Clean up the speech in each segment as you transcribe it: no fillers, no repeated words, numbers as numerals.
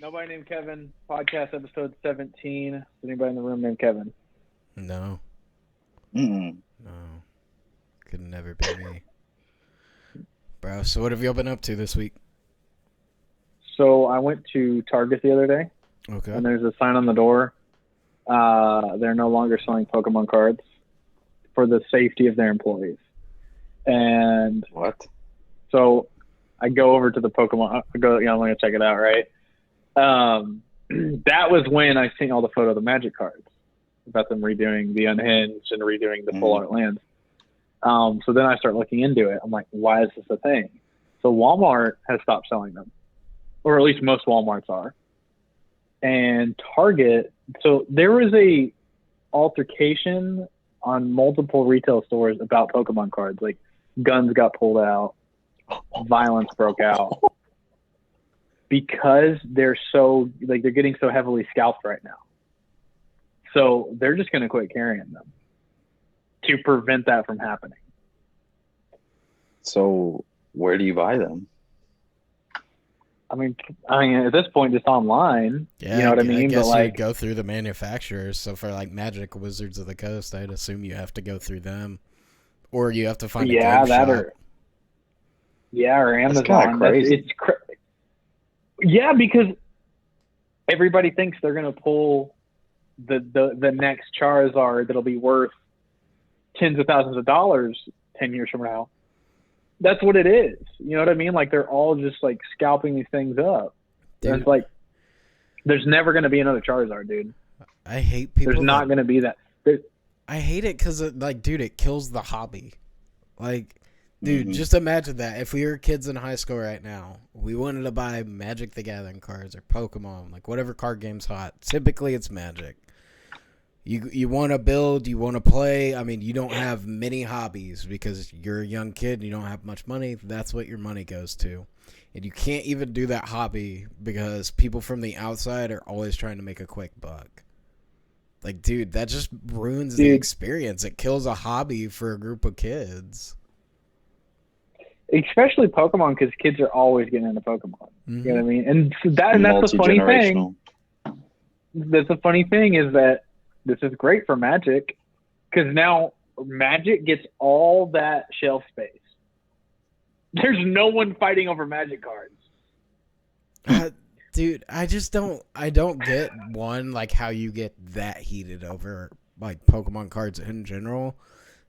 Nobody named Kevin, podcast episode 17. Is anybody in the room named Kevin? No, Mm. no. Could never be me. Bro, so what have y'all been up to this week? So I went to Target the other day, Okay. and there's a sign on the door. They're no longer selling Pokemon cards for the safety of their employees. And What? so I go over to the Pokemon. I'm going to check it out, right? That was when I seen all the photo of the Magic cards about them redoing the Unhinged and redoing the Full Art Lands. So then I start looking into it. I'm like, why is this a thing? So Walmart has stopped selling them, or at least most Walmarts are. And Target, so there was a altercation on multiple retail stores about Pokemon cards. Like guns got pulled out, violence broke out because they're getting so heavily scalped right now. So they're just going to quit carrying them to prevent that from happening. So where do you buy them? I mean, at this point, it's online. Yeah, you know what I mean? I guess but like, you go through the manufacturers. So for like Magic Wizards of the Coast, I'd assume you have to go through them, or you have to find a game shop. Or Amazon. That's kind of crazy. Yeah, because everybody thinks they're gonna pull the next Charizard that'll be worth tens of thousands of dollars 10 years from now. That's what it is. You know what I mean? Like they're all just like scalping these things up. And it's like there's never going to be another Charizard, dude. I hate people. There's not going to be that. I hate it because dude, it kills the hobby. Like, dude, just imagine that. If we were kids in high school right now, we wanted to buy Magic the Gathering cards or Pokemon, like whatever card game's hot. Typically, it's Magic. You want to build, you want to play. I mean, you don't have many hobbies because you're a young kid and you don't have much money. That's what your money goes to. And you can't even do that hobby because people from the outside are always trying to make a quick buck. Like, dude, that just ruins the experience. It kills a hobby for a group of kids. Especially Pokemon, because kids are always getting into Pokemon. You know what I mean? And that's the funny thing. That's the funny thing is that this is great for Magic because now Magic gets all that shelf space. There's no one fighting over Magic cards. Dude, I don't get one, like how you get that heated over like Pokemon cards in general.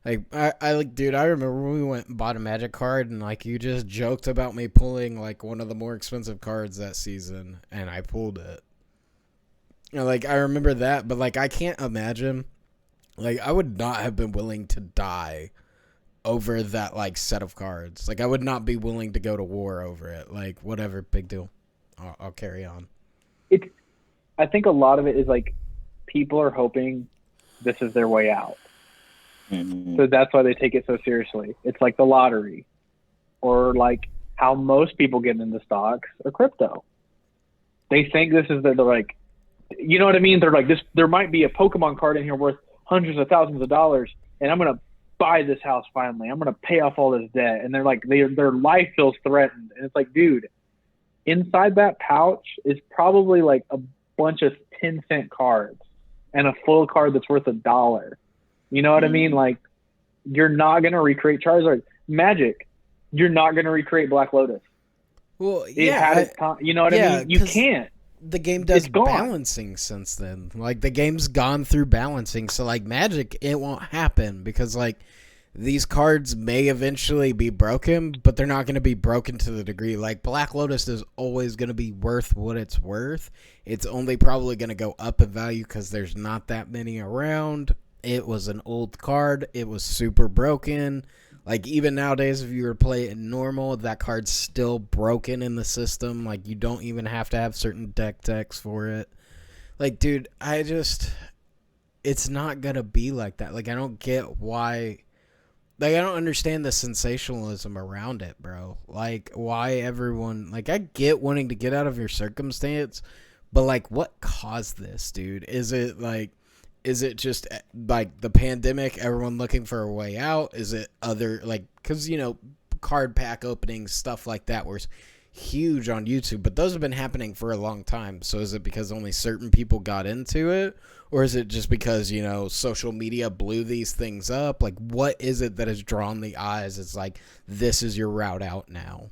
Like I remember when we went and bought a Magic card and like you just joked about me pulling like one of the more expensive cards that season and I pulled it. You know, like I remember that, but like I can't imagine, like I would not have been willing to die over that like set of cards. Like I would not be willing to go to war over it. Like whatever, big deal. I'll carry on. I think a lot of it is like people are hoping this is their way out. So that's why they take it so seriously. It's like the lottery or like how most people get into stocks or crypto. They think this is they're like, you know what I mean? They're like, there might be a Pokemon card in here worth hundreds of thousands of dollars, and I'm going to buy this house finally. I'm going to pay off all this debt. And they're like, their life feels threatened. And it's like, dude, inside that pouch is probably like a bunch of 10-cent cards and a full card that's worth $1. You know what I mean? Like, you're not going to recreate Charizard. Magic, you're not going to recreate Black Lotus. Well, you know what I mean? You can't. The game does balancing since then. Like, the game's gone through balancing. So, like, Magic, it won't happen because, like, these cards may eventually be broken, but they're not going to be broken to the degree. Like, Black Lotus is always going to be worth what it's worth. It's only probably going to go up in value because there's not that many around. It was an old card. It was super broken. Like, even nowadays, if you were to play it normal, that card's still broken in the system. Like, you don't even have to have certain deck decks for it. Like, dude, it's not going to be like that. Like, I don't get why. Like, I don't understand the sensationalism around it, bro. Like, why everyone. Like, I get wanting to get out of your circumstance, but, like, what caused this, dude? Is it just, like, the pandemic, everyone looking for a way out? Is it other, like, because, you know, card pack openings, stuff like that, where huge on YouTube, but those have been happening for a long time. So is it because only certain people got into it, or is it just because, you know, social media blew these things up? Like, what is it that has drawn the eyes? It's like, this is your route out now.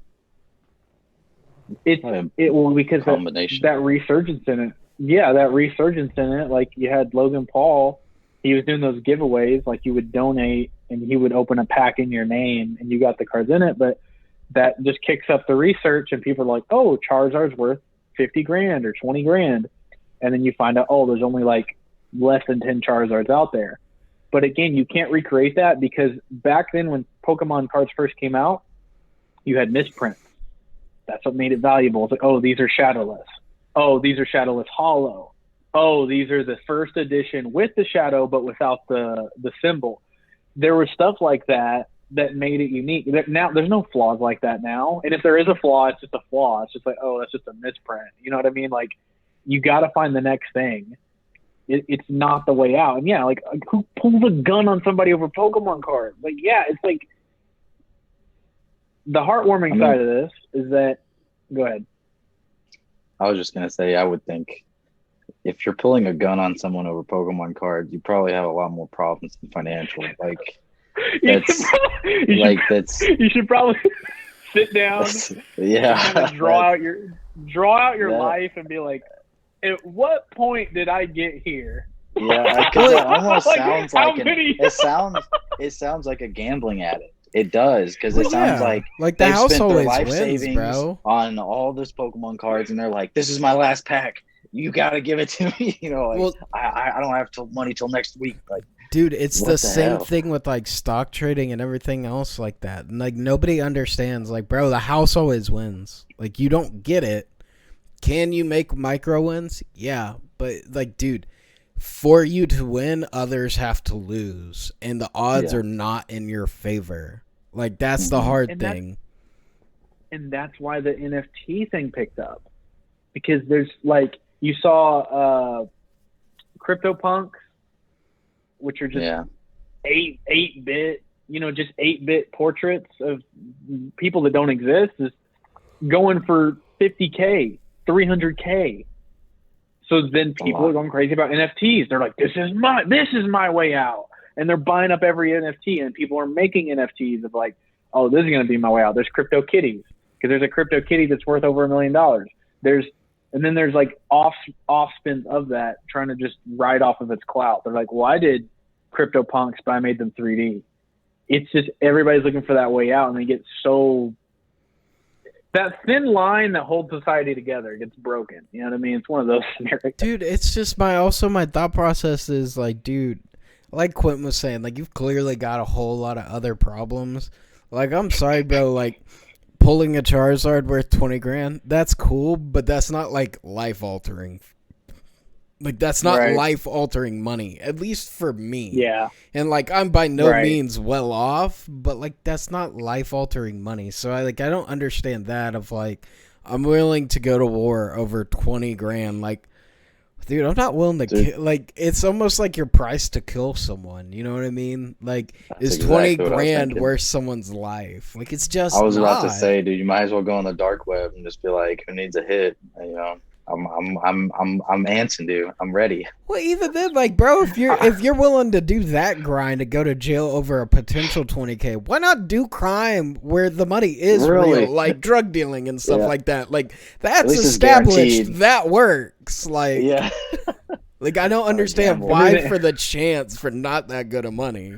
Because that resurgence in it. Yeah, that resurgence in it. Like, you had Logan Paul. He was doing those giveaways. Like, you would donate, and he would open a pack in your name, and you got the cards in it. But that just kicks up the research, and people are like, oh, Charizard's worth 50 grand or 20 grand. And then you find out, oh, there's only like less than 10 Charizards out there. But again, you can't recreate that, because back then when Pokemon cards first came out, you had misprints. That's what made it valuable. It's like, oh, these are shadowless. Oh, these are shadowless hollow. Oh, these are the first edition with the shadow but without the symbol. There was stuff like that made it unique. Now there's no flaws like that now. And if there is a flaw, it's just a flaw. It's just like, oh, that's just a misprint. You know what I mean? Like, you got to find the next thing. It's not the way out. And yeah, like, who pulls a gun on somebody over Pokemon cards? Like, yeah, it's like, the heartwarming side of this is that, go ahead. I was just going to say, I would think if you're pulling a gun on someone over Pokemon cards, you probably have a lot more problems than financial. Like, you should probably sit down. Yeah. And draw out your life and be like, at what point did I get here? Yeah, because it almost sounds like it sounds like a gambling addict. It does, because it sounds like the house always wins, bro. On all those Pokemon cards, and they're like, "This is my last pack. You gotta give it to me." You know, like, I don't have money till next week. Like, dude, it's the same thing with like stock trading and everything else like that. And like, nobody understands. Like, bro, the house always wins. Like, you don't get it. Can you make micro wins? Yeah, but like, dude, for you to win, others have to lose, and the odds are not in your favor. Like, that's the hard thing. And that's why the NFT thing picked up, because there's like, you saw CryptoPunks, which are just 8-bit, you know, just 8-bit portraits of people that don't exist, is going for $50K, $300K. So then people are going crazy about NFTs. They're like, this is my way out. And they're buying up every NFT, and people are making NFTs of like, oh, this is going to be my way out. There's Crypto Kitties, because there's a Crypto Kitty that's worth over $1 million. And then there's like off spins of that, trying to just ride off of its clout. They're like, well, I did CryptoPunks, but I made them 3D. It's just, everybody's looking for that way out, and they get so, that thin line that holds society together gets broken. You know what I mean? It's one of those scenarios. Dude, it's just my thought process is like, dude, like Quentin was saying, like, you've clearly got a whole lot of other problems. Like, I'm sorry, bro, like, pulling a Charizard worth 20 grand, that's cool, but that's not like life altering. Like, that's not life altering money, at least for me. Yeah. And like, I'm by no means well off, but like, that's not life altering money. So I don't understand that of like, I'm willing to go to war over 20 grand. Like, dude, I'm not willing to like, it's almost like your price to kill someone. You know what I mean? Like, is 20 grand worth someone's life? Like, it's just I was about to say, dude, you might as well go on the dark web and just be like, who needs a hit? You know, I'm answering, dude. I'm ready. Well, even then, like, bro, if you're willing to do that grind to go to jail over a potential 20K, why not do crime where the money is real, like drug dealing and stuff like that? Like, that's established. That works. Like, like, I don't understand why for the chance for not that good of money.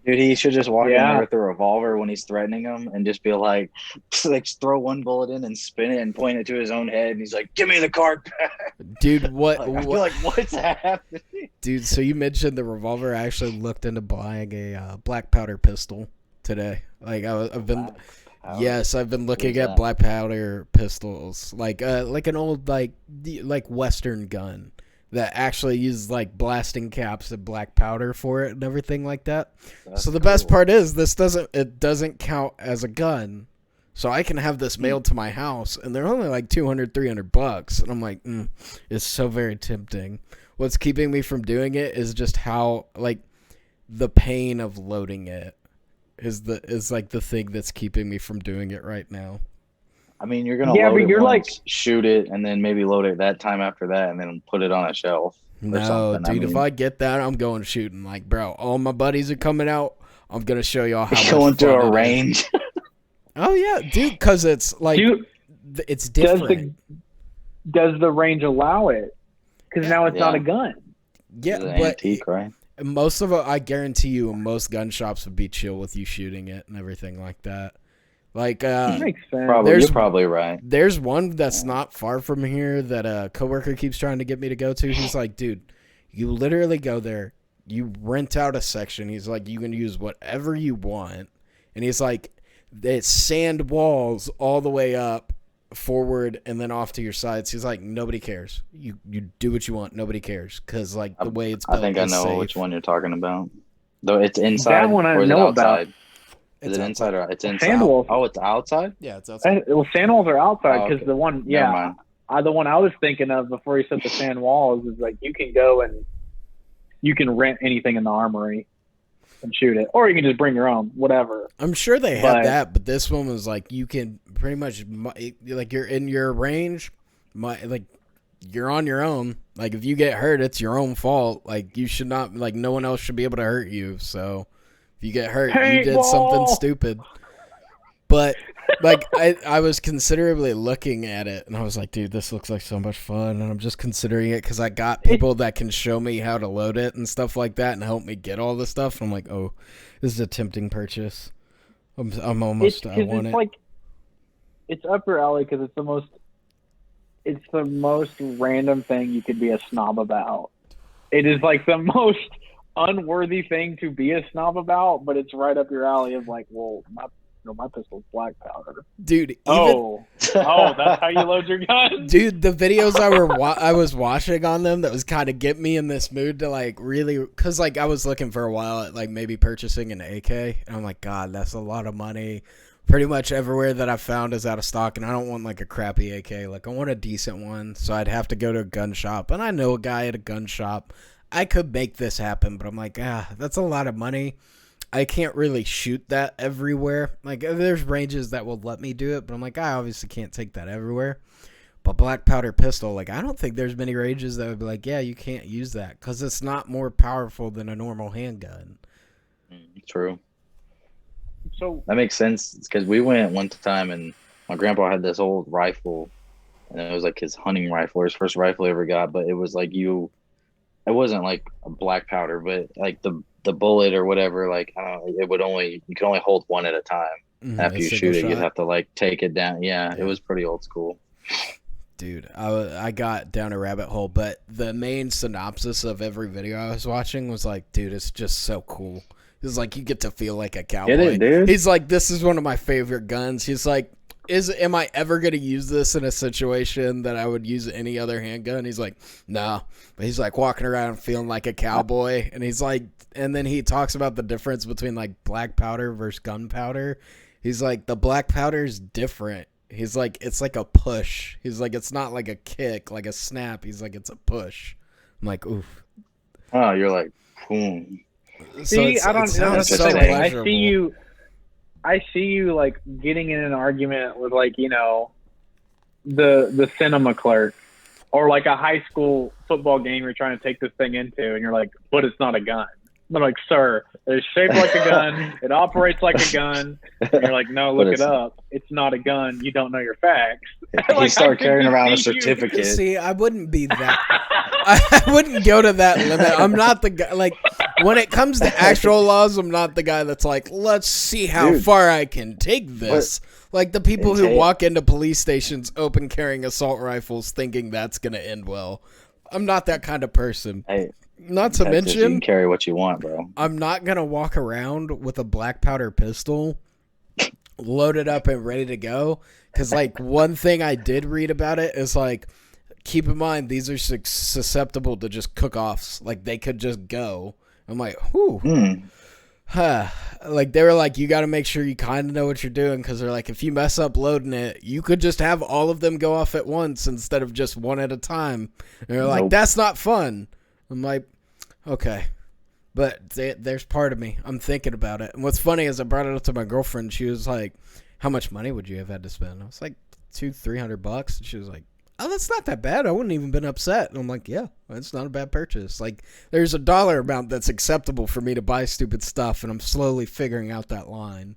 Dude, he should just walk in there with a revolver when he's threatening him and just be like throw one bullet in and spin it and point it to his own head. And he's like, give me the card back. Dude, what? I feel like, what's happening? Dude, so you mentioned the revolver. I actually looked into buying a black powder pistol today. Like, I've been looking at black powder pistols. Like an old, like Western gun that actually uses like blasting caps and black powder for it and everything like that. So the best part is it doesn't count as a gun. So I can have this mailed to my house, and they're only like $200-$300, and I'm like, it's so very tempting. What's keeping me from doing it is just how, like, the pain of loading it is like the thing that's keeping me from doing it right now. I mean, you're gonna load it once, shoot it, and then maybe load it that time after that, and then put it on a shelf. No, dude, if I get that, I'm going shooting. Like, bro, all my buddies are coming out. I'm gonna show y'all how much going to a range. Oh yeah, dude, because it's like it's different. Does the range allow it? Because now it's not a gun. Yeah, but antique, right? Most of it, I guarantee you, most gun shops would be chill with you shooting it and everything like that. Like, that makes sense. You're probably right. There's one that's not far from here that a coworker keeps trying to get me to go to. He's like, dude, you literally go there, you rent out a section. He's like, you can use whatever you want, and he's like, it's sand walls all the way up, forward, and then off to your sides. He's like, nobody cares. You do what you want. Nobody cares because like the way it's built. I think I know safe. which one you're talking about. Though it's inside. That one I or know outside? about. Is it inside or it's inside? Sand walls. Oh, it's outside? Yeah, it's outside. Well, sand walls are outside because the one, the one I was thinking of before he said the sand walls is like you can go and you can rent anything in the armory and shoot it, or you can just bring your own, whatever. I'm sure they have that, but this one was like you can pretty much like you're in your range, like you're on your own. Like if you get hurt, it's your own fault. Like you should not, like no one else should be able to hurt you. So if you get hurt, you did something stupid. But like I was considerably looking at it, and I was like, dude, this looks like so much fun, and I'm just considering it because I got people that can show me how to load it and stuff like that, and help me get all this stuff. And I'm like, oh, this is a tempting purchase. I'm almost. I want it. Like, it's up your alley because it's the most random thing you could be a snob about. It is like the most unworthy thing to be a snob about, but it's right up your alley. Of like, well, my pistol's black powder, dude. That's how you load your gun, dude. The videos I was watching on them that was kind of get me in this mood to like really, because like I was looking for a while at like maybe purchasing an AK, and I'm like, God, that's a lot of money. Pretty much everywhere that I found is out of stock, and I don't want like a crappy AK. Like I want a decent one, so I'd have to go to a gun shop, and I know a guy at a gun shop. I could make this happen, but I'm like, that's a lot of money. I can't really shoot that everywhere. Like, there's ranges that will let me do it, but I'm like, I obviously can't take that everywhere. But black powder pistol, like, I don't think there's many ranges that would be like, yeah, you can't use that because it's not more powerful than a normal handgun. True. So that makes sense because we went one time and my grandpa had this old rifle, and it was like his hunting rifle, his first rifle he ever got. But it was like it wasn't like a black powder, but like the bullet or whatever, like you could only hold one at a time. After you shoot it, you'd have to like take it down. Yeah, it was pretty old school. Dude, I got down a rabbit hole, but the main synopsis of every video I was watching was like, dude, it's just so cool. It's like you get to feel like a cowboy. Get it, dude? He's like, this is one of my favorite guns. He's like, am I ever going to use this in a situation that I would use any other handgun? He's like, no. But he's like walking around feeling like a cowboy. And he's like, and then he talks about the difference between like black powder versus gunpowder. He's like, the black powder is different. He's like, it's like a push. He's like, it's not like a kick, like a snap. He's like, it's a push. I'm like, oof. Oh, you're like, boom. See, I don't know what to say. I see you like getting in an argument with like, the cinema clerk or like a high school football game you're trying to take this thing into, and you're like, but it's not a gun. I'm like, sir, it's shaped like a gun. It operates like a gun. And you're like, no, look it up. It's not a gun. You don't know your facts. Like, you start carrying around a certificate. See, I wouldn't be that. I wouldn't go to that limit. I'm not the guy. Like, when it comes to actual laws, I'm not the guy that's like, let's see how far I can take this. Like the people who walk into police stations open carrying assault rifles thinking that's going to end well. I'm not that kind of person. Hey. Not to mention, you can carry what you want, bro. I'm not going to walk around with a black powder pistol loaded up and ready to go. Because, like, one thing I did read about it is, like, keep in mind, these are susceptible to just cook-offs. Like, they could just go. I'm like, whew. Like, they were like, you got to make sure you kind of know what you're doing. Because they're like, if you mess up loading it, you could just have all of them go off at once instead of just one at a time. And they're like, that's not fun. I'm like, okay, but there's part of me. I'm thinking about it. And what's funny is I brought it up to my girlfriend. She was like, how much money would you have had to spend? I was like, $200-300. And she was like, oh, that's not that bad. I wouldn't even been upset. And I'm like, yeah, that's not a bad purchase. Like, there's a dollar amount that's acceptable for me to buy stupid stuff, and I'm slowly figuring out that line.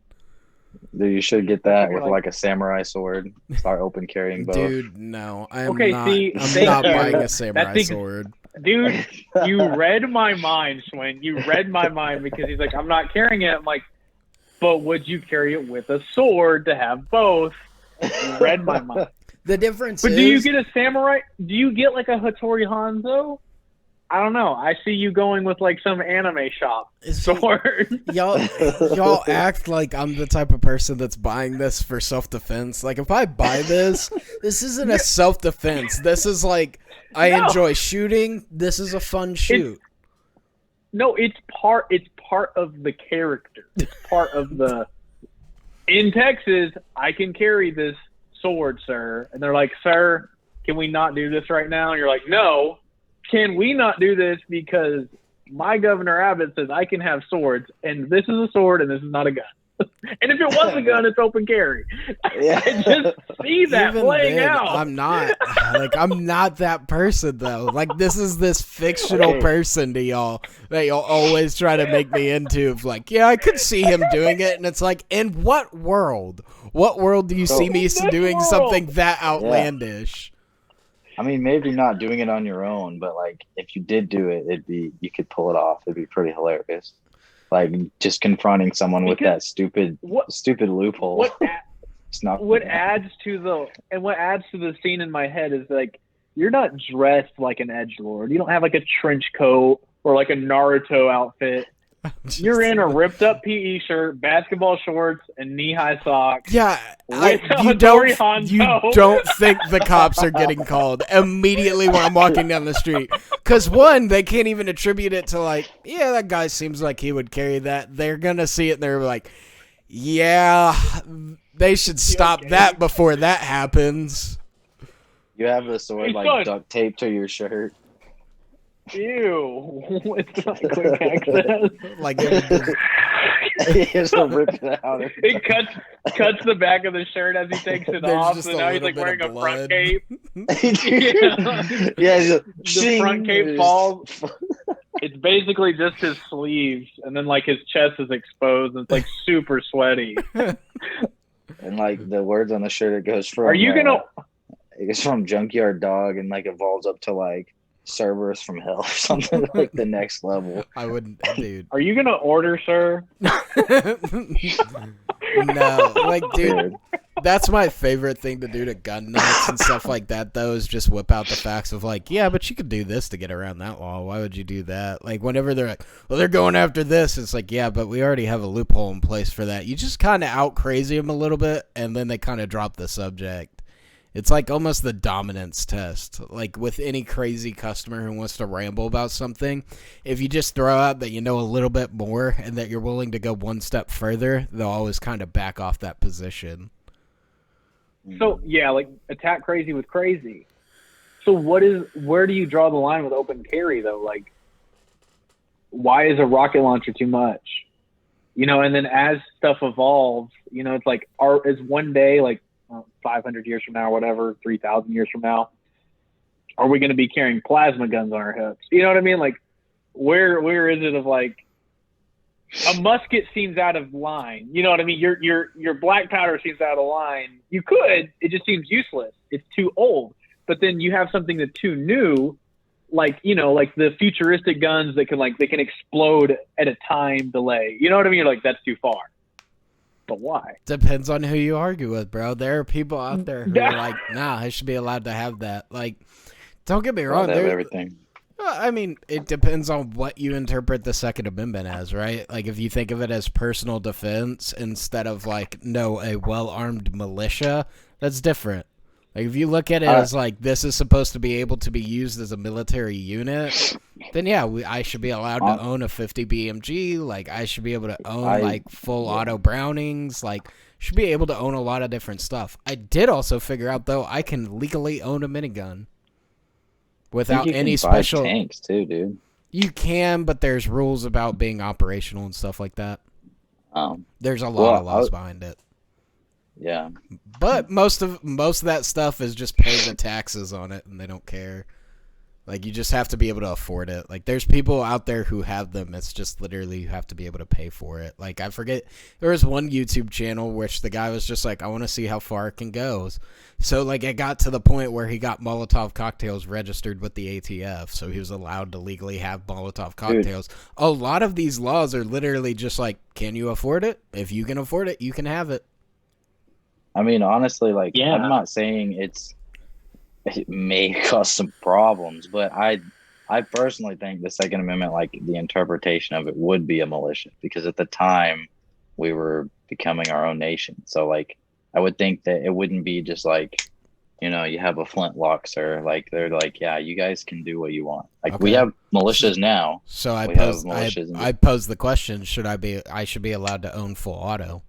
Dude, you should get that with like a samurai sword. Start open carrying both. Dude, no. I'm not buying a samurai sword. Dude, you read my mind, Schwinn. You read my mind because he's like, I'm not carrying it. I'm like, but would you carry it with a sword to have both? You read my mind. The difference is... But do you get a samurai? Do you get like a Hattori Hanzo? I don't know. I see you going with like some anime shop sword. Y'all act like I'm the type of person that's buying this for self-defense. Like, if I buy this, this isn't a self-defense. This is like, I enjoy shooting. This is a fun shoot. It's part of the character. It's part of the... In Texas, I can carry this sword, sir. And they're like, sir, can we not do this right now? And you're like, no. Can we not do this because my Governor Abbott says I can have swords, and this is a sword and this is not a gun. And if it was a gun, it's open carry. Yeah. I just see that Even playing then, out. I'm not that person though. Like, this is this fictional person to y'all that y'all always try to make me into. Of like, yeah, I could see him doing it, and it's like, in what world? What world do you see me doing something that outlandish? I mean, maybe not doing it on your own, but like if you did do it, you could pull it off. It'd be pretty hilarious. Like just confronting someone with that stupid loophole. What adds to the scene in my head is like, you're not dressed like an edgelord. You don't have like a trench coat or like a Naruto outfit. You're in a ripped up PE shirt, basketball shorts, and knee-high socks. Yeah, you don't think the cops are getting called immediately when I'm walking down the street. Because one, they can't even attribute it to like, yeah, that guy seems like he would carry that. They're going to see it and they're like, yeah, they should stop that before that happens. You have the sword duct taped to your shirt. Ew. It's not quick access. Like, he has to rip it out. It cuts the back of the shirt as he takes it off, so now he's like wearing a front cape. Yeah, the front cape falls. It's basically just his sleeves, and then like his chest is exposed, and it's like super sweaty. And like the words on the shirt, it goes from it goes from Junkyard Dog and like evolves up to like Cerberus from Hell or something. Like the next level. I wouldn't, dude. Are you gonna order, sir? No, like, dude, that's my favorite thing to do to gun nuts and stuff like that, though, is just whip out the facts of like, yeah, but you could do this to get around that law. Why would you do that? Like, whenever they're like, well, they're going after this, it's like, yeah, but we already have a loophole in place for that. You just kind of out crazy them a little bit, and then they kind of drop the subject. It's like almost the dominance test. Like with any crazy customer who wants to ramble about something, if you just throw out that you know a little bit more and that you're willing to go one step further, they'll always kind of back off that position. So, yeah, like attack crazy with crazy. So where do you draw the line with open carry, though? Like, why is a rocket launcher too much? You know, and then as stuff evolves, you know, it's like, is one day, like, 500 years from now or whatever, 3,000 years from now, are we going to be carrying plasma guns on our hips? You know what I mean? Like, where is it of like, a musket seems out of line. You know what I mean? Your black powder seems out of line. You could, it just seems useless. It's too old. But then you have something that's too new, like, you know, like the futuristic guns that can they can explode at a time delay. You know what I mean? You're like, that's too far. But why? Depends on who you argue with, bro. There are people out there who are like, nah, I should be allowed to have that. Like, don't get me wrong. Everything. I mean, it depends on what you interpret the Second Amendment as, right? Like, if you think of it as personal defense instead of, like, no, a well-armed militia, that's different. Like, if you look at it as, like, this is supposed to be able to be used as a military unit, then, yeah, I should be allowed to own a 50 BMG. Like, I should be able to own, like, full auto Brownings. Like, should be able to own a lot of different stuff. I did also figure out, though, I can legally own a minigun. Without any special tanks too, dude. You can, but there's rules about being operational and stuff like that. There's a lot of laws behind it. Yeah. But most of that stuff is just pay the taxes on it, and they don't care. Like, you just have to be able to afford it. Like, there's people out there who have them. It's just literally you have to be able to pay for it. Like, I forget, there was one YouTube channel which the guy was just like, I want to see how far it can go. So, like, it got to the point where he got Molotov cocktails registered with the ATF, so he was allowed to legally have Molotov cocktails. Dude. A lot of these laws are literally just like, can you afford it? If you can afford it, you can have it. I mean, honestly, like, I'm not saying it may cause some problems, but I personally think the Second Amendment, like the interpretation of it, would be a militia, because at the time we were becoming our own nation. So like, I would think that it wouldn't be just like, you know, you have a flintlock, sir. Like, they're like, yeah, you guys can do what you want. Like, we have militias now. So I pose the question: I should be allowed to own full auto?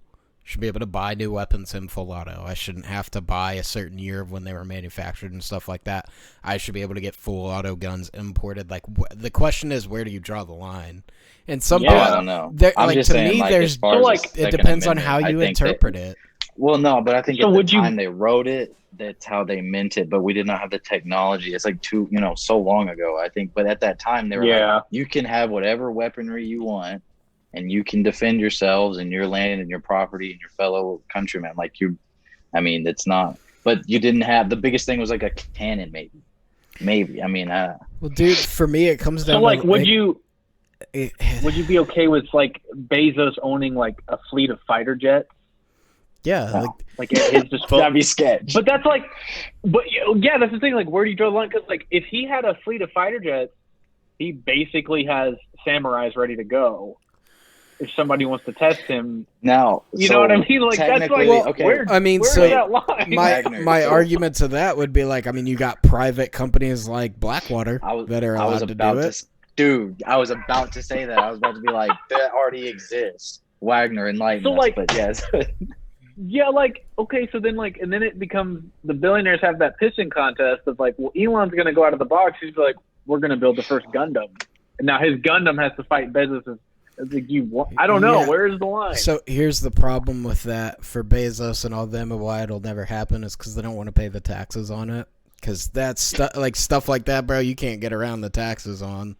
Should be able to buy new weapons in full auto. I shouldn't have to buy a certain year of when they were manufactured and stuff like that. I should be able to get full auto guns imported. Like, the question is, where do you draw the line? And some people, I don't know. I'm just saying, me, there's it depends on how you interpret it. Well, no, but I think at the time they wrote it, that's how they meant it. But we did not have the technology. It's like so long ago, I think. But at that time, they were like, you can have whatever weaponry you want, and you can defend yourselves and your land and your property and your fellow countrymen. Like, it's not, but you didn't have, the biggest thing was like a cannon, maybe. I mean, well, dude, for me, it comes down to like, would you be okay with like Bezos owning like a fleet of fighter jets? Yeah. No. Like at his disposal. That'd be sketch. But that's like, that's the thing. Like, where do you draw the line? Because like, if he had a fleet of fighter jets, he basically has samurais ready to go. If somebody wants to test him, now you know what I mean. Like, that's like, okay. Where's that line? My argument to that would be like, I mean, you got private companies like Blackwater that are allowed to do it. Dude, I was about to say that. I was about to be like, that already exists. Wagner enlightened us, like, but yes. Yeah, like, okay, so then like, and then it becomes, the billionaires have that pissing contest of like, well, Elon's going to go out of the box. He's like, we're going to build the first Gundam, and now his Gundam has to fight Bezos's. I don't know. Yeah. Where's the line? So here's the problem with that for Bezos and all them, and why it'll never happen is because they don't want to pay the taxes on it. Because that's stuff like that, bro. You can't get around the taxes on.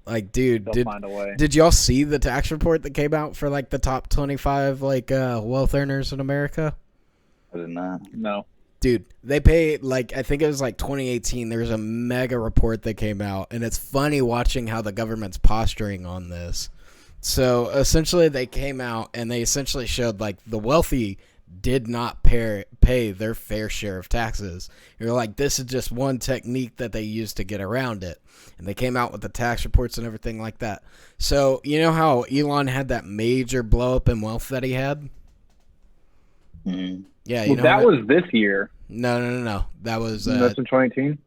Like, dude, did y'all see the tax report that came out for like the top 25 like wealth earners in America? I did not. No. Dude, they pay, like, I think it was like 2018, there was a mega report that came out, and it's funny watching how the government's posturing on this. So essentially they came out and they essentially showed like the wealthy did not pay their fair share of taxes. You're like, this is just one technique that they use to get around it. And they came out with the tax reports and everything like that. So you know how Elon had that major blow up in wealth that he had? Mm-hmm. Yeah, you know that was this year. No. That was that's in 2018.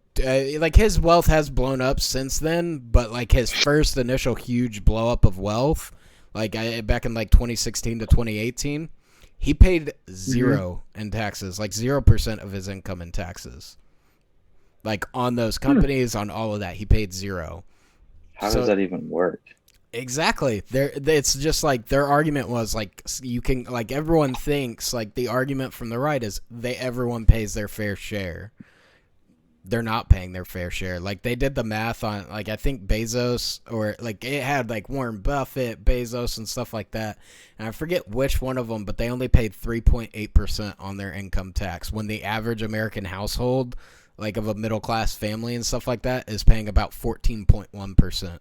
Like, his wealth has blown up since then, but like his first initial huge blow up of wealth, like back in like 2016 to 2018, he paid zero in taxes, like 0% of his income in taxes. Like, on those companies, on all of that, he paid zero. How does that even work? Exactly. It's just like their argument was like, you can, like, everyone thinks like the argument from the right is everyone pays their fair share. They're not paying their fair share. Like, they did the math on, like, I think Bezos, or like it had like Warren Buffett, Bezos, and stuff like that. And I forget which one of them, but they only paid 3.8% on their income tax, when the average American household, like of a middle class family and stuff like that, is paying about 14.1%.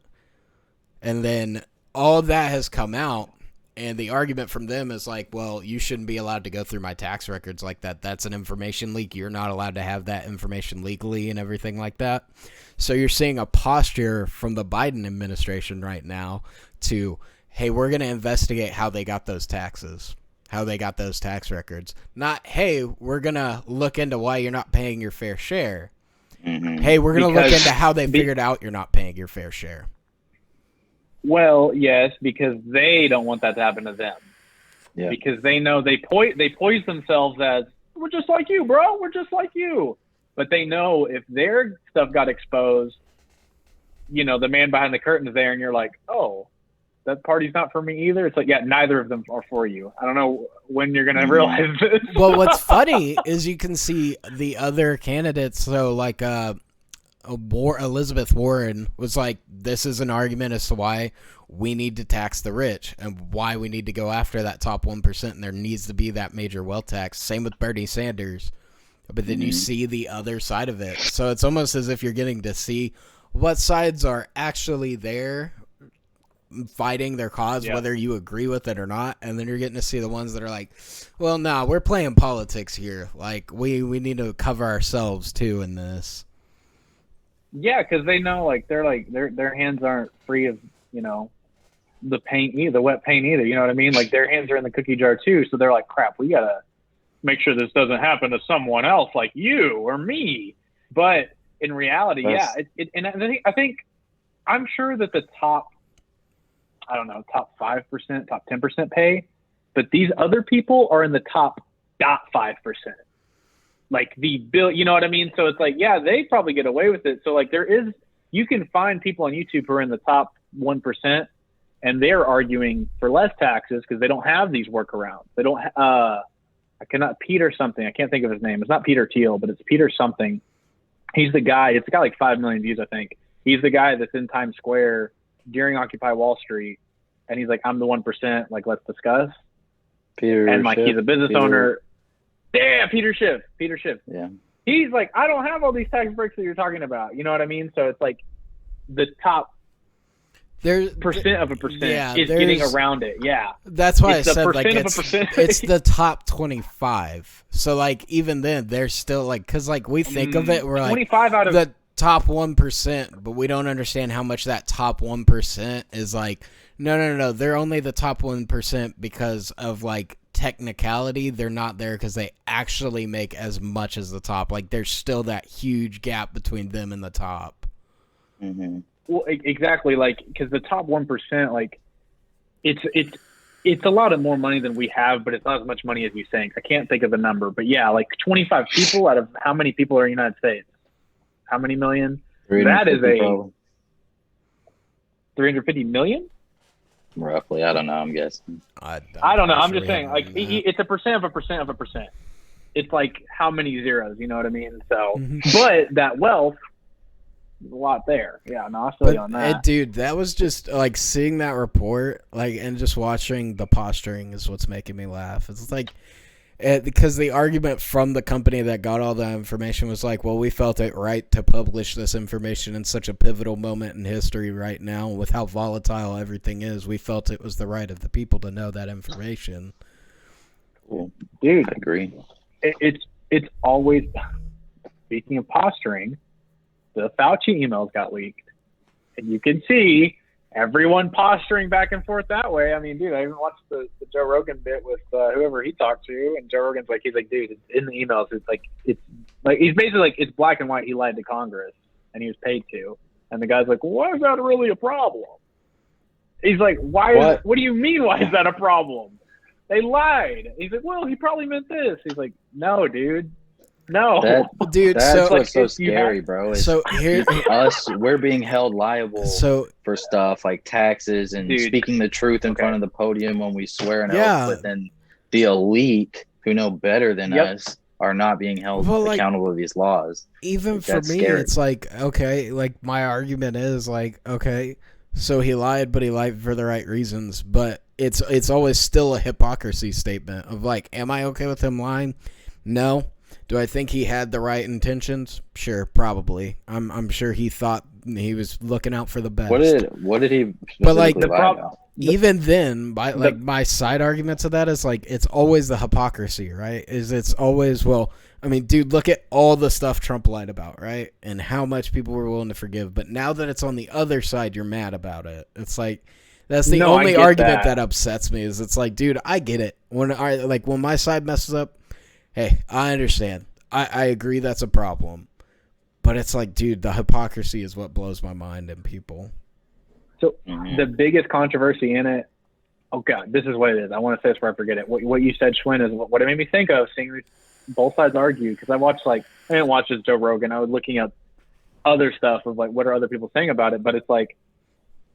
And then all of that has come out. And the argument from them is like, well, you shouldn't be allowed to go through my tax records like that. That's an information leak. You're not allowed to have that information legally and everything like that. So you're seeing a posture from the Biden administration right now to, hey, we're going to investigate how they got those taxes, how they got those tax records. Not, hey, we're going to look into why you're not paying your fair share. Mm-hmm. Hey, we're going to look into how they figured out you're not paying your fair share. Well, yes, because they don't want that to happen to them. Yeah. Because they know they poise themselves as, we're just like you, bro. We're just like you. But they know if their stuff got exposed, you know, the man behind the curtain is there, and you're like, oh, that party's not for me either. It's like, yeah, neither of them are for you. I don't know when you're gonna realize this. Well, what's funny is you can see the other candidates. So like Elizabeth Warren was like, this is an argument as to why we need to tax the rich and why we need to go after that top 1%, and there needs to be that major wealth tax. Same with Bernie Sanders. But then you see the other side of it. So it's almost as if you're getting to see what sides are actually there fighting their cause, whether you agree with it or not. And then you're getting to see the ones that are like, well, no, we're playing politics here. Like, we need to cover ourselves, too, in this. Yeah, because they know, like, their hands aren't free of, the paint either, the wet paint either. You know what I mean? Like, their hands are in the cookie jar, too. So they're like, crap, we got to make sure this doesn't happen to someone else like you or me. But in reality, and I think I'm sure that the top 5%, top 10% pay, but these other people are in the top 0.5%. Like the bill, you know what I mean? So it's like, yeah, they probably get away with it. So like you can find people on YouTube who are in the top 1% and they're arguing for less taxes because they don't have these workarounds. They don't, Peter something. I can't think of his name. It's not Peter Thiel, but it's Peter something. He's the guy. It's got like 5 million views, I think. He's the guy that's in Times Square during Occupy Wall Street, and he's like, "I'm the 1%. Like, let's discuss." Peter and like Schiff, he's a business owner. Yeah, Peter Schiff. Yeah. He's like, I don't have all these tax breaks that you're talking about. You know what I mean? So it's like the top. There's percent of a percent is getting around it. Yeah, that's why I said like it's the top 25. So like even then they're still like, because like we think of it, we're 25 like out of the top 1%, but we don't understand how much that top 1% is. Like no, they're only the top 1% because of like technicality. They're not there because they actually make as much as the top. Like there's still that huge gap between them and the top. Mm-hmm. Well, exactly, like, because the top 1%, like, it's a lot of more money than we have, but it's not as much money as you think. I can't think of the number, but yeah, like 25 people out of how many people are in the United States? How many million? That is a 350 million? Roughly, I don't know. I'm guessing. I don't know. I'm just saying, like, it's a percent of a percent of a percent. It's like how many zeros? You know what I mean? So, but that wealth. A lot there. Yeah, no, I'll feel you on that. Dude, that was just like seeing that report, like, and just watching the posturing is what's making me laugh. It's like, because the argument from the company that got all the information was like, well, we felt it right to publish this information in such a pivotal moment in history right now with how volatile everything is. We felt it was the right of the people to know that information. Cool. Dude, I agree. It's always, speaking of posturing, the Fauci emails got leaked, and you can see everyone posturing back and forth that way. I mean, dude, I even watched the Joe Rogan bit with whoever he talked to, and Joe Rogan's like, he's like, dude, it's in the emails. It's like he's basically like, it's black and white. He lied to Congress, and he was paid to. And the guy's like, well, why is that really a problem? He's like, what do you mean? Why is that a problem? They lied. He's like, well, he probably meant this. He's like, no, dude. No, dude. That's what's so scary, bro. So here, we're being held liable for stuff like taxes and speaking the truth in front of the podium when we swear an oath. But then the elite, who know better than us, are not being held accountable to these laws. Even for me, scary. It's like, okay, like my argument is like, okay, so he lied, but he lied for the right reasons. But it's always still a hypocrisy statement of like, am I okay with him lying? No. Do I think he had the right intentions? Sure, probably. I'm sure he thought he was looking out for the best. What did he? But like even then, my side argument to that is like it's always the hypocrisy, right? It's always, well, I mean, dude, look at all the stuff Trump lied about, right? And how much people were willing to forgive. But now that it's on the other side, you're mad about it. It's like that's the only argument that upsets me. Is it's like, dude, I get it. When my side messes up. Hey, I understand. I agree that's a problem. But it's like, dude, the hypocrisy is what blows my mind in people. So the biggest controversy in it, oh, God, this is what it is. I want to say this before I forget it. What you said, Schwinn, is what it made me think of, seeing both sides argue. Because I didn't watch this Joe Rogan. I was looking up other stuff of, like, what are other people saying about it. But it's like,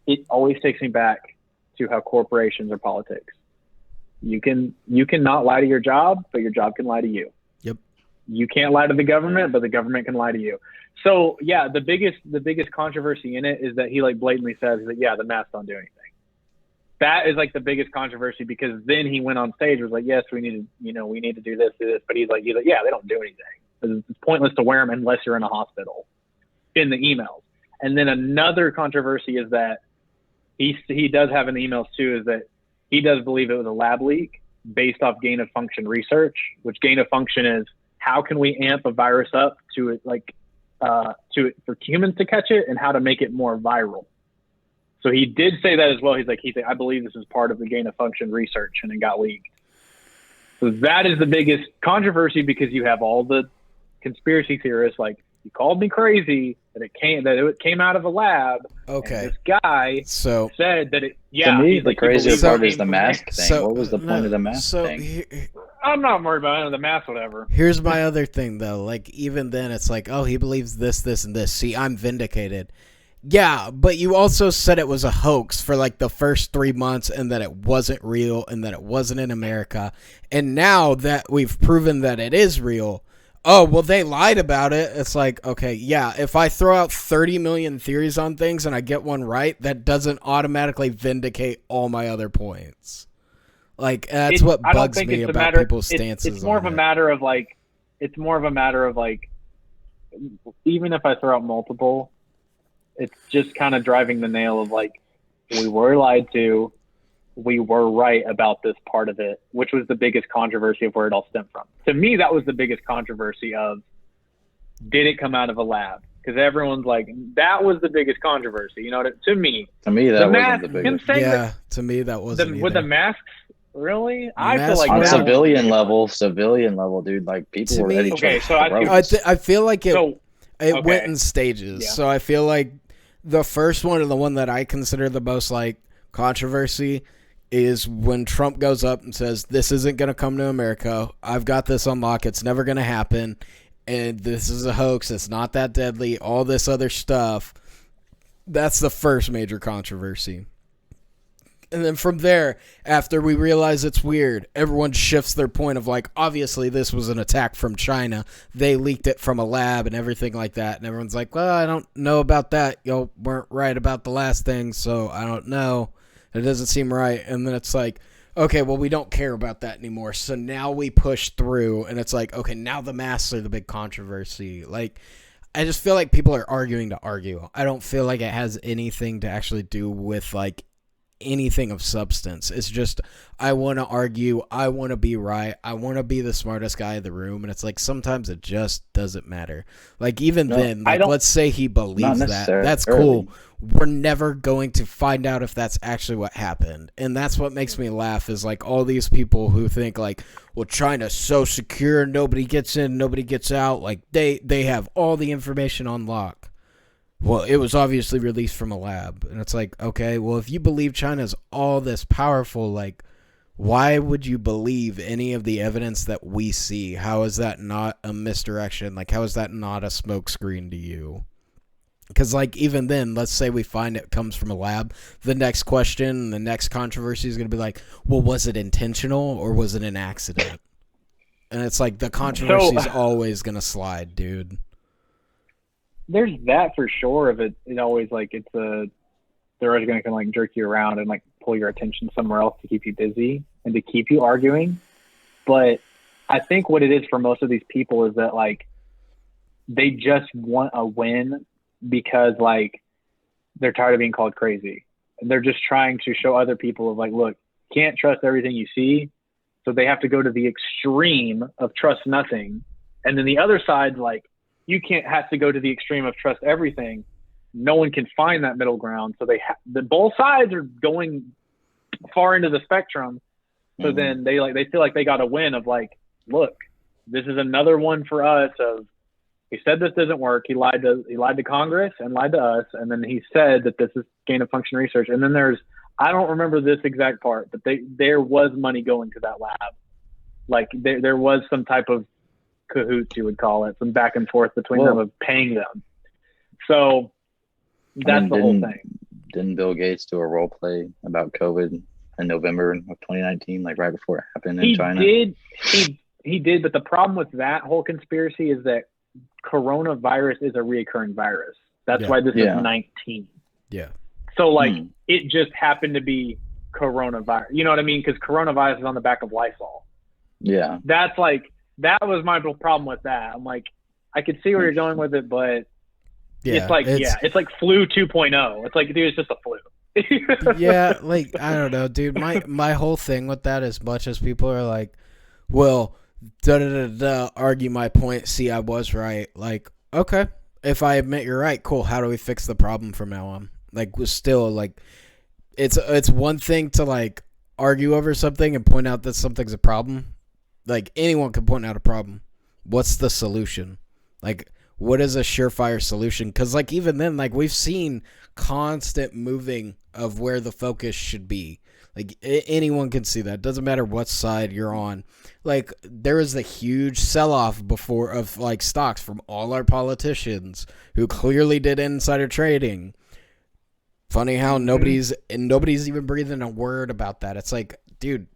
it always takes me back to how corporations or politics. You can not lie to your job, but your job can lie to you. Yep. You can't lie to the government, but the government can lie to you. So yeah, the biggest controversy in it is that he like blatantly says that yeah, the masks don't do anything. That is like the biggest controversy, because then he went on stage and was like, yes, we need to do this, but he's like, yeah, they don't do anything. It's pointless to wear them unless you're in a hospital, in the emails. And then another controversy is that he does have in the emails too, is that he does believe it was a lab leak based off gain of function research, which gain of function is how can we amp a virus up to it, like for humans to catch it, and how to make it more viral. So he did say that as well. He's like, I believe this is part of the gain of function research, and it got leaked. So that is the biggest controversy, because you have all the conspiracy theorists like, you called me crazy that it came out of a lab. Okay. And this guy said that it. Yeah. To me, the craziest part is the mask thing. What was the point of the mask thing? I'm not worried about the mask, whatever. Here's my other thing, though. Like, even then, it's like, oh, he believes this, this, and this. See, I'm vindicated. Yeah, but you also said it was a hoax for like the first 3 months, and that it wasn't real, and that it wasn't in America. And now that we've proven that it is real, oh, well, they lied about it. It's like, okay, yeah, if I throw out 30 million theories on things and I get one right, that doesn't automatically vindicate all my other points. Like, that's what bugs me about people's stances. It's more of a matter of like, even if I throw out multiple, it's just kind of driving the nail of like, we were lied to. We were right about this part of it, which was the biggest controversy of where it all stemmed from. To me, that was the biggest controversy of, did it come out of a lab? Because everyone's like, that was the biggest controversy. You know, to me, that wasn't the biggest. Yeah, to me, that wasn't with the masks. Really? I feel like on civilian level, dude. Like, people were ready. Okay, so I feel like it went in stages. Yeah. So I feel like the first one, and the one that I consider the most like controversy, is when Trump goes up and says, this isn't going to come to America. I've got this on lock. It's never going to happen. And this is a hoax. It's not that deadly. All this other stuff. That's the first major controversy. And then from there, after we realize it's weird, everyone shifts their point of like, obviously this was an attack from China. They leaked it from a lab and everything like that. And everyone's like, well, I don't know about that. Y'all weren't right about the last thing, so I don't know. It doesn't seem right. And then it's like, okay, well, we don't care about that anymore. So now we push through, and it's like, okay, now the masks are the big controversy. Like, I just feel like people are arguing to argue. I don't feel like it has anything to actually do with, like, anything of substance. It's just, I want to argue. I want to be right. I want to be the smartest guy in the room. And it's like, sometimes it just doesn't matter. Like, even then, like, let's say he believes that. That's cool. We're never going to find out if that's actually what happened. And that's what makes me laugh, is like all these people who think like, well, China's so secure, nobody gets in, nobody gets out. Like, they have all the information on lock. Well, it was obviously released from a lab. And it's like, okay, well, if you believe China's all this powerful, like, why would you believe any of the evidence that we see? How is that not a misdirection? Like, how is that not a smokescreen to you? Because, like, even then, let's say we find it comes from a lab. The next question, the next controversy is going to be like, well, was it intentional or was it an accident? And it's like, the controversy is always going to slide, dude. There's that for sure of it. It always, like, they're always going to like jerk you around and like pull your attention somewhere else to keep you busy and to keep you arguing. But I think what it is for most of these people is that, like, they just want a win because, like, they're tired of being called crazy. And they're just trying to show other people of like, look, can't trust everything you see. So they have to go to the extreme of trust nothing. And then the other side's like, you can't have to go to the extreme of trust everything. No one can find that middle ground. So both sides are going far into the spectrum. So then they feel like they got a win of like, look, this is another one for us of, he said this doesn't work. He lied to Congress and lied to us. And then he said that this is gain of function research. And then I don't remember this exact part, but there was money going to that lab. Like there was some type of cahoots, you would call it, some back and forth between them of paying them. So that's the whole thing. didn't Bill Gates do a role play about COVID in November of 2019, like right before it happened in China? He did, but the problem with that whole conspiracy is that coronavirus is a reoccurring virus. That's why this is 19. Yeah. So like it just happened to be coronavirus. You know what I mean? Because coronavirus is on the back of Lysol. Yeah. That's like, that was my problem with that. I'm like, I could see where you're going with it, but it's like flu 2.0. It's like, dude, it's just a flu. Yeah, like, I don't know, dude. My whole thing with that, as much as people are like, well, argue my point, see, I was right. Like, okay, if I admit you're right, cool. How do we fix the problem from now on? Like, we're still, like, it's one thing to, like, argue over something and point out that something's a problem. Like, anyone can point out a problem. What's the solution? Like, what is a surefire solution? Because, like, even then, like, we've seen constant moving of where the focus should be. Like, anyone can see that. Doesn't matter what side you're on. Like, there was a huge sell-off before of, like, stocks from all our politicians who clearly did insider trading. Funny how nobody's even breathing a word about that. It's like, dude,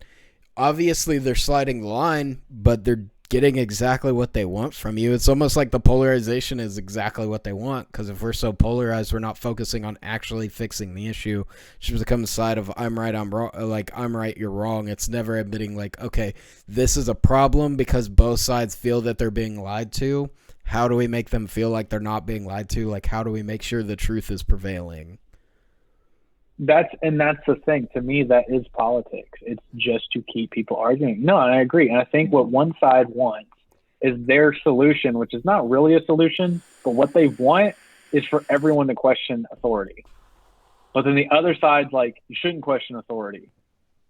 obviously they're sliding the line, but they're getting exactly what they want from you. It's almost like the polarization is exactly what they want, because if we're so polarized, we're not focusing on actually fixing the issue. It should become the side of I'm right, I'm wrong, like I'm right, you're wrong. It's never admitting like, okay, this is a problem because both sides feel that they're being lied to. How do we make them feel like they're not being lied to? Like, how do we make sure the truth is prevailing? That's the thing. To me, that is politics. It's just to keep people arguing. No, and I agree. And I think what one side wants is their solution, which is not really a solution, but what they want is for everyone to question authority. But then the other side's like, you shouldn't question authority.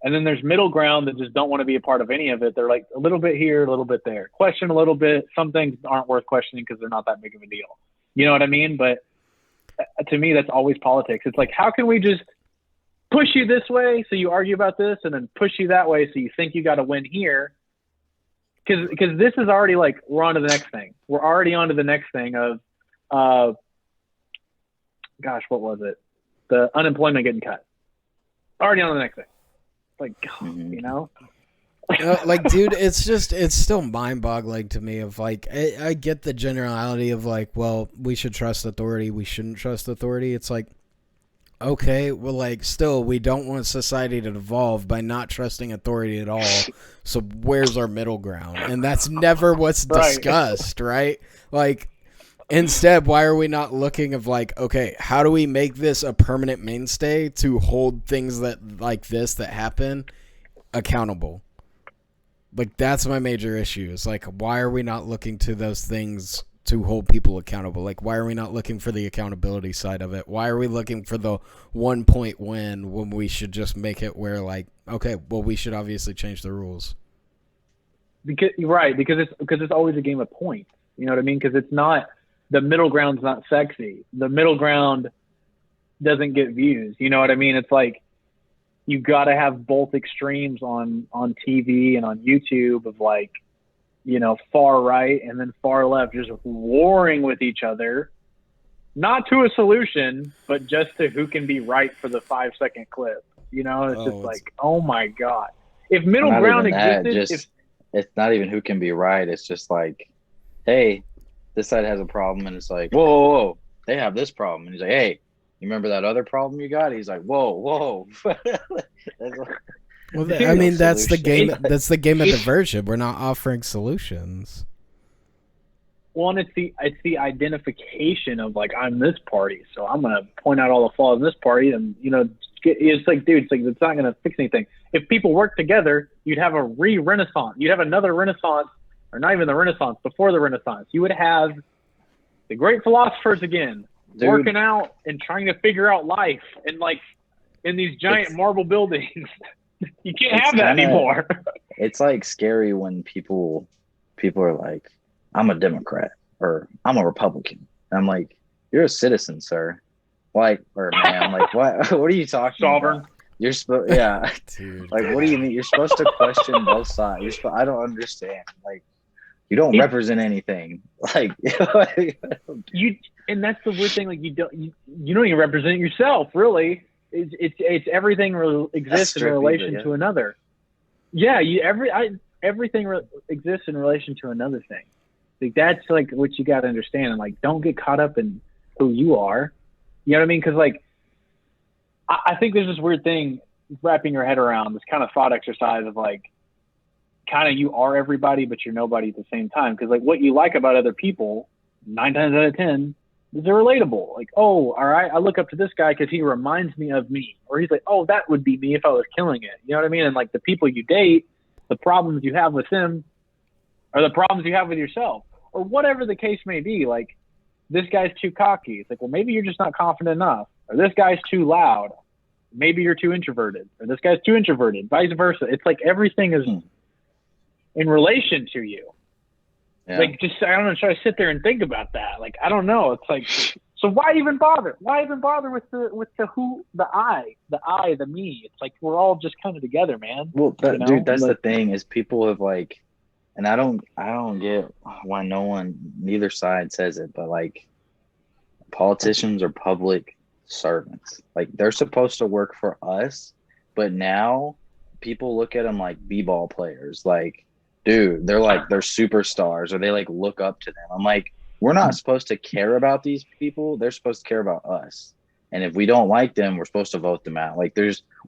And then there's middle ground that just don't want to be a part of any of it. They're like a little bit here, a little bit there. Question a little bit. Some things aren't worth questioning because they're not that big of a deal. You know what I mean? But to me, that's always politics. It's like, how can we just push you this way so you argue about this, and then push you that way so you think you got to win here? Because this is already like, we're on to the next thing. We're already on to the next thing of, gosh, what was it? The unemployment getting cut. Already on to the next thing. Like, you know? Like, dude, it's still mind-boggling to me of, like, I get the generality of, like, well, we should trust authority, we shouldn't trust authority. It's like, okay, well, like, still, we don't want society to evolve by not trusting authority at all. So where's our middle ground? And that's never what's discussed, right? Like, instead, why are we not looking of, like, okay, how do we make this a permanent mainstay to hold things that like this that happen accountable? Like, that's my major issue. Is like, why are we not looking to those things to hold people accountable? Like, why are we not looking for the accountability side of it? Why are we looking for the 1 point win when we should just make it where, like, okay, well, we should obviously change the rules? Because it's always a game of points. You know what I mean? Because it's not, the middle ground's not sexy. The middle ground doesn't get views. You know what I mean? It's like, you got to have both extremes on TV and on YouTube of, like, you know, far right and then far left just warring with each other, not to a solution, but just to who can be right for the 5-second clip. You know, it's just like, oh my God. If middle ground existed, it's not even who can be right. It's just like, hey, this side has a problem, and it's like, whoa, they have this problem. And he's like, hey, you remember that other problem you got? He's like, whoa. Well, I mean, that's the game. That's the game of diversion. We're not offering solutions. Well, and it's the identification of, like, I'm this party, so I'm gonna point out all the flaws in this party, and, you know, it's like, dude, it's not gonna fix anything. If people work together, you'd have a renaissance. You'd have another Renaissance, or not even the Renaissance, before the Renaissance. You would have the great philosophers again, working out and trying to figure out life, and, like, in these giant marble buildings. You can't have that anymore. It's like scary when people are like, I'm a Democrat or I'm a Republican. And I'm like, you're a citizen, sir. Like, or man, like, what are you talking about? You're supposed, yeah. Dude, like, what do you mean? You're supposed to question both sides. I don't understand. Like, you don't represent anything. Like, And that's the weird thing. Like you don't even represent yourself, really. It's everything exists in relation to another. Yeah, everything exists in relation to another thing. Like that's like what you got to understand. And like, don't get caught up in who you are. You know what I mean? Because like, I think there's this weird thing wrapping your head around this kind of thought exercise of like, kind of you are everybody, but you're nobody at the same time. Because like, what you like about other people, 9 times out of 10, is they're relatable. Like, oh, all right, I look up to this guy because he reminds me of me. Or he's like, oh, that would be me if I was killing it. You know what I mean? And like the people you date, the problems you have with them are the problems you have with yourself. Or whatever the case may be. Like, this guy's too cocky. It's like, well, maybe you're just not confident enough. Or this guy's too loud. Maybe you're too introverted. Or this guy's too introverted. Vice versa. It's like everything is in relation to you. Yeah. Like, just, I don't know, try to sit there and think about that. Like, I don't know. It's like, so why even bother? Why even bother with the who, the I, the me? It's like, we're all just kind of together, man. Well, dude, that's like, the thing is people have like, and I don't get why neither side says it, but like politicians are public servants. Like they're supposed to work for us, but now people look at them like b-ball players. Like, dude, they're superstars, or they like look up to them. I'm like, we're not supposed to care about these people. They're supposed to care about us. And if we don't like them, we're supposed to vote them out. Like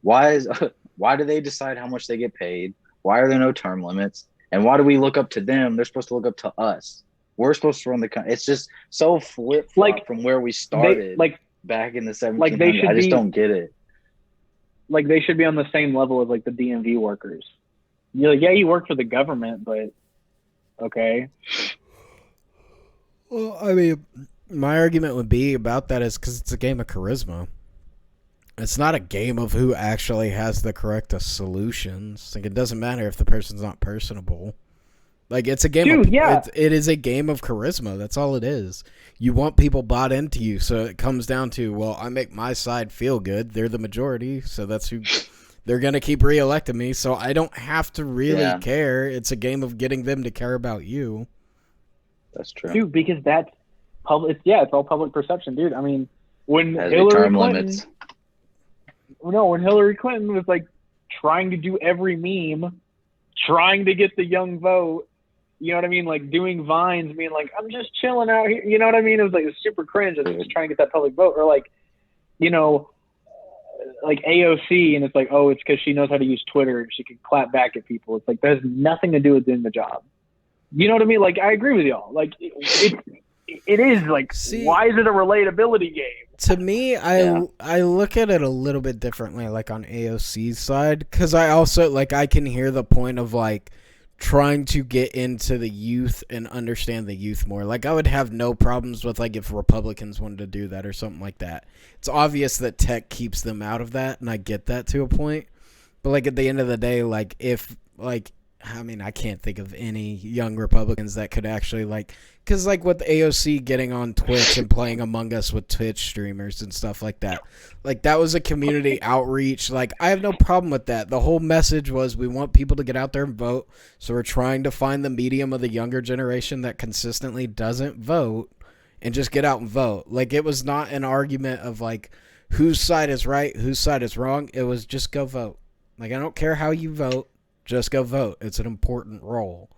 why do they decide how much they get paid? Why are there no term limits? And why do we look up to them? They're supposed to look up to us. We're supposed to run the country. It's just so flip-flop from where we started back in the 1700s. Like I just don't get it. Like they should be on the same level as like the DMV workers. You're like, yeah, you work for the government, but okay. Well, I mean, my argument would be about that is because it's a game of charisma. It's not a game of who actually has the correct solutions. Like, it doesn't matter if the person's not personable. Like, it's a game it is a game of charisma. That's all it is. You want people bought into you, so it comes down to, well, I make my side feel good. They're the majority, so that's who they're going to keep reelecting me, so I don't have to really care. It's a game of getting them to care about you. That's true. Dude, because that's public. Yeah, it's all public perception, dude. I mean, when Hillary Clinton was like trying to do every meme, trying to get the young vote, you know what I mean? Like doing vines, being like, I'm just chilling out here. You know what I mean? It was like super cringe. It's just trying to get that public vote. Or like, you know, like AOC, and it's like, oh, it's because she knows how to use Twitter. She can clap back at people. It's like, that has nothing to do with doing the job. You know what I mean? Like, I agree with y'all. Like, it is like, why is it a relatability game? To me, I look at it a little bit differently, like on AOC's side, because I also, like, I can hear the point of, like, trying to get into the youth and understand the youth more. Like, I would have no problems with, like, if Republicans wanted to do that or something like that. It's obvious that tech keeps them out of that, and I get that to a point. But, like, at the end of the day, like, if, like, I mean, I can't think of any young Republicans that could actually, like, because, like, with AOC getting on Twitch and playing Among Us with Twitch streamers and stuff like that, was a community outreach. Like, I have no problem with that. The whole message was we want people to get out there and vote, so we're trying to find the medium of the younger generation that consistently doesn't vote and just get out and vote. Like, it was not an argument of, like, whose side is right, whose side is wrong. It was just go vote. Like, I don't care how you vote. Just go vote. It's an important role.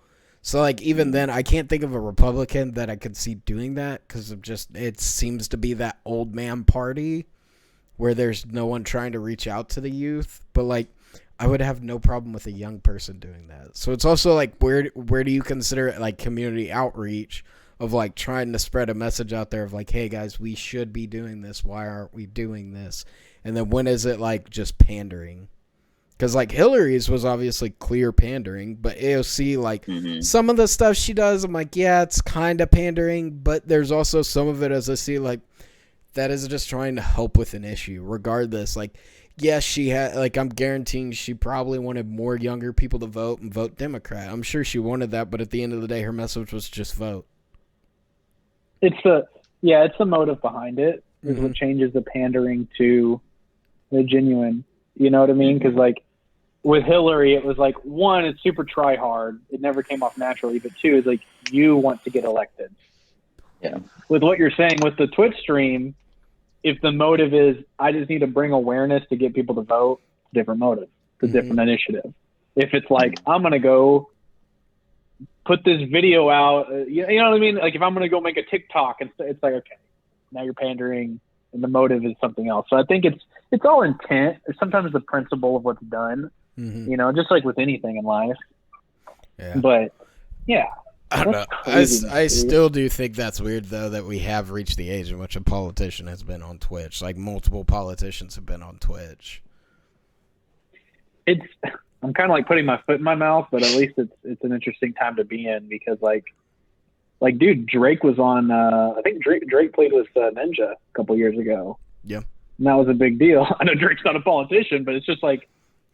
So, like, even then, I can't think of a Republican that I could see doing that because of just, it seems to be that old man party where there's no one trying to reach out to the youth. But, like, I would have no problem with a young person doing that. So it's also, like, where do you consider it, like, community outreach of, like, trying to spread a message out there of, like, hey, guys, we should be doing this. Why aren't we doing this? And then when is it, like, just pandering? Because, like, Hillary's was obviously clear pandering, but AOC, like, some of the stuff she does, I'm like, yeah, it's kind of pandering, but there's also some of it, as I see, like, that is just trying to help with an issue, regardless. Like, yes, she had, like, I'm guaranteeing she probably wanted more younger people to vote and vote Democrat. I'm sure she wanted that, but at the end of the day, her message was just vote. It's the motive behind it, is what changes the pandering to the genuine. You know what I mean? Because, like, with Hillary, it was like, one, it's super try hard. It never came off naturally. But two, it's like, you want to get elected. Yeah. With what you're saying with the Twitch stream, if the motive is I just need to bring awareness to get people to vote, different motive, it's a different initiative. If it's like I'm gonna go put this video out, you know what I mean? Like if I'm gonna go make a TikTok, it's like okay, now you're pandering, and the motive is something else. So I think it's all intent. It's sometimes the principle of what's done. You know, just like with anything in life. Yeah. But yeah. I don't know. I still do think that's weird, though, that we have reached the age in which a politician has been on Twitch. Like, multiple politicians have been on Twitch. I'm kind of like putting my foot in my mouth, but at least it's an interesting time to be in because, like, dude, Drake was on, I think Drake played with Ninja a couple years ago. Yeah. And that was a big deal. I know Drake's not a politician, but it's just like,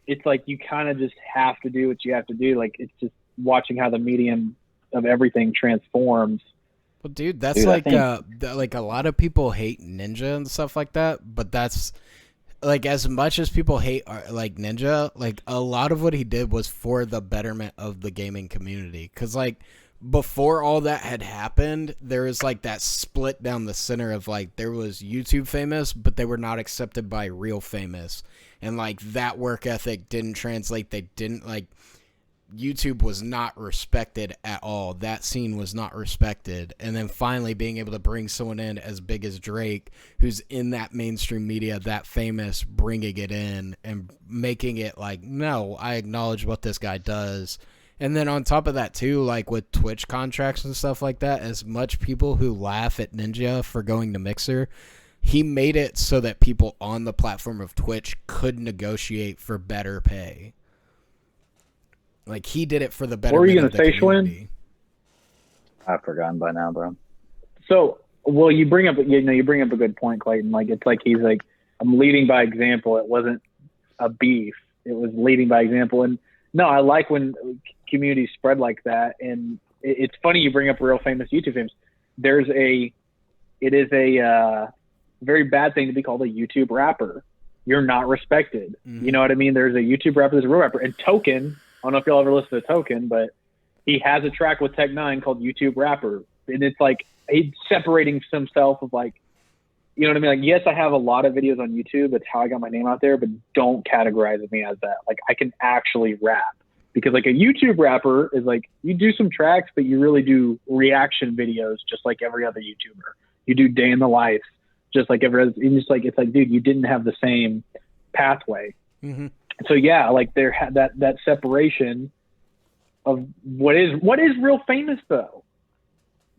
you kind of just have to do what you have to do. Like, it's just watching how the medium of everything transforms. Well, dude, that's like a lot of people hate Ninja and stuff like that, but that's like as much as people hate like Ninja, like a lot of what he did was for the betterment of the gaming community. Because like before all that had happened, there was like that split down the center of like there was YouTube famous, but they were not accepted by real famous, and like that work ethic didn't translate. They didn't like. YouTube was not respected at all. That scene was not respected. And then finally being able to bring someone in as big as Drake, who's in that mainstream media, that famous, bringing it in and making it like, no, I acknowledge what this guy does. And then on top of that too, like with Twitch contracts and stuff like that, as much people who laugh at Ninja for going to Mixer, he made it so that people on the platform of Twitch could negotiate for better pay. Like, he did it for the betterment. What were you going to say, Schwinn? I've forgotten by now, bro. So, well, you bring up a good point, Clayton. Like, it's like he's like, I'm leading by example. It wasn't a beef. It was leading by example. And no, I like when communities spread like that. And it's funny you bring up real famous YouTube famous. It is a very bad thing to be called a YouTube rapper. You're not respected. You know what I mean? There's a YouTube rapper, there's a real rapper. And Token, I don't know if y'all ever listen to Token, but he has a track with Tech9 called YouTube Rapper. And it's like he's separating himself of like, you know what I mean? Like, yes, I have a lot of videos on YouTube. That's how I got my name out there, but don't categorize me as that. Like, I can actually rap. Because like a YouTube rapper is like, you do some tracks, but you really do reaction videos just like every other YouTuber. You do day in the life, just like every other. It's like, dude, you didn't have the same pathway. So yeah, like there had that separation of what is real famous though.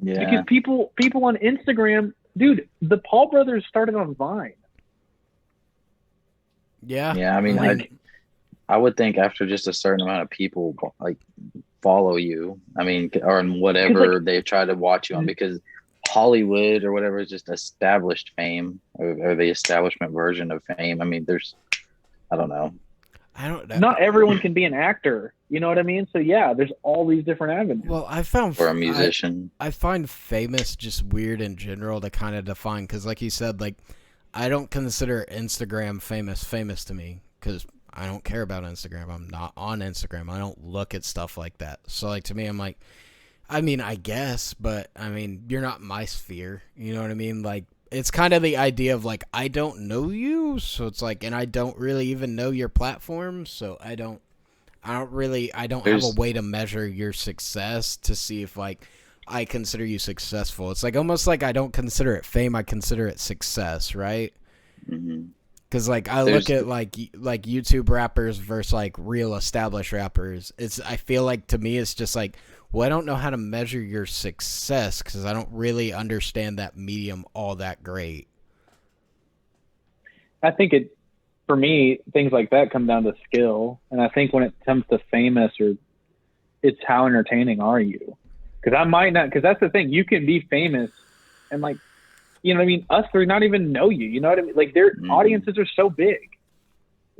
Yeah. Because people on Instagram, dude, the Paul brothers started on Vine. Yeah. Yeah, I mean, like, I would think after just a certain amount of people like follow you, I mean, or whatever like, they try to watch you on, because Hollywood or whatever is just established fame or the establishment version of fame. I mean, I don't know. Not everyone can be an actor. You know what I mean? So yeah, there's all these different avenues. Well, I found for a musician, I find famous just weird in general to kind of define, because like you said, like I don't consider Instagram famous to me because I don't care about Instagram. I'm not on Instagram. I don't look at stuff like that. So like to me, I'm like, I mean, I guess, but I mean, you're not my sphere. You know what I mean? Like, it's kind of the idea of like, I don't know you, so it's like, and I don't really even know your platform, so I don't have a way to measure your success to see if like I consider you successful. It's like almost like I don't consider it fame, I consider it success, right? Because like I look at like YouTube rappers versus like real established rappers. I feel like to me it's just like, well, I don't know how to measure your success because I don't really understand that medium all that great. I think for me, things like that come down to skill. And I think when it comes to famous, it's how entertaining are you? Because I might not, because that's the thing. You can be famous and like, you know what I mean? Us three not even know you. You know what I mean? Like their audiences are so big.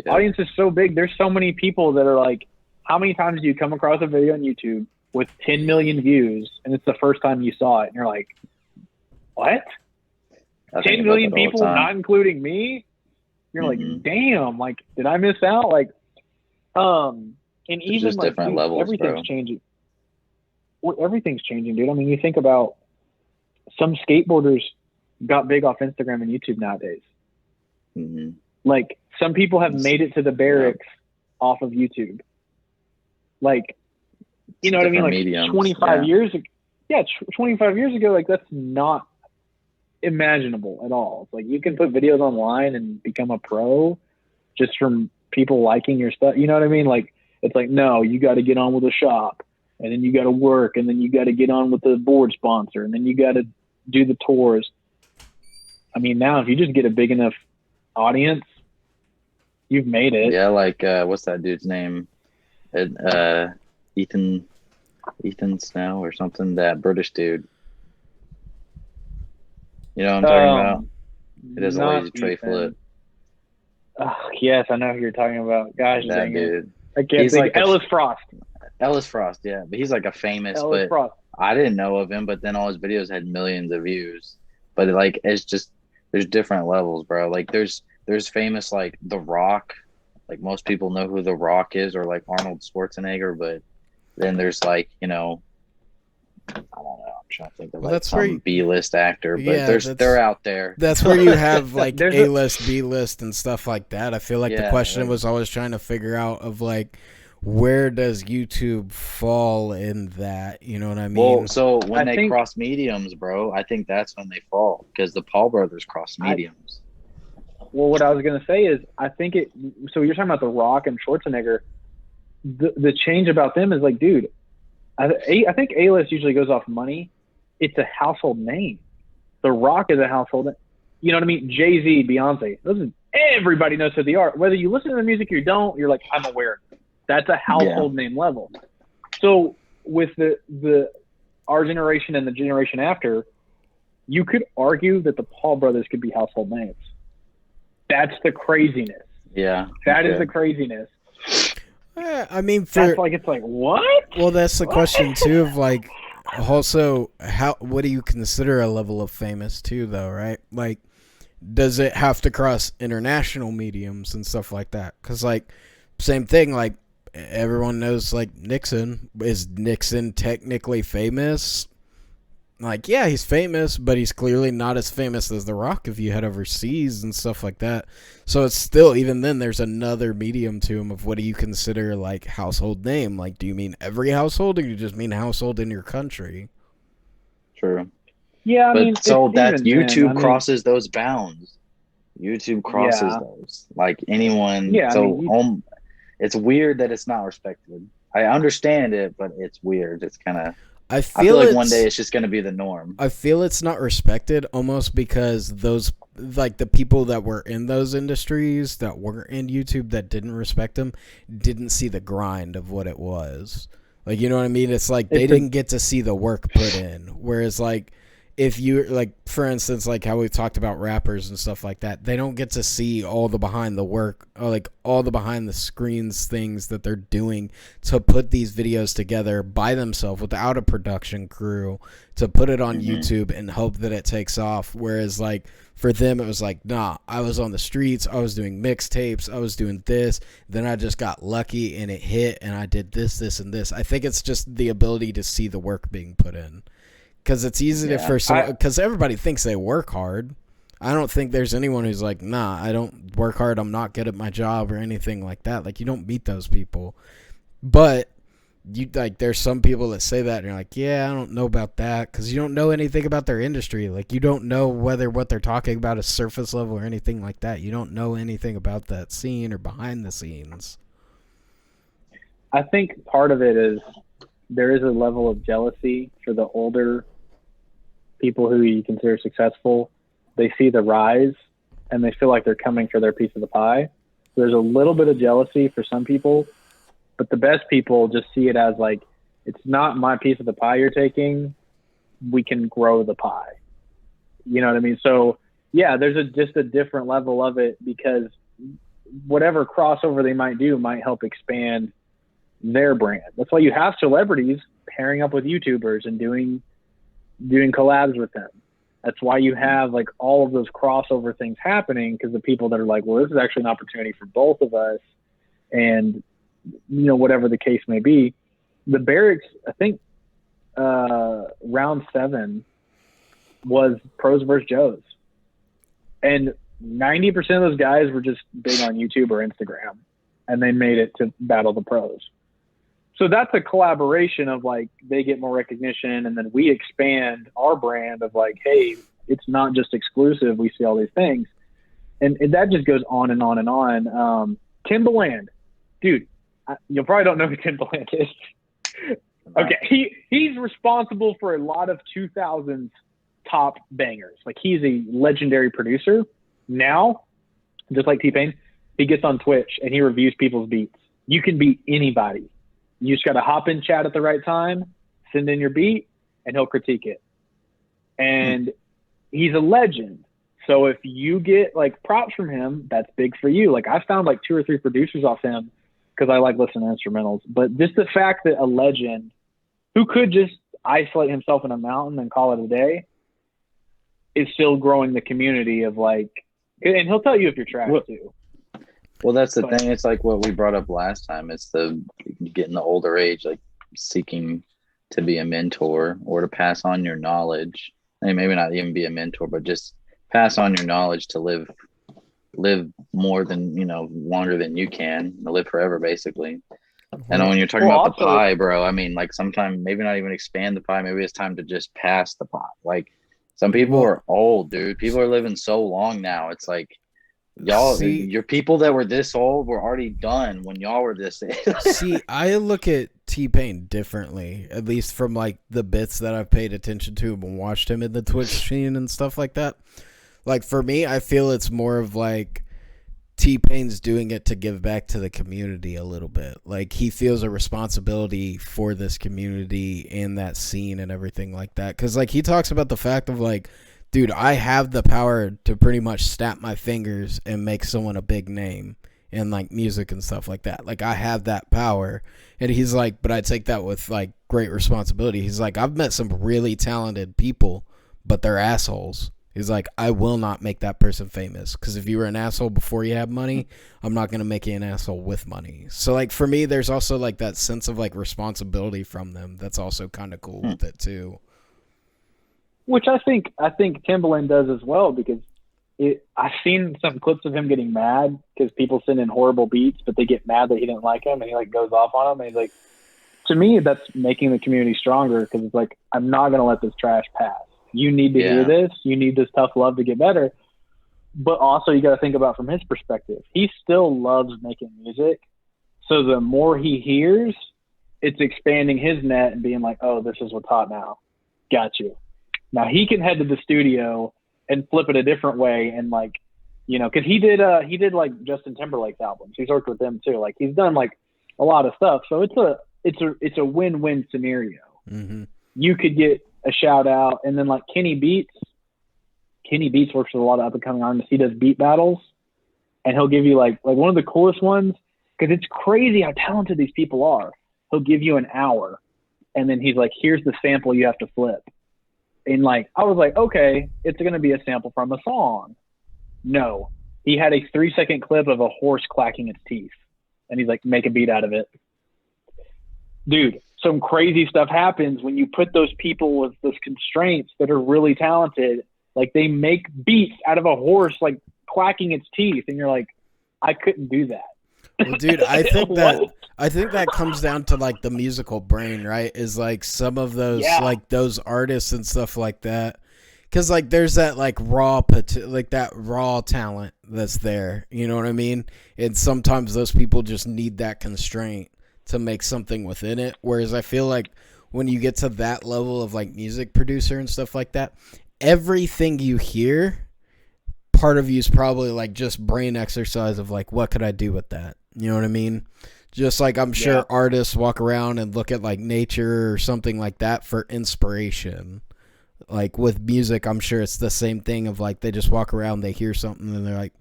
Yeah. Audience is so big. There's so many people that are like, how many times do you come across a video on YouTube with 10 million views and it's the first time you saw it and you're like, what? 10 million people, not including me? You're like, damn, like, did I miss out? Like, and it's even just like different levels, everything's bro. changing. Well, everything's changing, dude. I mean, you think about some skateboarders got big off Instagram and YouTube nowadays. Mm-hmm. Like, some people have made it to the barracks off of YouTube. Like, you know what I mean? Like, mediums. 25 years ago. Yeah, 25 years ago, like, that's not imaginable at all. Like, you can put videos online and become a pro just from people liking your stuff. You know what I mean? Like, it's like, no, you got to get on with a shop, and then you got to work, and then you got to get on with the board sponsor, and then you got to do the tours. I mean, now if you just get a big enough audience, you've made it. Yeah, like what's that dude's name? Ethan Snow or something. That British dude. You know what I'm talking about? It is a lazy tray flip. Oh, yes, I know who you're talking about. Gosh, that dang dude. It. I can't think. Like Ellis Frost. Ellis Frost, yeah, but he's like a famous. Ellis Frost. I didn't know of him, but then all his videos had millions of views. But like, it's just there's different levels, bro. Like there's famous like The Rock. Like most people know who The Rock is, or like Arnold Schwarzenegger, but then there's like, you know, I don't know. I'm trying to think of like some B-list actor, but they're out there. That's where you have like A-list, B-list, and stuff like that. I feel like the question was always trying to figure out of like, where does YouTube fall in that? You know what I mean? Well, so when they cross mediums, bro, I think that's when they fall, because the Paul brothers cross mediums. Well, what I was going to say is, I think so you're talking about The Rock and Schwarzenegger. The change about them is like, dude, I think A-list usually goes off money. It's a household name. The Rock is a household name. You know what I mean? Jay-Z, Beyonce. Everybody knows who they are. Whether you listen to the music or you don't, you're like, I'm aware of it. That's a household name level. So with our generation and the generation after, you could argue that the Paul brothers could be household names. That's the craziness. Yeah. That is the craziness. I mean, that's like, it's like, what? Well, that's the question too of like, also, what do you consider a level of famous too, though, right? Like, does it have to cross international mediums and stuff like that? Because like, same thing, like everyone knows like Nixon. Is Nixon technically famous? Like, yeah, he's famous, but he's clearly not as famous as The Rock if you head overseas and stuff like that. So it's still, even then, there's another medium to him of what do you consider, like, household name? Like, do you mean every household, or do you just mean household in your country? True. Yeah, I mean, so that YouTube crosses those bounds. YouTube crosses those. Like, anyone. Yeah, so it's weird that it's not respected. I understand it, but it's weird. It's kind of... I feel like one day it's just going to be the norm. I feel it's not respected almost because those, like the people that were in those industries that were in YouTube that didn't respect them didn't see the grind of what it was. Like, you know what I mean? It's like they didn't get to see the work put in. Whereas like if you, like, for instance, like how we've talked about rappers and stuff like that, they don't get to see all the behind the work, or like all the behind the screens things that they're doing to put these videos together by themselves without a production crew to put it on YouTube and hope that it takes off. Whereas like for them, it was like, nah, I was on the streets, I was doing mixtapes, I was doing this, then I just got lucky and it hit and I did this, and this. I think it's just the ability to see the work being put in. Because it's easy for someone, because everybody thinks they work hard. I don't think there's anyone who's like, nah, I don't work hard, I'm not good at my job or anything like that. Like, you don't meet those people. But you like, there's some people that say that and you're like, yeah, I don't know about that, because you don't know anything about their industry. Like, you don't know whether what they're talking about is surface level or anything like that. You don't know anything about that scene or behind the scenes. I think part of it is there is a level of jealousy for the older people who you consider successful. They see the rise and they feel like they're coming for their piece of the pie. There's a little bit of jealousy for some people, but the best people just see it as like, it's not my piece of the pie you're taking. We can grow the pie. You know what I mean? So yeah, there's just a different level of it, because whatever crossover they might do might help expand their brand. That's why you have celebrities pairing up with YouTubers and doing collabs with them. That's why you have like all of those crossover things happening, because the people that are like, well, this is actually an opportunity for both of us, and you know, whatever the case may be. The Barracks, I think round 7, was pros versus Joes. And 90% of those guys were just big on YouTube or Instagram, and they made it to battle the pros. So that's a collaboration of like, they get more recognition, and then we expand our brand of like, hey, it's not just exclusive. We see all these things. And that just goes on and on and on. Timbaland, dude, you probably don't know who Timbaland is. Okay, he's responsible for a lot of 2000s top bangers. Like, he's a legendary producer. Now, just like T-Pain, he gets on Twitch and he reviews people's beats. You can beat anybody. You just got to hop in chat at the right time, send in your beat, and he'll critique it. And he's a legend. So if you get like props from him, that's big for you. Like, I found like 2 or 3 producers off him because I like listening to instrumentals. But just the fact that a legend who could just isolate himself in a mountain and call it a day is still growing the community of like, and he'll tell you if you're trash too. Well, that's the thing. It's like what we brought up last time. It's the getting the older age, like seeking to be a mentor or to pass on your knowledge. And maybe not even be a mentor, but just pass on your knowledge to live more than, longer than you can, to live forever, basically. And when you're talking about the pie, bro, I mean, like, sometimes maybe not even expand the pie. Maybe it's time to just pass the pie. Like, some people are old, dude. People are living so long now. It's like, your people that were this old were already done when y'all were this age. See, I look at T-Pain differently, at least from like the bits that I've paid attention to and watched him in the Twitch scene and stuff like that. Like, for me, I feel it's more of like T-Pain's doing it to give back to the community a little bit. Like, he feels a responsibility for this community and that scene and everything like that. Because, like, he talks about the fact of, like, dude, I have the power to pretty much snap my fingers and make someone a big name in, like, music and stuff like that. Like, I have that power. And he's like, but I take that with, like, great responsibility. He's like, I've met some really talented people, but they're assholes. He's like, I will not make that person famous, because if you were an asshole before you have money, I'm not going to make you an asshole with money. So, like, for me, there's also, like, that sense of, like, responsibility from them that's also kind of cool with it, too. Which I think Timbaland does as well, because I've seen some clips of him getting mad because people send in horrible beats, but they get mad that he didn't like him, and he, like, goes off on them. And he's like, to me, that's making the community stronger, because it's like, I'm not going to let this trash pass. You need to hear this. You need this tough love to get better. But also, you got to think about from his perspective. He still loves making music. So the more he hears, it's expanding his net and being like, oh, this is what's hot now. Got you. Now he can head to the studio and flip it a different way. And like, because he did like Justin Timberlake's albums. He's worked with them too. Like, he's done like a lot of stuff. So it's a win-win scenario. Mm-hmm. You could get a shout out, and then like Kenny Beats works with a lot of up and coming artists. He does beat battles, and he'll give you like one of the coolest ones, because it's crazy how talented these people are. He'll give you an hour, and then he's like, here's the sample you have to flip. And like, I was like, okay, it's going to be a sample from a song. No, he had a 3-second clip of a horse clacking its teeth, and he's like, make a beat out of it. Dude, some crazy stuff happens when you put those people with those constraints that are really talented. Like, they make beats out of a horse, like, clacking its teeth. And you're like, I couldn't do that. Well, dude, I think that comes down to, like, the musical brain, right? Is, like, some of those, like, those artists and stuff like that. Because, like, there's that, like, that raw talent that's there. You know what I mean? And sometimes those people just need that constraint to make something within it. Whereas I feel like when you get to that level of like music producer and stuff like that, everything you hear, part of you is probably like just brain exercise of like, what could I do with that? You know what I mean? Just like I'm sure artists walk around and look at like nature or something like that for inspiration. Like with music, I'm sure it's the same thing of like they just walk around, they hear something and they're like,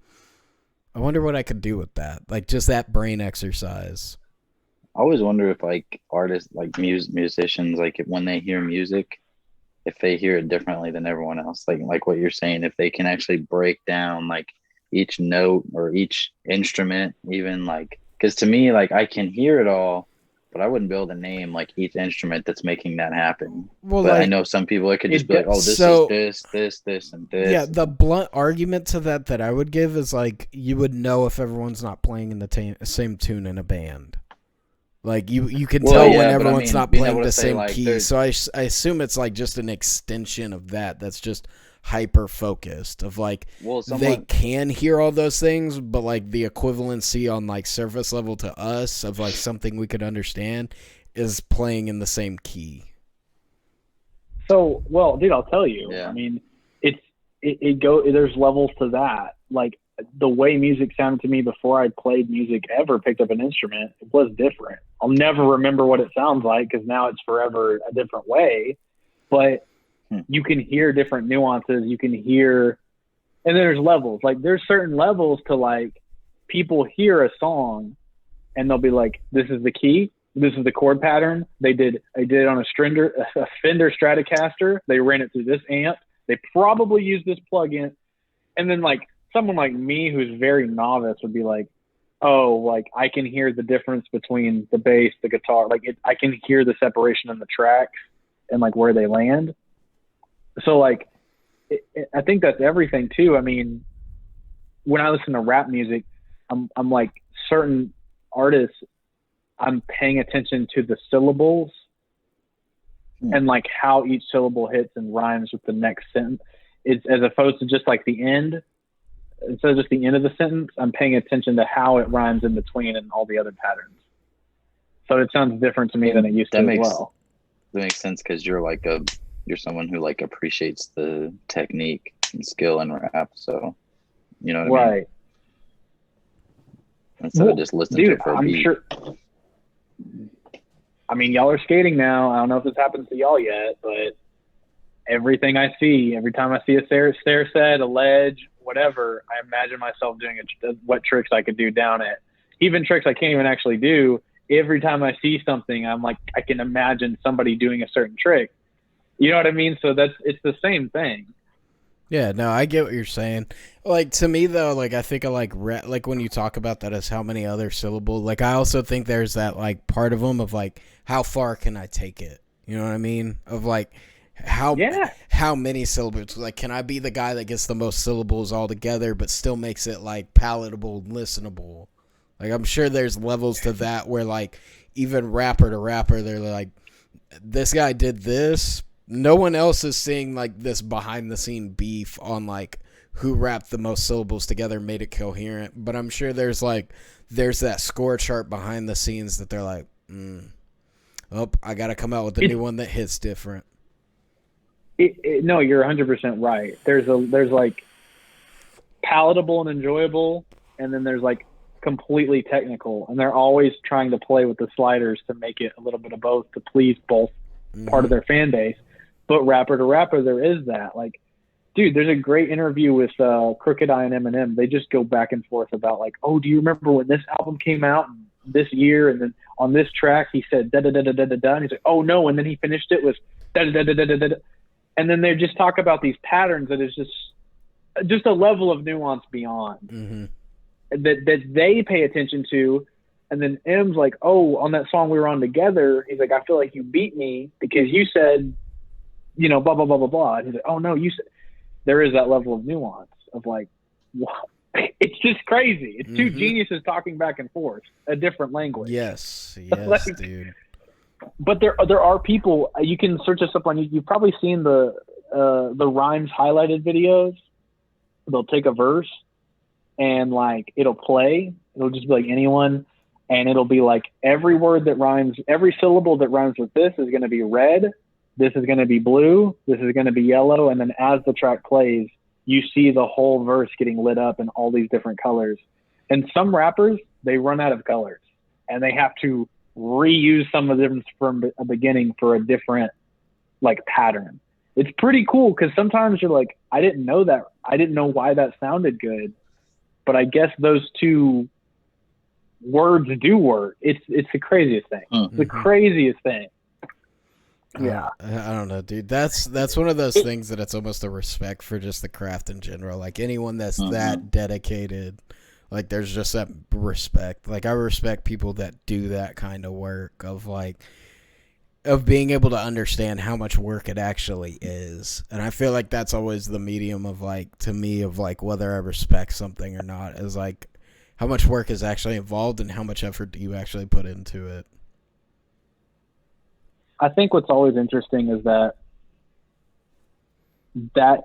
I wonder what I could do with that. Like just that brain exercise. I always wonder if like artists, like musicians, like when they hear music, if they hear it differently than everyone else, like what you're saying, if they can actually break down like each note or each instrument, even like, because to me, like I can hear it all, but I wouldn't be able to name like each instrument that's making that happen. Well, but like, I know some people, it could just be like, oh, this is this, and this. Yeah, the blunt argument to that I would give is like you would know if everyone's not playing in the same tune in a band. Like you can tell when everyone's not playing the same key. So I assume it's like just an extension of that. That's just hyper focused of like they can hear all those things, but like the equivalency on like surface level to us of like something we could understand is playing in the same key. So, well, dude, I'll tell you. Yeah. I mean, there's levels to that. Like the way music sounded to me before I played music ever, picked up an instrument, it was different. I'll never remember what it sounds like because now it's forever a different way. But you can hear different nuances. You can hear, and there's levels. Like there's certain levels to like people hear a song and they'll be like, this is the key. This is the chord pattern. They did it on a Fender Stratocaster. They ran it through this amp. They probably used this plugin. And then like someone like me who's very novice would be like, oh, like I can hear the difference between the bass, the guitar. Like I can hear the separation in the tracks and like where they land. So like, I think that's everything too. I mean, when I listen to rap music, I'm like certain artists, I'm paying attention to the syllables and like how each syllable hits and rhymes with the next sentence. It's as opposed to just like the end. Instead of just the end of the sentence, I'm paying attention to how it rhymes in between and all the other patterns. So it sounds different to me than it used to as well. That makes sense because you're someone who like appreciates the technique and skill in rap. So you know what I mean? Instead of just listening to it for a beat. Sure. I mean, y'all are skating now. I don't know if this happens to y'all yet, but everything I see, every time I see a stair set, a ledge, whatever, I imagine myself doing what tricks I could do down it. Even tricks I can't even actually do. Every time I see something, I'm like, I can imagine somebody doing a certain trick. You know what I mean? So it's the same thing. Yeah, no, I get what you're saying. Like, to me, though, like, I think I like when you talk about that as how many other syllables, like, I also think there's that, like, part of them of, like, how far can I take it? You know what I mean? Of, like, how many syllables? Like, can I be the guy that gets the most syllables altogether but still makes it, like, palatable, listenable? Like, I'm sure there's levels to that where, like, even rapper to rapper, they're like, this guy did this. No one else is seeing, like, this behind-the-scene beef on, like, who rapped the most syllables together, made it coherent. But I'm sure there's that score chart behind the scenes that they're like, I got to come out with a new one that hits different. No, you're 100% right. There's like palatable and enjoyable, and then there's like completely technical, and they're always trying to play with the sliders to make it a little bit of both to please both part of their fan base. But rapper to rapper, there is that. Like, dude, there's a great interview with Crooked I and Eminem. They just go back and forth about like, oh, do you remember when this album came out this year? And then on this track, he said da da da da da da da. And he's like, oh no, and then he finished it with da da da da da da da. And then they just talk about these patterns that is just a level of nuance beyond that they pay attention to. And then M's like, oh, on that song we were on together, he's like, I feel like you beat me because you said, you know, blah, blah, blah, blah, blah. And he's like, oh, no, you said. There is that level of nuance of like, wow. It's just crazy. It's two geniuses talking back and forth, a different language. Yes, like, dude. But there are people, you can search this up on YouTube. You've probably seen the rhymes highlighted videos. They'll take a verse and like it'll play. It'll just be like anyone. And it'll be like every word that rhymes, every syllable that rhymes with this is going to be red. This is going to be blue. This is going to be yellow. And then as the track plays, you see the whole verse getting lit up in all these different colors. And some rappers, they run out of colors and they have to reuse some of them from the beginning for a different like pattern. It's pretty cool because sometimes you're like, I didn't know that. I didn't know why that sounded good. But I guess those two words do work. It's the craziest thing. The craziest thing. Yeah. I don't know, dude. That's one of those things that it's almost a respect for just the craft in general. Like anyone that's that dedicated, Like, there's just that respect. Like, I respect people that do that kind of work of, like, of being able to understand how much work it actually is. And I feel like that's always the medium of, like, to me, of, like, whether I respect something or not, is, like, how much work is actually involved and how much effort do you actually put into it. I think what's always interesting is that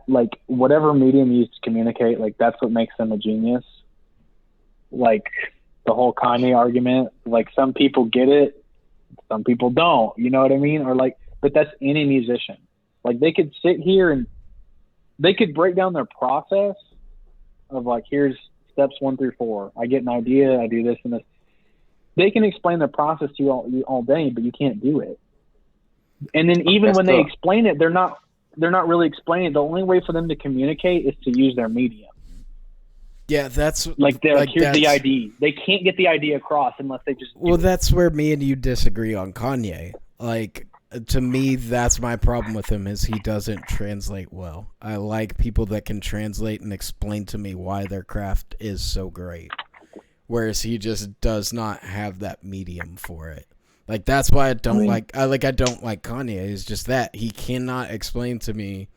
like, whatever medium you use to communicate, like, that's what makes them a genius. Like, the whole Kanye argument, like, some people get it, some people don't, you know what I mean? Or, like, but that's any musician. Like, they could sit here and they could break down their process of, like, here's steps 1 through 4. I get an idea, I do this and this. They can explain their process to you all day, but you can't do it. And then even when they explain it, they're not really explaining it. The only way for them to communicate is to use their medium. Yeah, that's like here's the idea. They can't get the idea across unless they just well, that's where me and you disagree on Kanye. Like, to me, that's my problem with him, is he doesn't translate well. I like people that can translate and explain to me why their craft is so great, whereas he just does not have that medium for it. Like, that's why I don't like Kanye. It's just that he cannot explain to me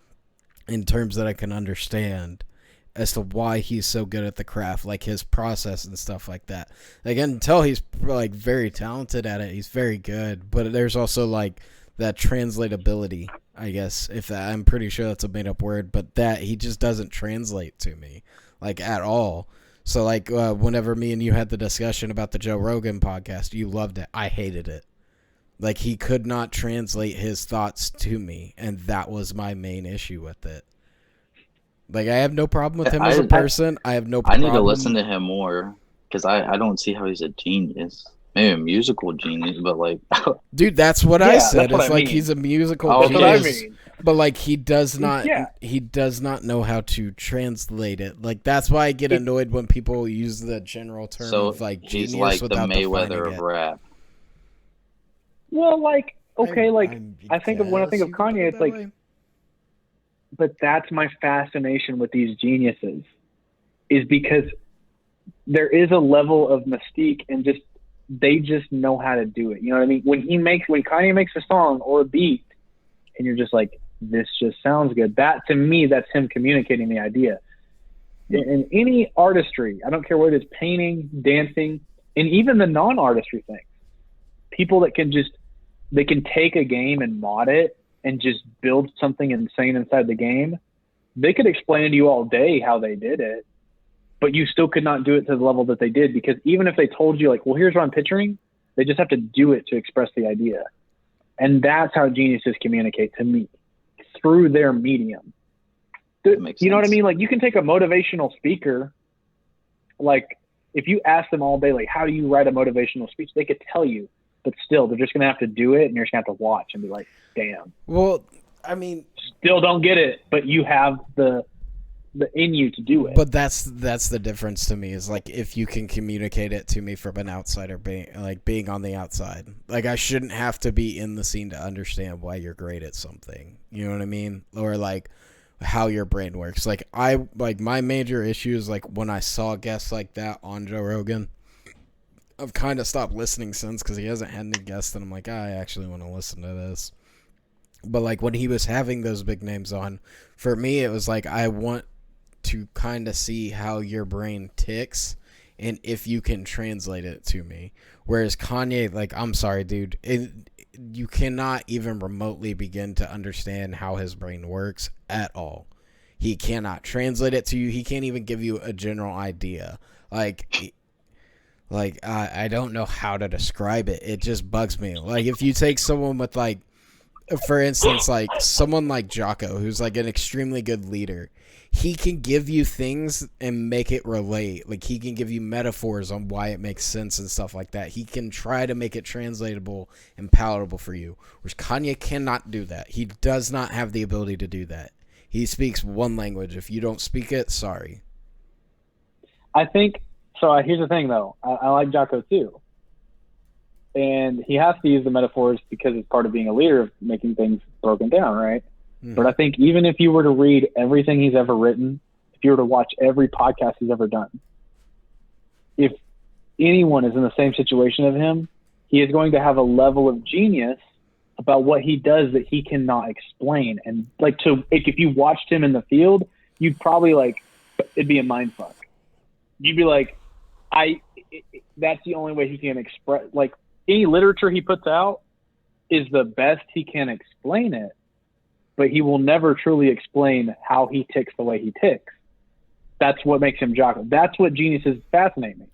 in terms that I can understand as to why he's so good at the craft, like his process and stuff like that. Like, I can tell he's, like, very talented at it. He's very good, but there's also, like, that translatability, I guess, I'm pretty sure that's a made up word, but that he just doesn't translate to me, like, at all. So, like, whenever me and you had the discussion about the Joe Rogan podcast, you loved it. I hated it. Like, he could not translate his thoughts to me, and that was my main issue with it. Like, I have no problem with him as a person. I have no problem. I need to listen to him more, because I don't see how he's a genius. Maybe a musical genius, but, like... Dude, that's what I said. It's like he's a musical genius. That's what I mean. But, like, he does not know how to translate it. Like, that's why I get annoyed when people use the general term of, like, genius he's like the Mayweather of rap. Well, like, okay, when I think of Kanye, it's like, but that's my fascination with these geniuses, is because there is a level of mystique and they just know how to do it. You know what I mean? When Kanye makes a song or a beat, and you're just like, this just sounds good. That, to me, that's him communicating the idea. In any artistry, I don't care what it is, painting, dancing, and even the non-artistry things, people that they can take a game and mod it and just build something insane inside the game. They could explain to you all day how they did it, but you still could not do it to the level that they did, because even if they told you, like, well, here's what I'm picturing, they just have to do it to express the idea. And that's how geniuses communicate to me, through their medium. You know what I mean? Like, you can take a motivational speaker, like, if you ask them all day, like, how do you write a motivational speech? They could tell you, but still, they're just going to have to do it, and you're just going to have to watch and be like, damn. Well, I mean... Still don't get it, but you have the in you to do it. But that's the difference to me, is, like, if you can communicate it to me from an outsider, being on the outside. Like, I shouldn't have to be in the scene to understand why you're great at something. You know what I mean? Or, like, how your brain works. Like, my major issue is, like, when I saw guests like that on Joe Rogan, I've kind of stopped listening since, because he hasn't had any guests, and I'm like, I actually want to listen to this. But, like, when he was having those big names on, for me, it was like, I want to kind of see how your brain ticks and if you can translate it to me. Whereas Kanye, like, I'm sorry, dude, you cannot even remotely begin to understand how his brain works at all. He cannot translate it to you. He can't even give you a general idea. Like, I don't know how to describe it. It just bugs me. Like, if you take someone with, like, for instance, like, someone like Jocko, who's, like, an extremely good leader, he can give you things and make it relate. Like, he can give you metaphors on why it makes sense and stuff like that. He can try to make it translatable and palatable for you, which Kanye cannot do that. He does not have the ability to do that. He speaks one language. If you don't speak it, sorry. I think, so here's the thing, though. I like Jocko, too. And he has to use the metaphors because it's part of being a leader, of making things broken down, right? But I think even if you were to read everything he's ever written, if you were to watch every podcast he's ever done, if anyone is in the same situation of him, he is going to have a level of genius about what he does that he cannot explain. And like, if you watched him in the field, you'd probably like, it'd be a mind fuck. You'd be like, that's the only way he can express, like any literature he puts out is the best he can explain it, but he will never truly explain how he ticks the way he ticks. That's what makes him Jocko. That's what geniuses fascinate me.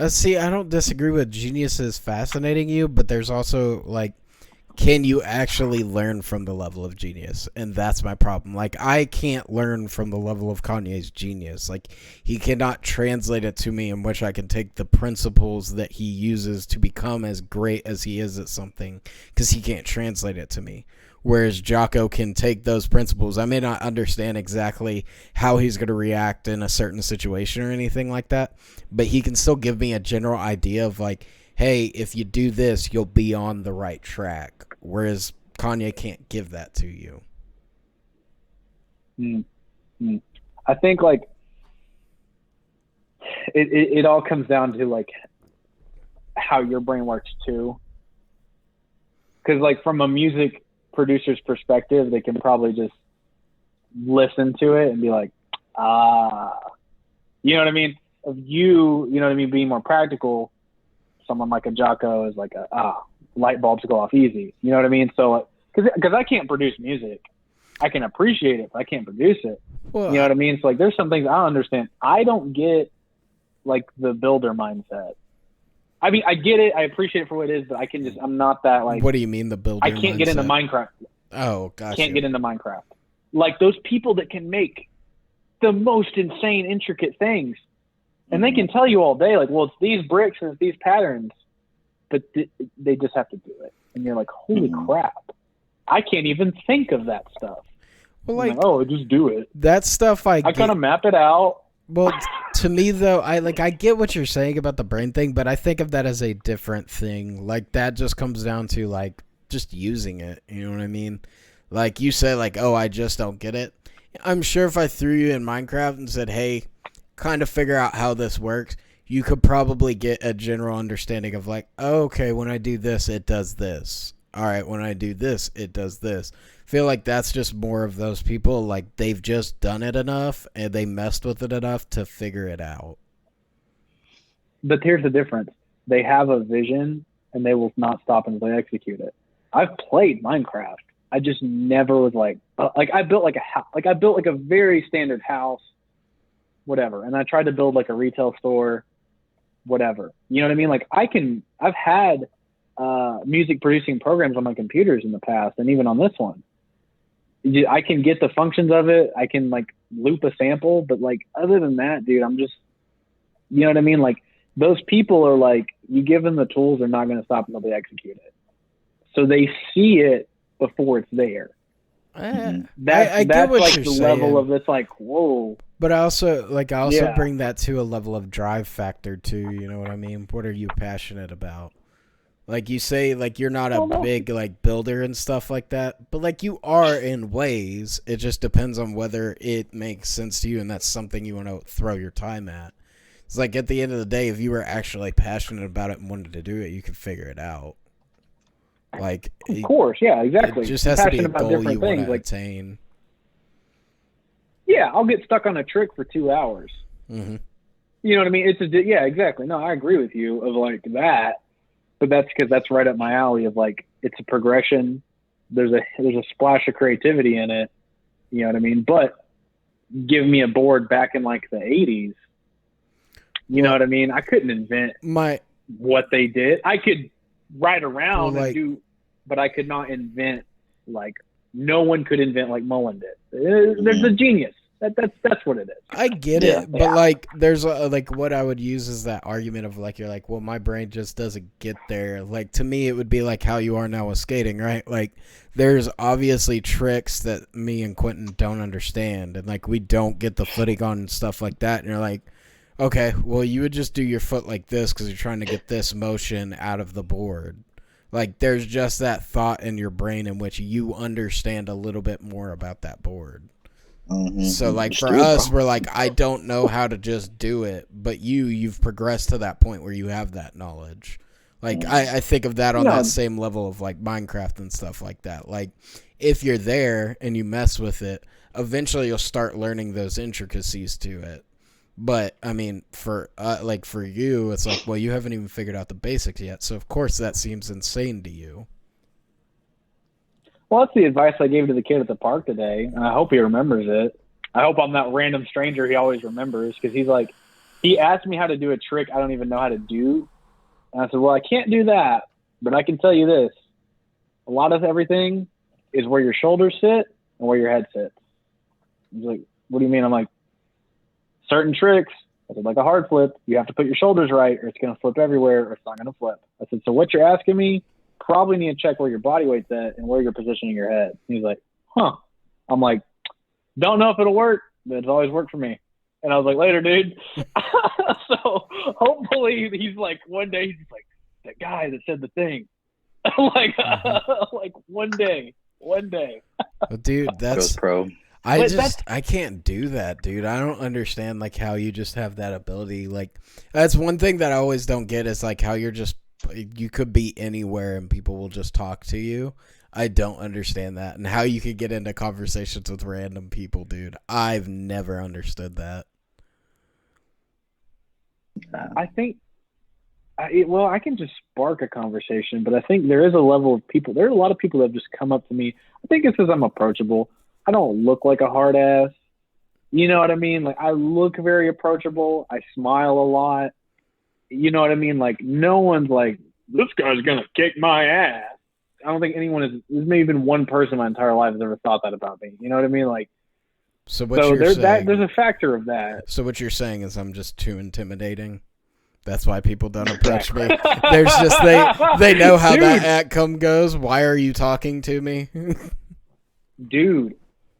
See, I don't disagree with geniuses fascinating you, but there's also like, can you actually learn from the level of genius? And that's my problem. Like, I can't learn from the level of Kanye's genius. Like, he cannot translate it to me in which I can take the principles that he uses to become as great as he is at something, because he can't translate it to me. Whereas Jocko can take those principles. I may not understand exactly how he's going to react in a certain situation or anything like that, but he can still give me a general idea of like, hey, if you do this, you'll be on the right track. Whereas Kanye can't give that to you. I think like it all comes down to like how your brain works too. Because like from a music producer's perspective, they can probably just listen to it and be like, you know what I mean? Of you know what I mean, being more practical, someone like a Jocko is like light bulbs go off easy. You know what I mean? So, because I can't produce music. I can appreciate it, but I can't produce it. Well, you know what I mean? So, like, there's some things I don't understand. I don't get, like, the builder mindset. I mean, I get it. I appreciate it for what it is, but I'm not that, like... What do you mean, the builder mindset? I can't get into Minecraft. Oh, gotcha. Can't get into Minecraft. Like, those people that can make the most insane, intricate things, and they can tell you all day, like, well, it's these bricks and it's these patterns, but they just have to do it. And you're like, holy crap. I can't even think of that stuff. Well, like, just do it. That stuff I kind of map it out. Well, to me, though, I get what you're saying about the brain thing, but I think of that as a different thing. Like, that just comes down to, like, just using it. You know what I mean? Like, you say, like, oh, I just don't get it. I'm sure if I threw you in Minecraft and said, hey, kind of figure out how this works, you could probably get a general understanding of like, oh, okay, when I do this, it does this. All right, when I do this, it does this. I feel like that's just more of those people, like they've just done it enough and they messed with it enough to figure it out. But here's the difference. They have a vision and they will not stop until they execute it. I've played Minecraft. I just never was like I built like a house. Like I built like a very standard house, whatever. And I tried to build like a retail store, whatever. You know what I mean? Like I've had music producing programs on my computers in the past, and even on this one, I can get the functions of it. I can like loop a sample, but like other than that, dude, I'm just, you know what I mean? Like those people are like, you give them the tools, they're not going to stop until they execute it. So they see it before it's there. I That's get what like you're the saying. level of it's like, whoa. But I also bring that to a level of drive factor too. You know what I mean? What are you passionate about? Like you say, like you're not a big like builder and stuff like that, but like you are in ways. It just depends on whether it makes sense to you, and that's something you want to throw your time at. It's like at the end of the day, if you were actually passionate about it and wanted to do it, you could figure it out. Like, of course, yeah, exactly. It just has to be a goal you want to attain. Yeah, I'll get stuck on a trick for 2 hours. Mm-hmm. You know what I mean? Yeah, exactly. No, I agree with you of like that, but that's because that's right up my alley of like, it's a progression. There's a splash of creativity in it. You know what I mean? But give me a board back in like the 80s. You know what I mean? I couldn't invent what they did. I could ride around and do, but I could not invent like no one could invent like Mullen did. There's a genius. That's what it is. I get it, but like there's like what I would use is that argument of like you're like, well, my brain just doesn't get there. Like to me, it would be like how you are now with skating, right? Like there's obviously tricks that me and Quentin don't understand, and like we don't get the footing on and stuff like that. And you're like, okay, well, you would just do your foot like this because you're trying to get this motion out of the board. Like, there's just that thought in your brain in which you understand a little bit more about that board. So like for us, we're like, I don't know how to just do it, but you've progressed to that point where you have that knowledge. Like I think of that on that same level of like Minecraft and stuff like that. Like if you're there and you mess with it, eventually you'll start learning those intricacies to it. But I mean, for you, it's like, well, you haven't even figured out the basics yet. So of course that seems insane to you. Well, that's the advice I gave to the kid at the park today, and I hope he remembers it. I hope I'm that random stranger he always remembers, because he's like, he asked me how to do a trick I don't even know how to do. And I said, well, I can't do that, but I can tell you this. A lot of everything is where your shoulders sit and where your head sits. He's like, what do you mean? I'm like, certain tricks, I said, like a hard flip, you have to put your shoulders right, or it's going to flip everywhere, or it's not going to flip. I said, so what you're asking me, probably need to check where your body weight's at and where you're positioning your head. He's like, huh. I'm like, don't know if it'll work, but it's always worked for me. And I was like, later, dude. So hopefully he's like, one day he's like, that guy that said the thing. like one day. Well, dude, that's pro. I can't do that, dude. I don't understand like how you just have that ability. Like that's one thing that I always don't get is like how you could be anywhere and people will just talk to you. I don't understand that, and how you could get into conversations with random people, dude. I've never understood that. I think, I can just spark a conversation, but I think there is a level of people. There are a lot of people that have just come up to me. I think it's because I'm approachable. I don't look like a hard ass. You know what I mean? Like I look very approachable. I smile a lot. You know what I mean? Like no one's like, this guy's gonna kick my ass. I don't think anyone is. There's maybe been one person in my entire life has ever thought that about me. You know what I mean? Like, there's a factor of that. So what you're saying is I'm just too intimidating. That's why people don't approach me. There's just they know how that outcome goes. Why are you talking to me? Dude,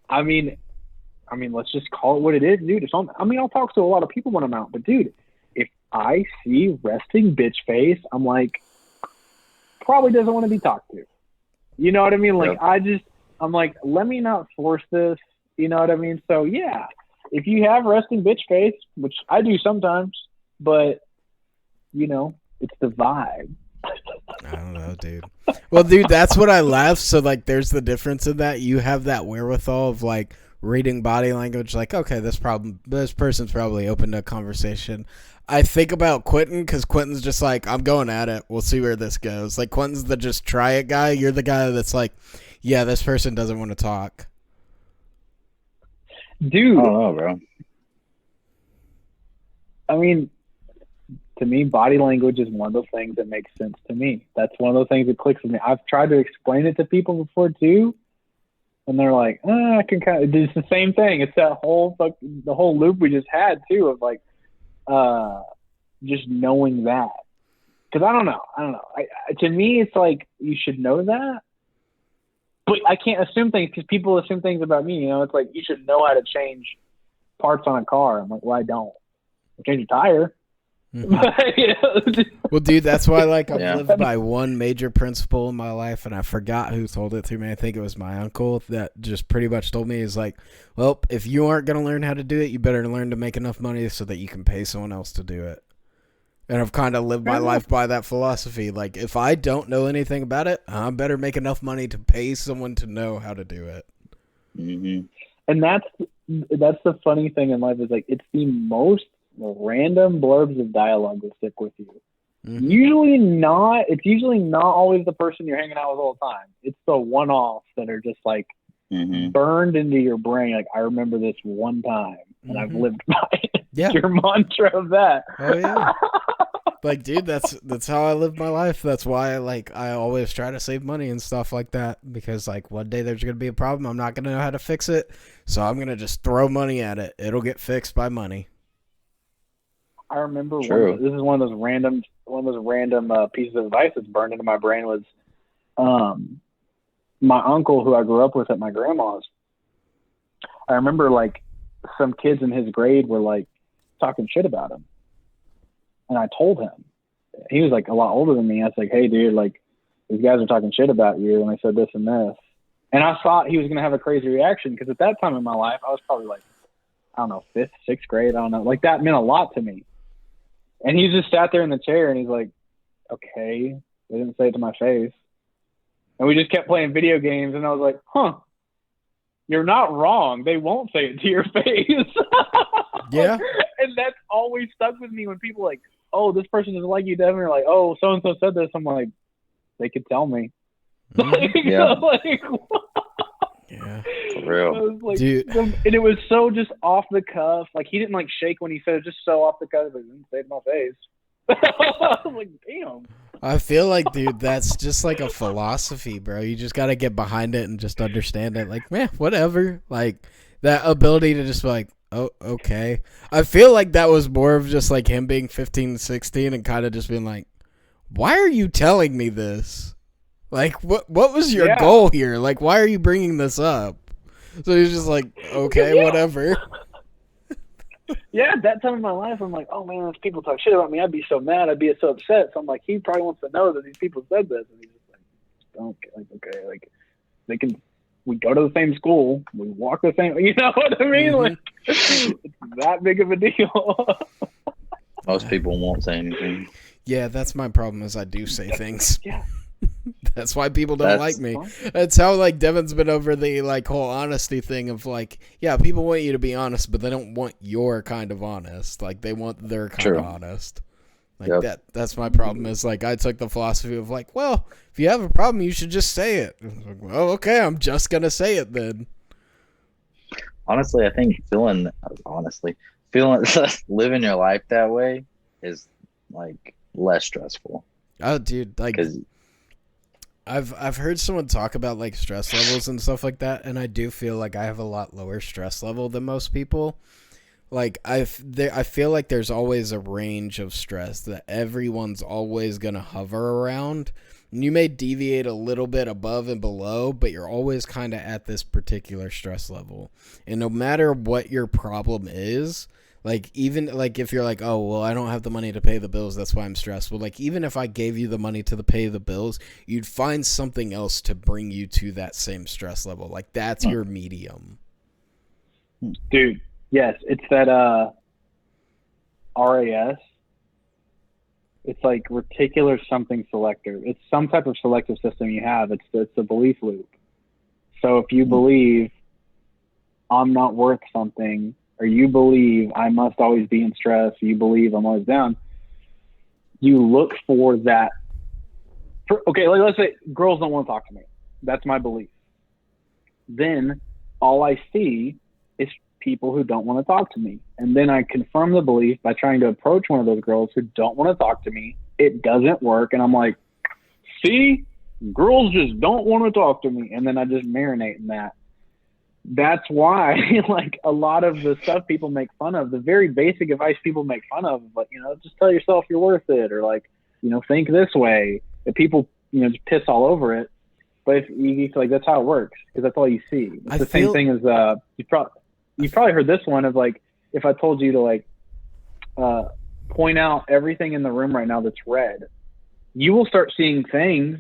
I mean, let's just call it what it is, dude. I'll talk to a lot of people when I'm out, but dude, if I see resting bitch face, I'm like, probably doesn't want to be talked to. You know what I mean? Like, yep. I'm like, let me not force this. You know what I mean? So yeah, if you have resting bitch face, which I do sometimes, but you know, it's the vibe. I don't know, dude. Well, dude, that's what I left. So like, there's the difference in that you have that wherewithal of like reading body language. Like, okay, this person's probably open to a conversation. I think about Quentin because Quentin's just like, I'm going at it. We'll see where this goes. Like, Quentin's the just try it guy. You're the guy that's like, yeah, this person doesn't want to talk. Dude. I don't know, bro. I mean, to me, body language is one of those things that makes sense to me. That's one of those things that clicks with me. I've tried to explain it to people before, too. And they're like, I can kind of, it's the same thing. It's that the whole loop we just had, too, of like, just knowing that, because I don't know. To me, it's like you should know that, but I can't assume things because people assume things about me. You know, it's like you should know how to change parts on a car. I'm like, well, I don't. I change a tire. Mm-hmm. Well, dude, that's why like I've lived by one major principle in my life, and I forgot who told it to me. I think it was my uncle that just pretty much told me, is like, well, if you aren't going to learn how to do it, you better learn to make enough money so that you can pay someone else to do it. And I've kind of lived my life by that philosophy. Like, if I don't know anything about it, I better make enough money to pay someone to know how to do it. Mm-hmm. And that's the funny thing in life is like, it's the most random blurbs of dialogue that stick with you. Mm-hmm. It's usually not always the person you're hanging out with all the time. It's the one-offs that are just like burned into your brain. Like, I remember this one time and I've lived by it. Yeah. Your mantra of that. Oh yeah. Like, dude, that's how I live my life. That's why I always try to save money and stuff like that, because like one day there's going to be a problem. I'm not going to know how to fix it. So I'm going to just throw money at it. It'll get fixed by money. I remember this is one of those random pieces of advice that's burned into my brain was my uncle who I grew up with at my grandma's. I remember like some kids in his grade were like talking shit about him. And I told him. He was like a lot older than me. I was like, hey dude, like these guys are talking shit about you and they said this and this. And I thought he was going to have a crazy reaction because at that time in my life, I was probably like, I don't know, 5th, 6th grade. I don't know. Like, that meant a lot to me. And he just sat there in the chair and he's like, okay. They didn't say it to my face. And we just kept playing video games. And I was like, huh, you're not wrong. They won't say it to your face. Yeah. And that's always stuck with me when people are like, oh, this person doesn't like you, Devin. Or like, oh, so-and-so said this. I'm like, they could tell me. Yeah. Yeah. For real. Like, and it was so just off the cuff. Like, he didn't like shake when he said it, just so off the cuff. Like, didn't say it to my face. I was like, damn. I feel like, dude, that's just like a philosophy, bro. You just got to get behind it and just understand it. Like, man, whatever. Like, that ability to just be like, oh, okay. I feel like that was more of just like him being 15, 16 and kind of just being like, why are you telling me this? Like, what was your goal here? Like, why are you bringing this up? So he's just like, okay, whatever. Yeah, at that time in my life, I'm like, oh, man, if people talk shit about me, I'd be so mad. I'd be so upset. So I'm like, he probably wants to know that these people said this. And he's just like, don't, like, okay, like, they can, we go to the same school. We walk the same, you know what I mean? Mm-hmm. Like, it's that big of a deal. Most people won't say anything. Yeah, that's my problem is I do say things. Yeah. That's why people don't like me. That's how, like, Devin's been over the, like, whole honesty thing of, like, yeah, people want you to be honest, but they don't want your kind of honest. Like, they want their kind of honest. Like, that's my problem is, like, I took the philosophy of, like, well, if you have a problem, you should just say it. Like, well, okay, I'm just going to say it then. Honestly, I think living your life that way is, like, less stressful. Oh, dude, like, I've heard someone talk about like stress levels and stuff like that, and I do feel like I have a lot lower stress level than most people. Like I feel like there's always a range of stress that everyone's always gonna hover around. And you may deviate a little bit above and below, but you're always kind of at this particular stress level. And no matter what your problem is, like, even, like, if you're like, oh, well, I don't have the money to pay the bills, that's why I'm stressed. Well, like, even if I gave you the money to pay the bills, you'd find something else to bring you to that same stress level. Like, that's your medium. Dude, yes. It's that RAS. It's like reticular something selector. It's some type of selective system you have. It's a belief loop. So if you believe I'm not worth something, or you believe I must always be in stress, you believe I'm always down, you look for that. Okay, let's say girls don't want to talk to me. That's my belief. Then all I see is people who don't want to talk to me. And then I confirm the belief by trying to approach one of those girls who don't want to talk to me. It doesn't work. And I'm like, see, girls just don't want to talk to me. And then I just marinate in that. That's why, like, a lot of the stuff people make fun of, the very basic advice people make fun of, but, you know, just tell yourself you're worth it, or, like, you know, think this way. That people, you know, just piss all over it. But if you like, that's how it works, because that's all you see. It's the same thing as you've probably heard this one of, like, if I told you to, like, point out everything in the room right now that's red, you will start seeing things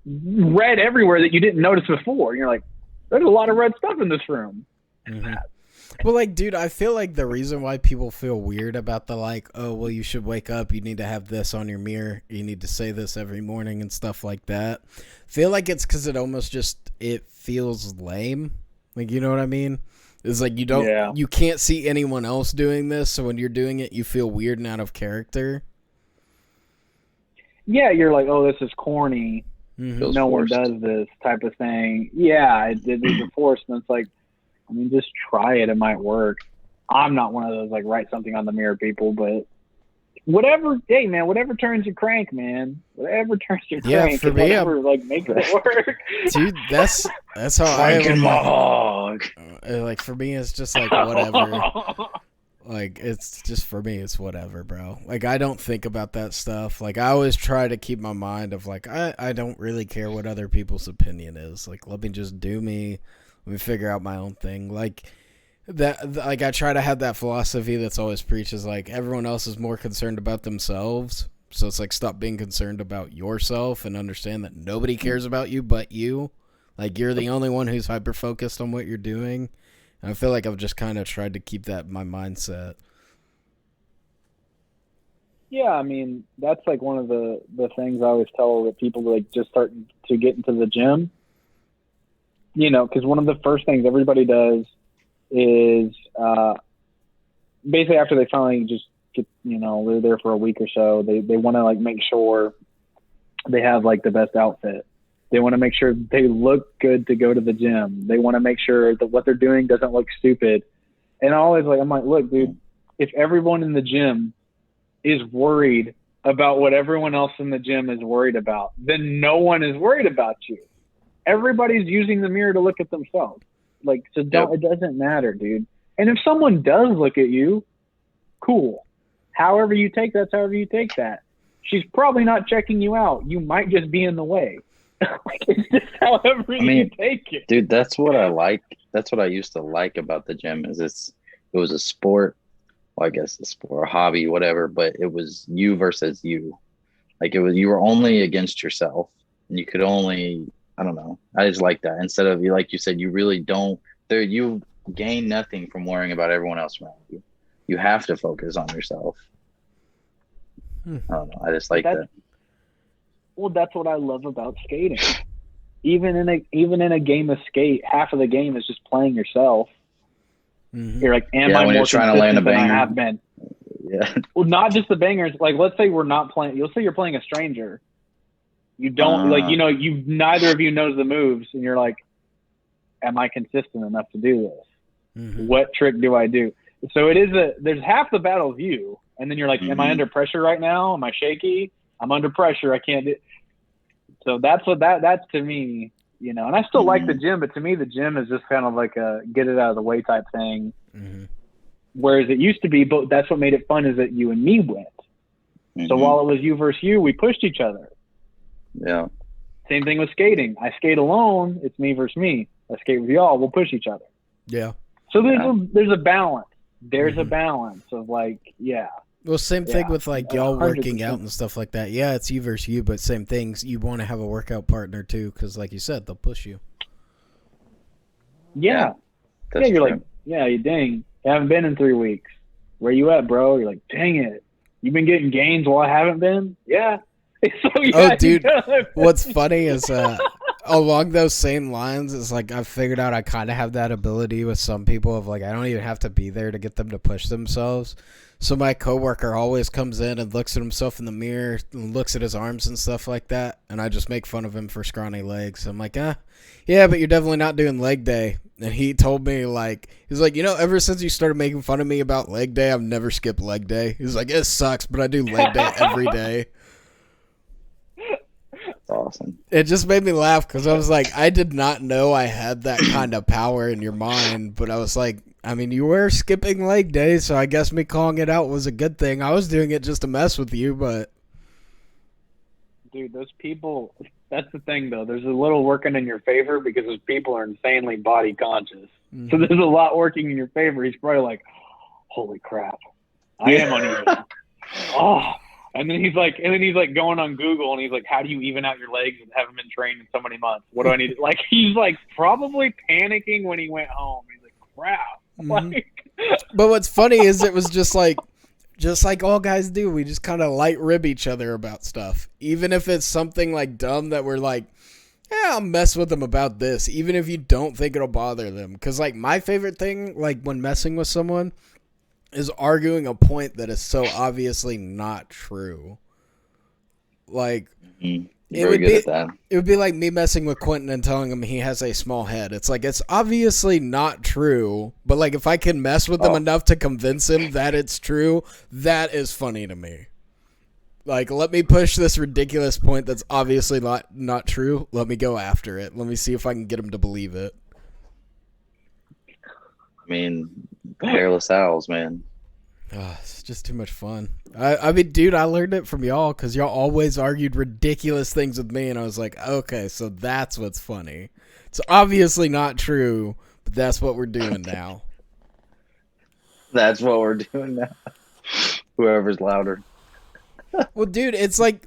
red everywhere that you didn't notice before. And you're like, there's a lot of red stuff in this room. Mm-hmm. Well, like, dude, I feel like the reason why people feel weird about the, like, oh, well, you should wake up, you need to have this on your mirror, you need to say this every morning and stuff like that, feel like it's because it almost just, it feels lame. Like, you know what I mean? It's like you can't see anyone else doing this, so when you're doing it, you feel weird and out of character. Yeah, you're like, oh, this is corny. Mm-hmm. No one does this type of thing. Yeah, there's a force, and it's like, I mean, just try it. It might work. I'm not one of those, like, write something on the mirror people, but whatever, hey, man, whatever turns your crank, man. Whatever turns your crank. For me, like, makes it work. Dude, that's how I am. My hog. Like, for me, it's just, like, whatever. Like, it's just, for me, it's whatever, bro. Like, I don't think about that stuff. Like, I always try to keep my mind of, like, I don't really care what other people's opinion is. Like, let me just do me. Let me figure out my own thing. Like, like, I try to have that philosophy that's always preaches, like, everyone else is more concerned about themselves. So it's like, stop being concerned about yourself and understand that nobody cares about you but you. Like, you're the only one who's hyper-focused on what you're doing. And I feel like I've just kind of tried to keep that in my mindset. Yeah, I mean, that's like one of the things I always tell the people to like just start to get into the gym. You know, because one of the first things everybody does is basically after they finally just get, you know, they're there for a week or so, they want to like make sure they have like the best outfit. They want to make sure they look good to go to the gym. They want to make sure that what they're doing doesn't look stupid. And I'm like, look, dude, if everyone in the gym is worried about what everyone else in the gym is worried about, then no one is worried about you. Everybody's using the mirror to look at themselves. Like, so don't, It doesn't matter, dude. And if someone does look at you, cool. However you take that's however you take that. She's probably not checking you out. You might just be in the way. Like, it's just however you take it. Dude, that's what I like. That's what I used to like about the gym is it was a sport. Well, I guess a sport, a hobby, whatever, but it was you versus you. Like you were only against yourself and you could only, I don't know. I just like that. Instead of, like you said, you really don't, you gain nothing from worrying about everyone else around you. You have to focus on yourself. I don't know. I just like that. Well, that's what I love about skating. Even in a game of skate, half of the game is just playing yourself. Mm-hmm. You're like, am I more trying to land a banger? Than I have been? Yeah. Well, not just the bangers. Like, let's say we're not playing. You'll say you're playing a stranger. You don't neither of you knows the moves, and you're like, am I consistent enough to do this? Mm-hmm. What trick do I do? So there's half the battle is you, and then you're like, am I under pressure right now? Am I shaky? I'm under pressure. I can't do. So that's to me, you know, and I still like the gym, but to me, the gym is just kind of like a get it out of the way type thing. Mm-hmm. Whereas it used to be, but that's what made it fun is that you and me went. Mm-hmm. So while it was you versus you, we pushed each other. Yeah. Same thing with skating. I skate alone. It's me versus me. I skate with y'all. We'll push each other. Yeah. So there's a balance. There's a balance of like, yeah. Well, same thing with like y'all 100%. Working out and stuff like that. Yeah, it's you versus you, but same things. You want to have a workout partner too, because like you said, they'll push you. Yeah. Yeah, you're true. Like, yeah, you dang. I haven't been in 3 weeks. Where you at, bro? You're like, dang it. You've been getting gains while I haven't been? Yeah. So, yeah, oh, dude. What's funny is along those same lines is like I've figured out I kind of have that ability with some people of like I don't even have to be there to get them to push themselves. So my coworker always comes in and looks at himself in the mirror and looks at his arms and stuff like that, and I just make fun of him for scrawny legs. I'm like, yeah, but you're definitely not doing leg day. And he told me, like, he's like, you know, ever since you started making fun of me about leg day, I've never skipped leg day. He's like, it sucks, but I do leg day every day. That's awesome. It just made me laugh because I was like, I did not know I had that kind of power in your mind, but I was like, I mean, you were skipping leg day, so I guess me calling it out was a good thing. I was doing it just to mess with you, but... Dude, those people... That's the thing, though. There's a little working in your favor because those people are insanely body conscious. Mm-hmm. So there's a lot working in your favor. He's probably like, holy crap. I am uneven. Oh. And then he's like going on Google and he's like, how do you even out your legs and haven't been trained in so many months? What do I need? Like, he's like probably panicking when he went home. He's like, crap. Mm-hmm. But what's funny is it was just like all guys do. We just kind of light rib each other about stuff. Even if it's something like dumb that we're like, yeah, I'll mess with them about this. Even if you don't think it'll bother them. Because like my favorite thing, like when messing with someone, is arguing a point that is so obviously not true. Like, it would be like me messing with Quentin and telling him he has a small head. It's like, it's obviously not true, but like if I can mess with him enough to convince him that it's true, that is funny to me. Like, let me push this ridiculous point that's obviously not true. Let me go after it. Let me see if I can get him to believe it. I mean, hairless owls, man. It's just too much fun. I mean, dude, I learned it from y'all because y'all always argued ridiculous things with me, and I was like, okay, so that's what's funny. It's obviously not true, but that's what we're doing now. That's what we're doing now. Whoever's louder. Well, dude, it's like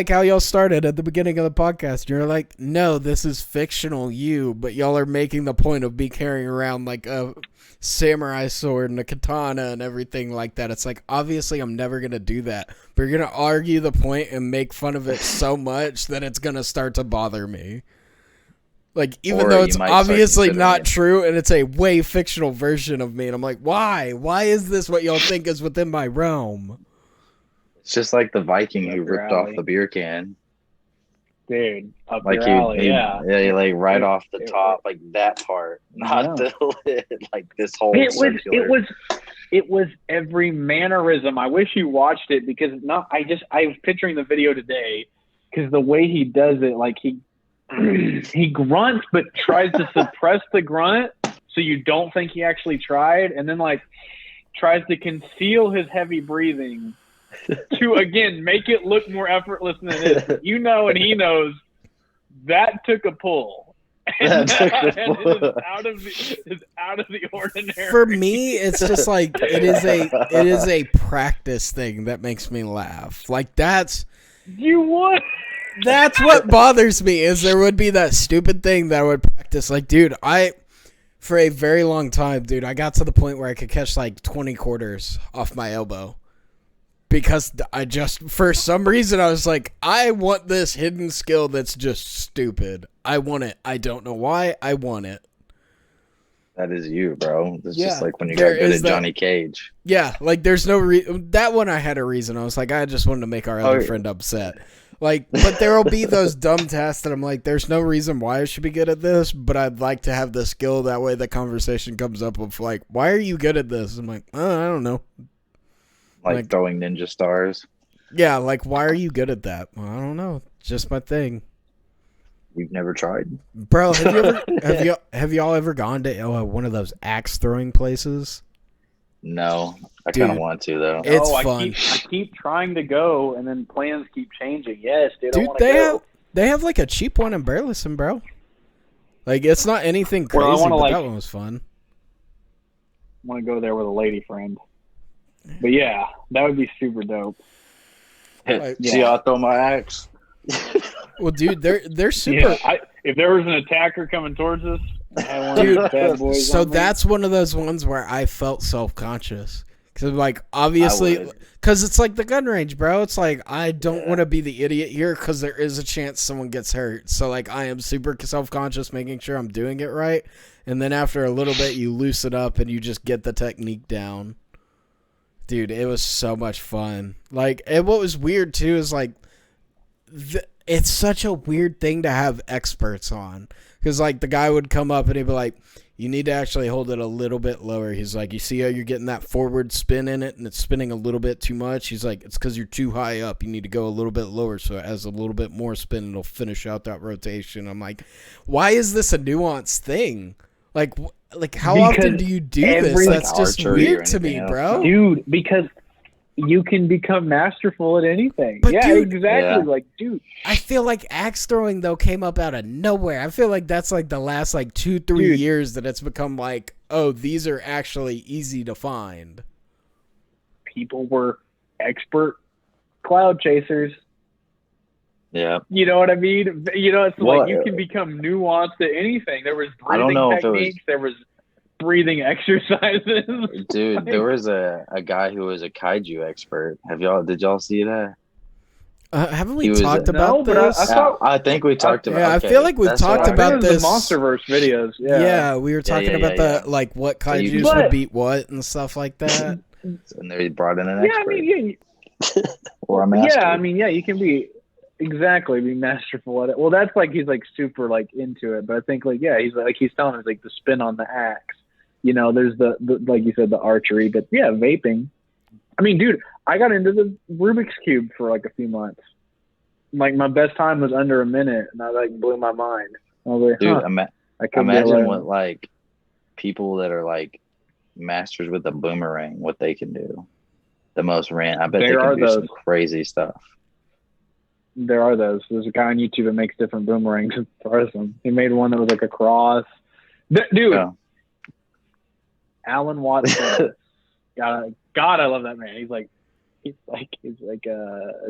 how y'all started at the beginning of the podcast. You're like, no, this is fictional you, but y'all are making the point of me carrying around like a samurai sword and a katana and everything like that. It's like, obviously I'm never going to do that, but you're going to argue the point and make fun of it so much that it's going to start to bother me. Like, even though it's obviously not true and it's a way fictional version of me. And I'm like, why? Why is this what y'all think is within my realm? It's just like the Viking who ripped off the beer can. Dude, up like your alley, yeah. Yeah, like right off the top, like that part, not the lid, like this whole circular. It was every mannerism. I wish you watched it because I was picturing the video today because the way he does it, like he grunts but tries to suppress the grunt so you don't think he actually tried, and then like tries to conceal his heavy breathing to again make it look more effortless than it is. You know, and he knows that took a pull. And it's out of the ordinary. For me, it's just like it is a practice thing that makes me laugh. Like that's what bothers me is there would be that stupid thing that I would practice. Like, dude, for a very long time, dude, I got to the point where I could catch like 20 quarters off my elbow. Because for some reason, I was like, I want this hidden skill that's just stupid. I want it. I don't know why. I want it. That is you, bro. It's just like when you got good at Johnny Cage. Yeah, like there's no reason. That one I had a reason. I was like, I just wanted to make our other friend upset. Like, but there will be those dumb tasks that I'm like, there's no reason why I should be good at this, but I'd like to have the skill. That way the conversation comes up of like, why are you good at this? I'm like, oh, I don't know. Like throwing ninja stars. Yeah, like why are you good at that? Well, I don't know. It's just my thing. You've never tried, bro? Have y'all ever gone to one of those axe throwing places? No, I kind of want to though. It's fun. I keep trying to go, and then plans keep changing. Yes, dude. Dude, they have like a cheap one in Burleson, bro. Like it's not anything crazy, but that one was fun. I want to go there with a lady friend. But yeah, that would be super dope. See how I throw my axe? Well, dude, they're super. Yeah, if there was an attacker coming towards us, I had one dude, of those bad boys. So that's one of those ones where I felt self-conscious because, like, obviously, because it's like the gun range, bro. It's like I don't want to be the idiot here because there is a chance someone gets hurt. So, like, I am super self-conscious, making sure I'm doing it right. And then after a little bit, you loosen up and you just get the technique down. Dude, it was so much fun. Like, and what was weird too is like, it's such a weird thing to have experts on. Because like the guy would come up and he'd be like, you need to actually hold it a little bit lower. He's like, you see how you're getting that forward spin in it and it's spinning a little bit too much? He's like, it's because you're too high up. You need to go a little bit lower so it has a little bit more spin and it'll finish out that rotation. I'm like, why is this a nuanced thing? Like how often do you do this? That's just weird to me, bro. Dude, because you can become masterful at anything. But yeah, dude, exactly. Yeah. Like, dude. I feel like axe throwing, though, came up out of nowhere. I feel like that's like the last, 2-3 years that it's become like, oh, these are actually easy to find. People were expert cloud chasers. Yeah. You know what I mean? You know, it's like you can become nuanced at anything. There was breathing techniques. There was breathing exercises. Dude, there was a guy who was a kaiju expert. Did y'all see that? Haven't we talked about this? I think we talked about. Yeah, I feel like we've talked about this. The MonsterVerse videos. Yeah, we were talking about what kaijus would beat what and stuff like that. And they brought in an expert. Or a master. Yeah, I mean, you can be masterful at it. Well, that's like he's like super like into it, but I think he's telling us like the spin on the axe. You know, there's the like you said, the archery, but yeah, vaping. I mean, dude, I got into the Rubik's Cube for like a few months. Like my best time was under a minute, and I like blew my mind. I was like, dude, imagine what like people that are like masters with a boomerang, what they can do. The most I bet they can do some crazy stuff. There are those. There's a guy on YouTube that makes different boomerangs and throws them. He made one that was like a cross. Dude, Alan Watson. God, I love that man. He's like he's like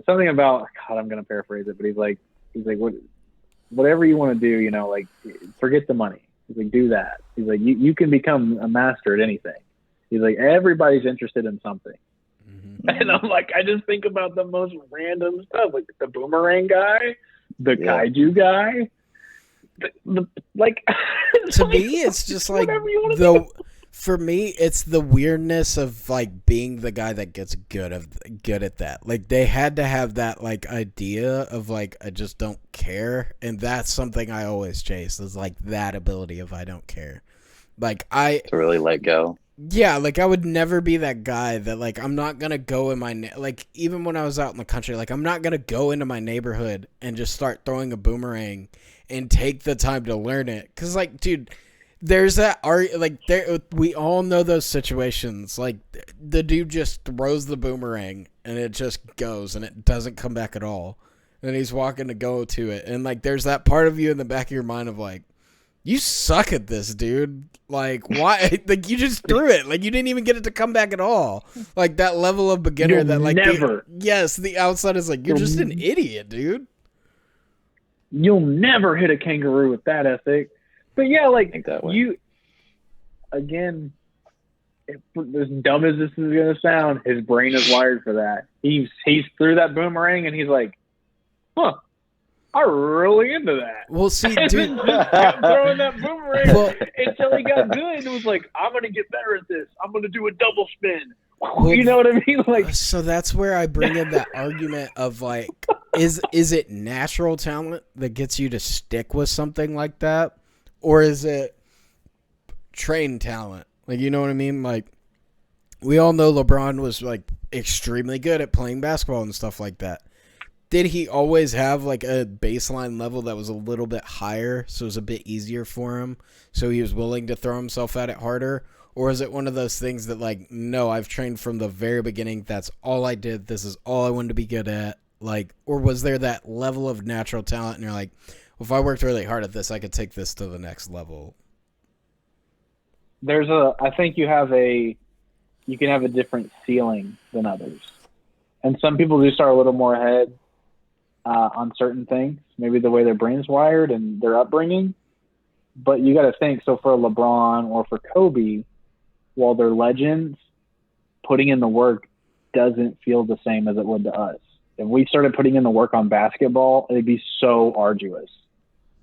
something about, God, I'm gonna paraphrase it, but he's like whatever you want to do, like forget the money. He's like, do that. He's like, you can become a master at anything. He's like, everybody's interested in something. Mm-hmm. And I'm like, I just think about the most random stuff, like the boomerang guy, the kaiju guy. To me, it's just like for me, it's the weirdness of like being the guy that gets good at that. Like they had to have that like idea of like I just don't care, and that's something I always chase is like that ability of I don't care. Like to really let go. Yeah, like I would never be that guy that like I'm not gonna go in my like even when I was out in the country, like I'm not gonna go into my neighborhood and just start throwing a boomerang and take the time to learn it, because like dude. There's that art, like we all know those situations. Like the dude just throws the boomerang and it just goes and it doesn't come back at all. And he's walking to go to it, and like there's that part of you in the back of your mind of like, you suck at this, dude. Like why? Like you just threw it. Like you didn't even get it to come back at all. Like that level of beginner You'll that like never. The outside is like you're just an idiot, dude. You'll never hit a kangaroo with that ethic. But yeah, like you, again, as dumb as this is gonna sound, his brain is wired for that. He's threw that boomerang and he's like, "Huh, I'm really into that." Well, see, and dude, just kept throwing that boomerang until he got good. It was like, "I'm gonna get better at this. I'm gonna do a double spin." Well, you know what I mean? Like, so that's where I bring in that argument of like, is it natural talent that gets you to stick with something like that? Or is it trained talent? Like, you know what I mean? Like, we all know LeBron was, like, extremely good at playing basketball and stuff like that. Did he always have, like, a baseline level that was a little bit higher, so it was a bit easier for him, so he was willing to throw himself at it harder? Or is it one of those things that, like, no, I've trained from the very beginning, that's all I did, this is all I wanted to be good at? Like, or was there that level of natural talent, and you're like, if I worked really hard at this, I could take this to the next level. I think you can have a different ceiling than others. And some people do start a little more ahead on certain things, maybe the way their brain's wired and their upbringing. But you got to think, so for LeBron or for Kobe, while they're legends, putting in the work doesn't feel the same as it would to us. If we started putting in the work on basketball, it'd be so arduous.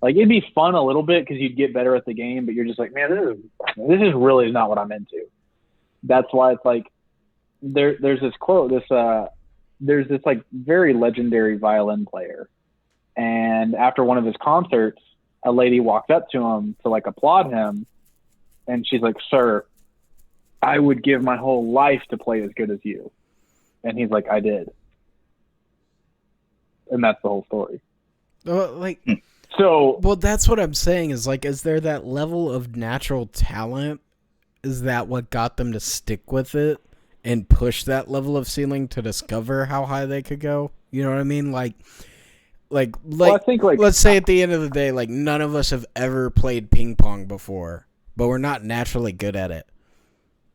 Like, it'd be fun a little bit because you'd get better at the game, but you're just like, man, this is really not what I'm into. That's why it's like there's this quote, there's this like very legendary violin player, and after one of his concerts, a lady walked up to him to like applaud him, and she's like, "Sir, I would give my whole life to play as good as you," and he's like, "I did," and that's the whole story. Well, that's what I'm saying is like, is there that level of natural talent? Is that what got them to stick with it and push that level of ceiling to discover how high they could go? You know what I mean? Like, well, I think like, let's say at the end of the day, like none of us have ever played ping pong before, but we're not naturally good at it.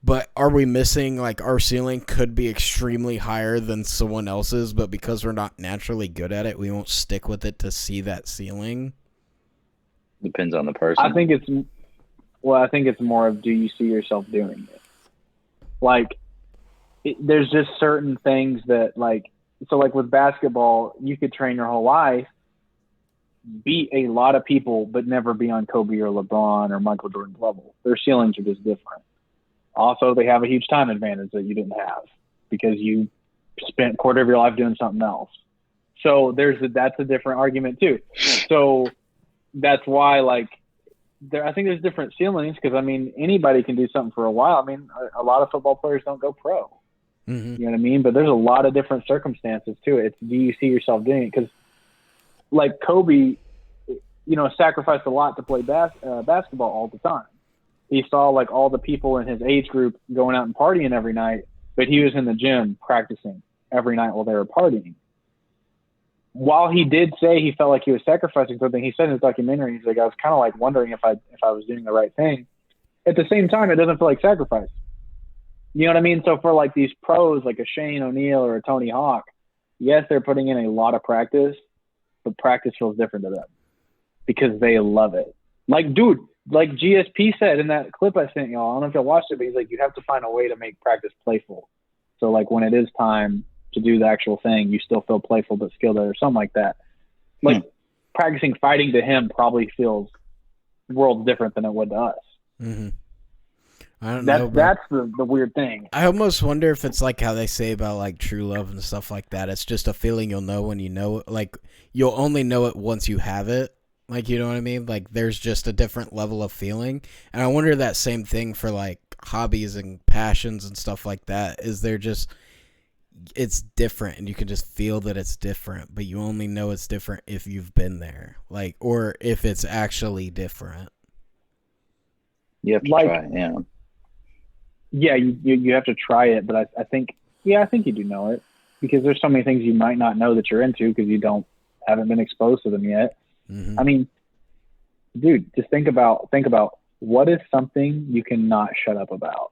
But are we missing, like, our ceiling could be extremely higher than someone else's, but because we're not naturally good at it, we won't stick with it to see that ceiling? Depends on the person. I think it's more of, do you see yourself doing it? Like, there's just certain things that, like, so like with basketball, you could train your whole life, beat a lot of people, but never be on Kobe or LeBron or Michael Jordan's level. Their ceilings are just different. Also, they have a huge time advantage that you didn't have because you spent a quarter of your life doing something else. So that's a different argument too. So that's why, like, I think there's different ceilings because, I mean, anybody can do something for a while. I mean, a lot of football players don't go pro. Mm-hmm. You know what I mean? But there's a lot of different circumstances to it. It's, do you see yourself doing it? Because, like, Kobe, sacrificed a lot to play basketball all the time. He saw, like, all the people in his age group going out and partying every night, but he was in the gym practicing every night while they were partying. While he did say he felt like he was sacrificing something, he said in his documentary, he's like, I was kind of like wondering if I was doing the right thing. At the same time, it doesn't feel like sacrifice. You know what I mean? So for like these pros, like a Shane O'Neill or a Tony Hawk, yes, they're putting in a lot of practice, but practice feels different to them because they love it. Like, dude, like GSP said in that clip I sent y'all, I don't know if y'all watched it, but he's like, you have to find a way to make practice playful. So like when it is time to do the actual thing, you still feel playful but skilled or something like that. Like practicing fighting to him probably feels worlds different than it would to us. Mm-hmm. I don't know. That's the weird thing. I almost wonder if it's like how they say about like true love and stuff like that. It's just a feeling you'll know when you know it. Like you'll only know it once you have it. Like, you know what I mean? Like there's just a different level of feeling. And I wonder that same thing for like hobbies and passions and stuff like that. Is there just, it's different and you can just feel that it's different, but you only know it's different if you've been there. Like, or if it's actually different. You have to try it, yeah. Yeah, you have to try it, but I think you do know it because there's so many things you might not know that you're into because you haven't been exposed to them yet. Mm-hmm. I mean, dude, just think about what is something you cannot shut up about.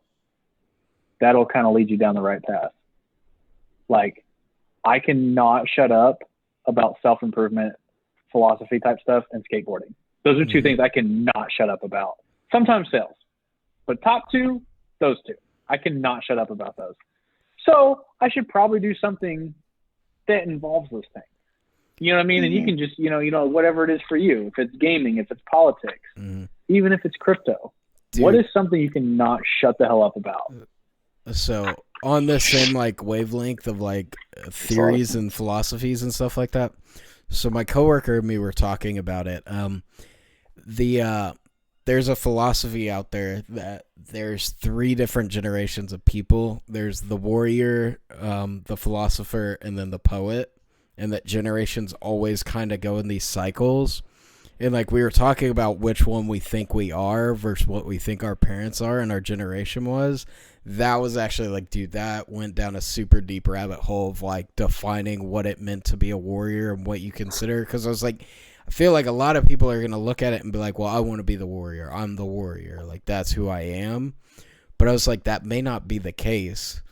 That'll kind of lead you down the right path. Like, I cannot shut up about self-improvement, philosophy type stuff, and skateboarding. Those are two things I cannot shut up about. Sometimes sales, but top two. Those two. I cannot shut up about those. So I should probably do something that involves those things. You know what I mean? And you can just, you know, whatever it is for you. If it's gaming, if it's politics, even if it's crypto. Dude, what is something you cannot shut the hell up about? So on the same like wavelength of like theories and philosophies and stuff like that. So my coworker and me were talking about it. There's a philosophy out there that there's 3 different generations of people. There's the warrior, the philosopher, and then the poet. And that generations always kind of go in these cycles. And like we were talking about which one we think we are versus what we think our parents are and our generation was. That was actually like, dude, that went down a super deep rabbit hole of like defining what it meant to be a warrior and what you consider. Because I was like, I feel like a lot of people are going to look at it and be like, well, I want to be the warrior. I'm the warrior. Like, that's who I am. But I was like, that may not be the case.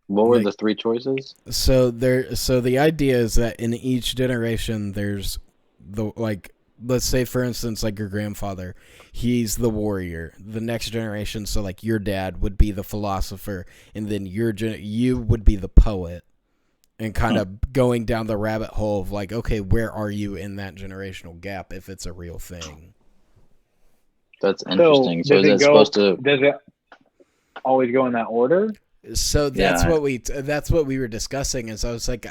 What were the 3 choices? So the idea is that in each generation, there's the, like, let's say, for instance, like your grandfather, he's the warrior. The next generation, so like your dad would be the philosopher, and then you would be the poet. And kind of going down the rabbit hole of like, okay, where are you in that generational gap if it's a real thing? That's interesting. So is it supposed to? Does it always go in that order? So that's what we were discussing. And so I was like,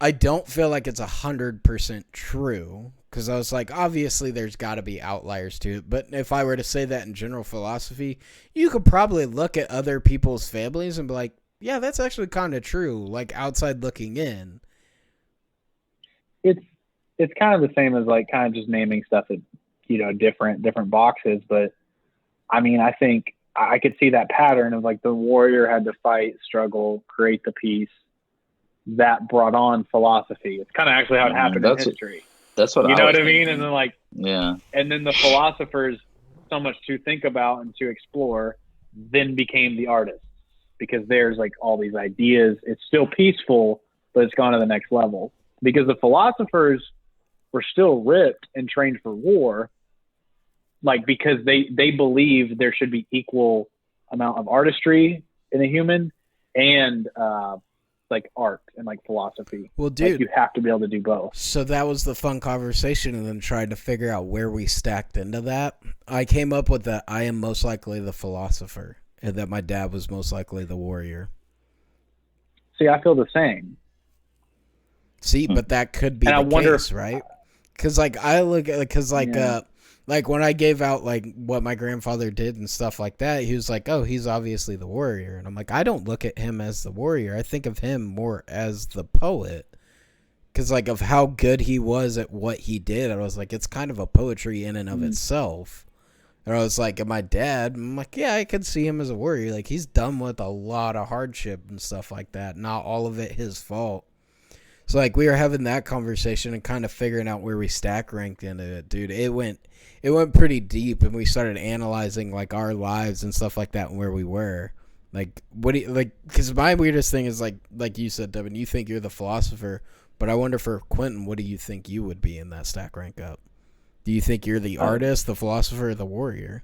I don't feel like it's 100% true because I was like, obviously there's got to be outliers to it. But if I were to say that in general philosophy, you could probably look at other people's families and be like, yeah, that's actually kind of true, like outside looking in. It's kind of the same as like kind of just naming stuff at, you know, different boxes. But I mean, I think I could see that pattern of like the warrior had to fight, struggle, create the peace. That brought on philosophy. It's kind of actually how it happened in history. That's what you know what I thinking. mean? And then like, and then the philosophers, so much to think about and to explore, then became the artists. Because there's like all these ideas. It's still peaceful, but it's gone to the next level. Because the philosophers were still ripped and trained for war, like because they believe there should be equal amount of artistry in a human and like art and like philosophy. Well, dude, like, you have to be able to do both. So that was the fun conversation, and then tried to figure out where we stacked into that. I came up with that I am most likely the philosopher. And that my dad was most likely the warrior. See, I feel the same. See, but that could be the case, right? Because like I look at, because like like when I gave out like what my grandfather did and stuff like that, he was like, "Oh, he's obviously the warrior," and I'm like, I don't look at him as the warrior. I think of him more as the poet. Because like of how good he was at what he did, I was like, it's kind of a poetry in and of itself. And I was like, and my dad, I'm like, yeah, I could see him as a warrior. Like, he's done with a lot of hardship and stuff like that. Not all of it his fault. So like we were having that conversation and kind of figuring out where we stack ranked into it, dude. It went pretty deep, and we started analyzing like our lives and stuff like that and where we were. Like, what do you like? Because my weirdest thing is like you said, Devin, you think you're the philosopher, but I wonder for Quentin, what do you think you would be in that stack rank up? Do you think you're the artist, the philosopher, or the warrior?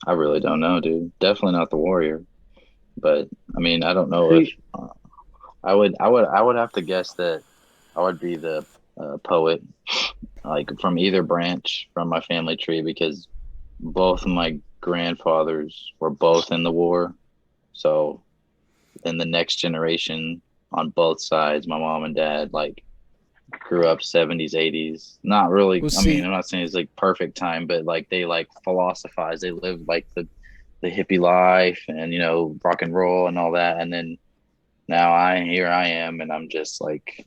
I really don't know, dude. Definitely not the warrior. But I mean, I don't know if I would have to guess that I would be the poet, like from either branch from my family tree, because both of my grandfathers were both in the war. So then the next generation on both sides, my mom and dad, like grew up 70s, 80s. Not really. Well, I mean, I'm not saying it's like perfect time, but like they like philosophized. They lived like the hippie life and, you know, rock and roll and all that. And then now here I am, and I'm just like,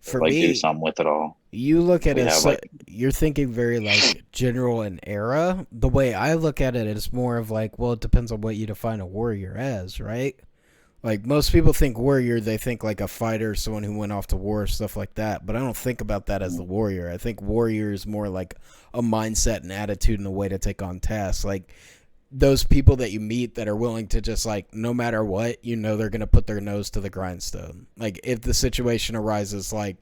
for like, me, do something with it all. You look at it, you're thinking very like general and era. The way I look at it is more of like, well, it depends on what you define a warrior as, right? Like most people think warrior, they think like a fighter, someone who went off to war, stuff like that. But I don't think about that as the warrior. I think warrior is more like a mindset and attitude and a way to take on tasks. Like those people that you meet that are willing to just like, no matter what, you know, they're going to put their nose to the grindstone. Like if the situation arises, like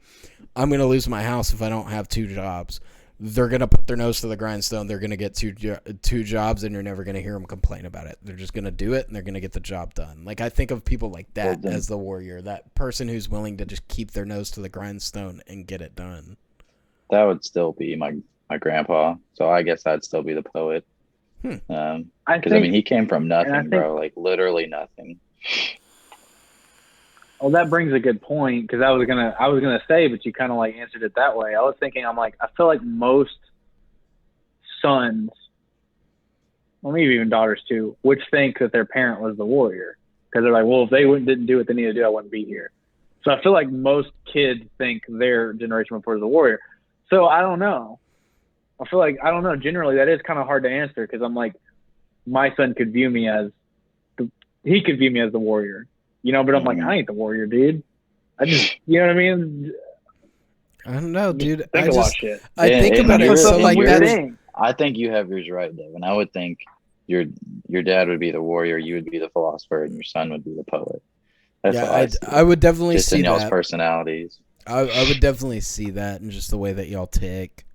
I'm going to lose my house if I don't have 2 jobs, they're going to put their nose to the grindstone. They're going to get two jobs, and you're never going to hear them complain about it. They're just going to do it, and they're going to get the job done. Like I think of people like that as the warrior, that person who's willing to just keep their nose to the grindstone and get it done. That would still be my grandpa. So I guess I'd still be the poet. Because I mean, he came from nothing, bro. Like literally nothing. Well, that brings a good point, because I was gonna say, but you kind of like answered it that way. I was thinking, I'm like, I feel like most sons, or maybe even daughters too, would think that their parent was the warrior, because they're like, well, if they didn't do what they needed to do, I wouldn't be here. So I feel like most kids think their generation before is the warrior. So I don't know. I feel like, I don't know. Generally, that is kind of hard to answer, because I'm like, my son could view me as the warrior, you know, but I'm like, I ain't the warrior, dude. I just, you know what I mean? I don't know, dude. I think about it. So like I think you have yours right, Devin. I would think your dad would be the warrior, you would be the philosopher, and your son would be the poet. That's I would definitely see in y'all's that. Personalities. I would definitely see that, and just the way that y'all tick.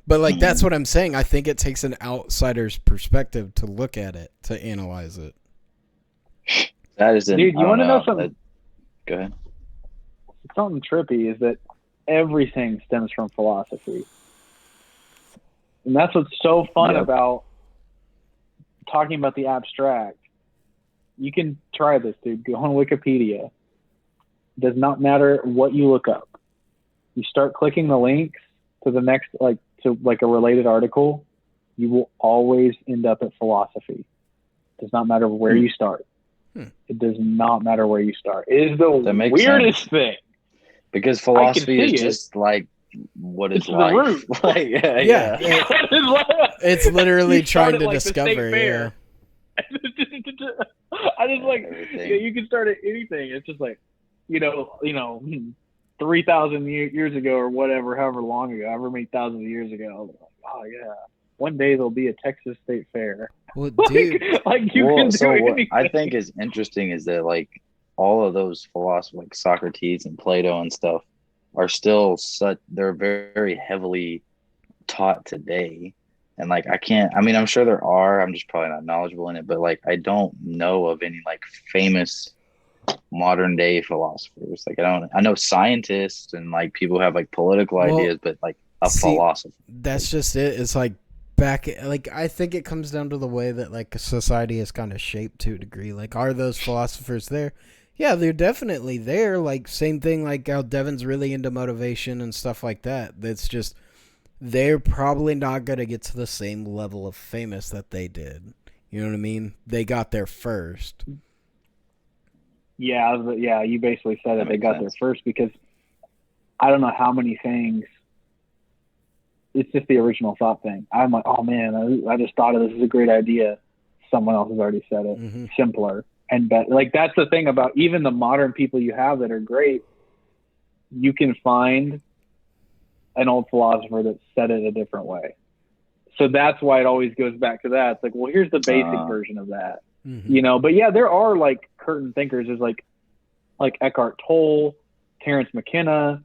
But like that's what I'm saying. I think it takes an outsider's perspective to look at it, to analyze it. That is, dude. You want to know something? Go ahead. Something trippy is that everything stems from philosophy, and that's what's so fun about talking about the abstract. You can try this, dude. Go on Wikipedia. It does not matter what you look up. You start clicking the links to the next, like a related article, you will always end up at philosophy. It does not matter where you start. It does not matter where you start. It is the weirdest thing. Because philosophy is just like, what is life? The root. Like, yeah. It's literally trying to discover. Yeah. I just like, you can start at anything. It's just like, you know, 3,000 years ago or whatever, however long ago, however many thousands of years ago. Like, oh yeah, one day there'll be a Texas State Fair. Well, dude, can do anything. What I think is interesting is that like all of those philosophers, like Socrates and Plato and stuff, are still they're very, very heavily taught today. And like I'm sure there are. I'm just probably not knowledgeable in it, but like I don't know of any like famous modern day philosophers. Like I know scientists and like people who have like political ideas, but like a philosopher. That's just it. It's like I think it comes down to the way that like society is kind of shaped to a degree. Like, are those philosophers there? Yeah, they're definitely there. Like same thing, like how Devin's really into motivation and stuff like that. That's just, they're probably not going to get to the same level of famous that they did. You know what I mean? They got there first. Yeah, you basically said it. They got there first, because I don't know how many things. It's just the original thought thing. I'm like, oh man, I just thought of this is a great idea. Someone else has already said it. Simpler and better. Like that's the thing about even the modern people you have that are great. you can find an old philosopher that said it a different way. So that's why it always goes back to that. It's like, well, here's the basic version of that, you know. But yeah, there are like current thinkers. There's like Eckhart Tolle, Terence McKenna.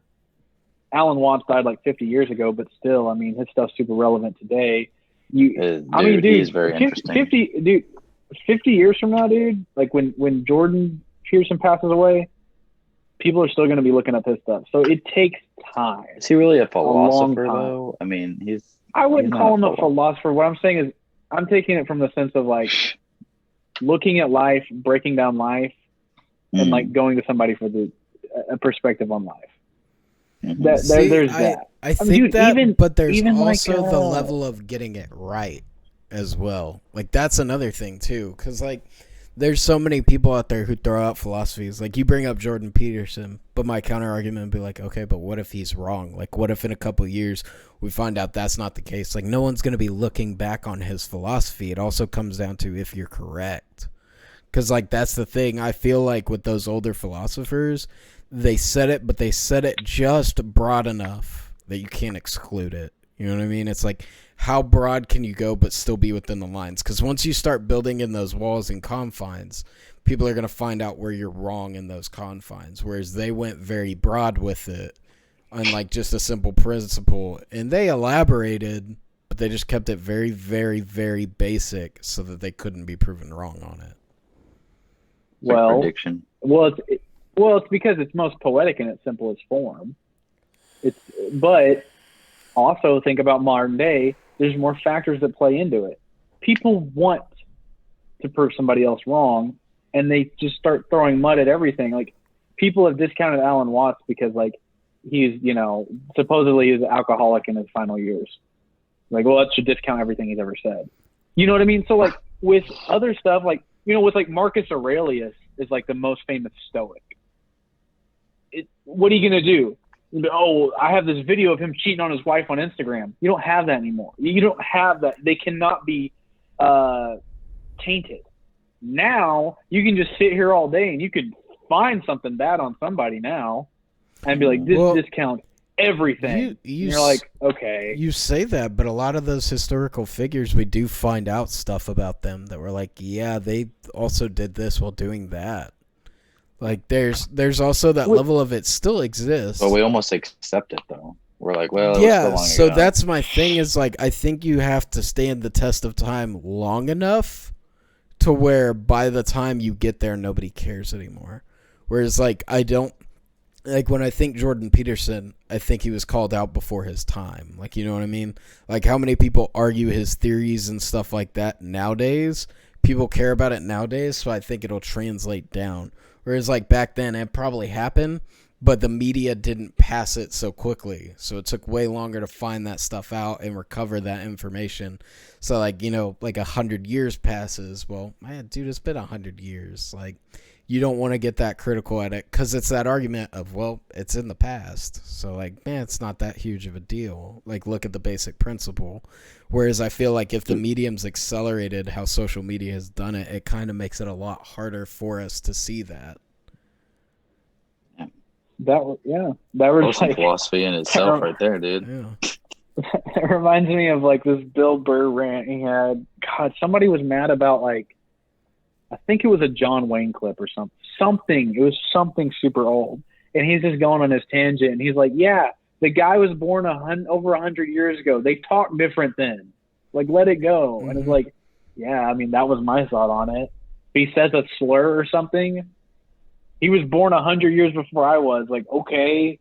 Alan Watts died like 50 years ago, but still, I mean, his stuff's super relevant today. Dude, he's very interesting. 50 years from now, dude, like when Jordan Peterson passes away, people are still going to be looking up his stuff. So it takes time. Is he really a philosopher, though? I mean, I wouldn't call him a philosopher. What I'm saying is I'm taking it from the sense of like looking at life, breaking down life, and like going to somebody for a perspective on life. There's that. I think but there's also the level of getting it right as well. Like that's another thing too, because like there's so many people out there who throw out philosophies. Like you bring up Jordan Peterson, but my counter argument would be like, okay, but what if he's wrong? Like what if in a couple of years we find out that's not the case? Like no one's going to be looking back on his philosophy. It also comes down to if you're correct. Because like that's the thing. I feel like with those older philosophers, they said it, but they said it just broad enough that you can't exclude it. You know what I mean? It's like, how broad can you go but still be within the lines? Because once you start building in those walls and confines, people are going to find out where you're wrong in those confines. Whereas they went very broad with it on like just a simple principle. And they elaborated, but they just kept it very, very, very basic so that they couldn't be proven wrong on it. Well, it's because it's most poetic in its simplest form. But also think about modern day. There's more factors that play into it. People want to prove somebody else wrong, and they just start throwing mud at everything. Like people have discounted Alan Watts because like he's, you know, supposedly he's an alcoholic in his final years. Like, well, that should discount everything he's ever said. You know what I mean? So like with other stuff, like, you know, with like Marcus Aurelius is like the most famous Stoic. What are you going to do? Oh, I have this video of him cheating on his wife on Instagram. You don't have that anymore. You don't have that. They cannot be tainted. Now you can just sit here all day and you could find something bad on somebody now and be like, this discounts everything. You're like, okay. You say that, but a lot of those historical figures, we do find out stuff about them that we're like, yeah, they also did this while doing that. Like, there's also that level of it still exists. But we almost accept it, though. We're like, well, yeah, so that's my thing is, like, I think you have to stand the test of time long enough to where by the time you get there, nobody cares anymore. Whereas, like, I don't, like, when I think Jordan Peterson, I think he was called out before his time. Like, you know what I mean? Like, how many people argue his theories and stuff like that nowadays? People care about it nowadays, so I think it'll translate down. Whereas, like, back then, it probably happened, but the media didn't pass it so quickly. So it took way longer to find that stuff out and recover that information. So, like, you know, like 100 years passes. Well, man, dude, it's been 100 years. Like, you don't want to get that critical at it because it's that argument of, well, it's in the past. So, like, man, it's not that huge of a deal. Like, look at the basic principle. Whereas I feel like if the medium's accelerated how social media has done it, it kind of makes it a lot harder for us to see that. That was like philosophy in itself right there, dude. Yeah. It reminds me of like this Bill Burr rant he had. God, somebody was mad about like, I think it was a John Wayne clip or something. It was something super old. And he's just going on his tangent. And he's like, yeah, the guy was born over 100 years ago. They talk different then. Like, let it go. Mm-hmm. And it's like, yeah, I mean, that was my thought on it. If he says a slur or something, he was born 100 years before I was. Like, okay,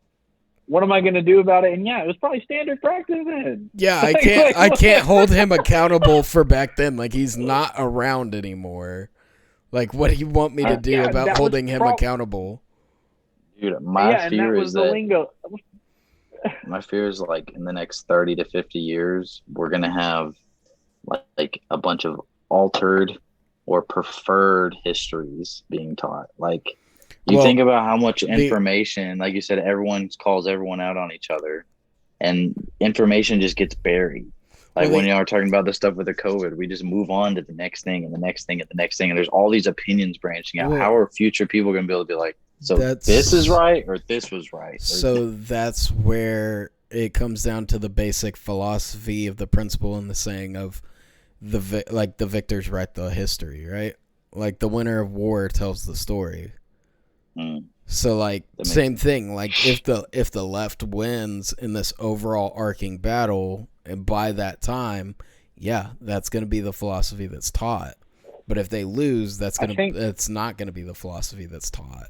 what am I going to do about it? And yeah, it was probably standard practice then. Yeah, I can't hold him accountable for back then. Like, he's not around anymore. Like, what do you want me to do about holding him accountable? Dude, my fear is that my fear is like in the next 30 to 50 years, we're going to have like a bunch of altered or preferred histories being taught. Like, you think about how much information, like you said, everyone calls everyone out on each other and information just gets buried. Like when you are talking about the stuff with the COVID, we just move on to the next thing and the next thing and the next thing. And there's all these opinions branching out. How are future people going to be able to be like, So this is right or this was right. So that's where it comes down to the basic philosophy of the principle and the saying of the victors write the history, right? Like the winner of war tells the story. So like same thing. Like if the left wins in this overall arcing battle, and by that time, yeah, that's going to be the philosophy that's taught. But if they lose, that's not going to be the philosophy that's taught.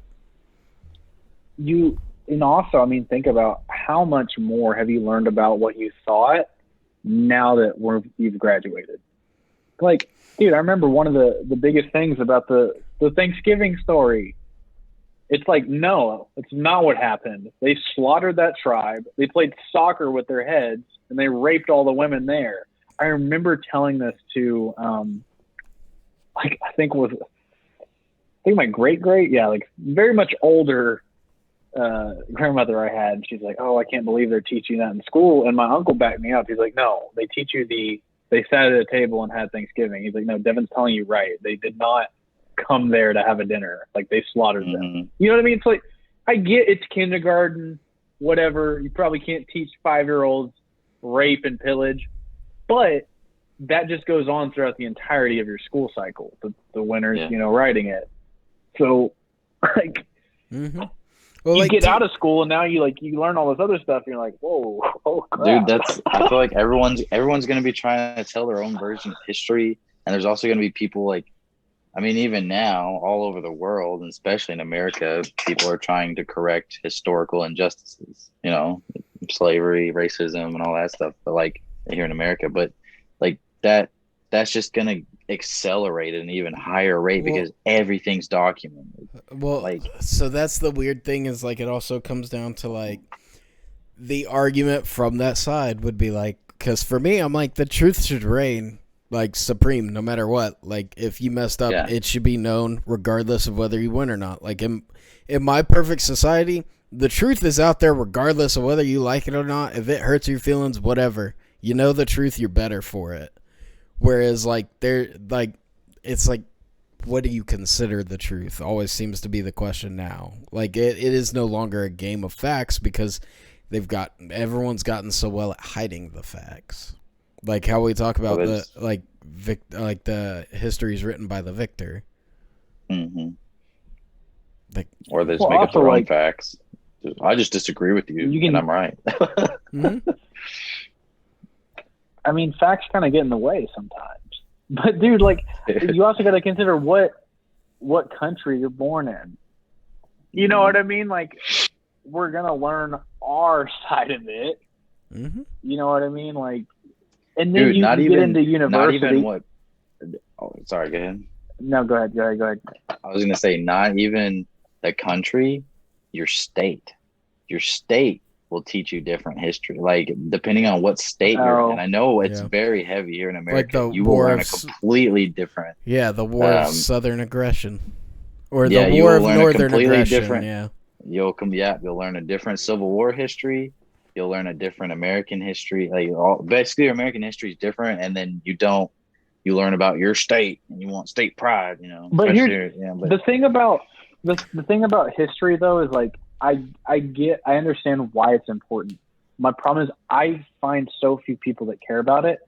And also, I mean, think about how much more have you learned about what you thought now that you've graduated. Like, dude, I remember one of the biggest things about the Thanksgiving story. It's like, no, it's not what happened. They slaughtered that tribe. They played soccer with their heads, and they raped all the women there. I remember telling this to, I think my great, yeah, like very much older grandmother I had. She's like, oh, I can't believe they're teaching that in school. And my uncle backed me up. He's like, no, they teach you they sat at a table and had Thanksgiving. He's like, no, Devin's telling you right. They did not come there to have a dinner. Like they slaughtered them. You know what I mean? It's like, I get it's kindergarten, whatever. You probably can't teach 5-year-olds rape and pillage, but that just goes on throughout the entirety of your school cycle. The winners, writing it. So like, well, you get out of school and now you learn all this other stuff. And you're like, whoa, oh crap. Dude, I feel like everyone's going to be trying to tell their own version of history. And there's also going to be people like, I mean, even now all over the world, and especially in America, people are trying to correct historical injustices, slavery, racism and all that stuff. But like here in America, but like that's just going to accelerate at an even higher rate because everything's documented. Well, so that's the weird thing is like it also comes down to like the argument from that side would be like, because for me, I'm like the truth should reign like supreme no matter what. Like if you messed up, it should be known regardless of whether you win or not. Like in my perfect society, the truth is out there regardless of whether you like it or not. If it hurts your feelings, whatever. You know the truth, you're better for it. Whereas like it's like, what do you consider the truth? Always seems to be the question now. Like it is no longer a game of facts because everyone's gotten so well at hiding the facts. Like how we talk about the histories written by the victor. Mm-hmm. Like, or they just make up their own facts. I just disagree with you and I'm right. Mm-hmm. I mean, facts kind of get in the way sometimes. But dude, like, you also got to consider what country you're born in. You know what I mean? Like, we're gonna learn our side of it. Mm-hmm. You know what I mean? Like, and then you get into university. Not even what? Oh, sorry. Go ahead. No, go ahead. I was gonna say, not even the country, your state. Your state will teach you different history, like depending on what state you're in. I know it's very heavy here in America. Like you will learn a completely different. Yeah, the war of Southern aggression, or the war of Northern aggression. You'll learn a different Civil War history. You'll learn a different American history. Like basically, American history is different, and then you learn about your state, and you want state pride. But the thing about the thing about history though is like. I understand why it's important. My problem is I find so few people that care about it.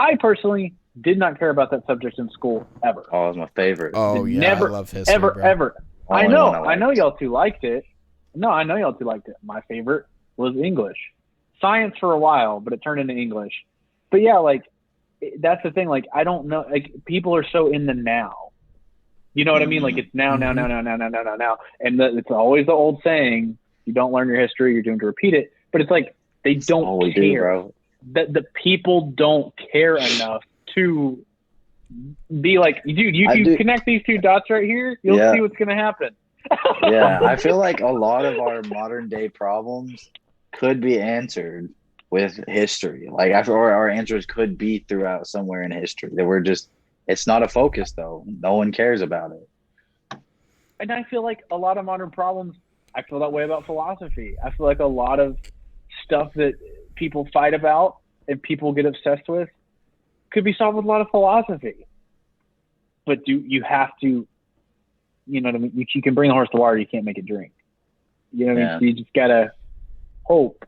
I personally did not care about that subject in school ever. Oh, it's my favorite. Oh yeah, never, I love history, ever. I know y'all two liked it. No, I know y'all two liked it. My favorite was English. Science for a while, but it turned into English. But yeah, like that's the thing. Like I don't know. Like people are so in the now. You know what I mean? Like it's now. And it's always the old saying, you don't learn your history, you're doomed to repeat it. But it's like, they don't care. Bro. The people don't care enough to be like, dude, you connect these two dots right here, you'll see what's going to happen. Yeah, I feel like a lot of our modern day problems could be answered with history. Like our answers could be throughout somewhere in history that we're just, it's not a focus though. No one cares about it. And I feel like a lot of modern problems, I feel that way about philosophy. I feel like a lot of stuff that people fight about and people get obsessed with could be solved with a lot of philosophy. But you have to you know what I mean? You can bring the horse to water, you can't make it drink. You know what I mean? So you just gotta hope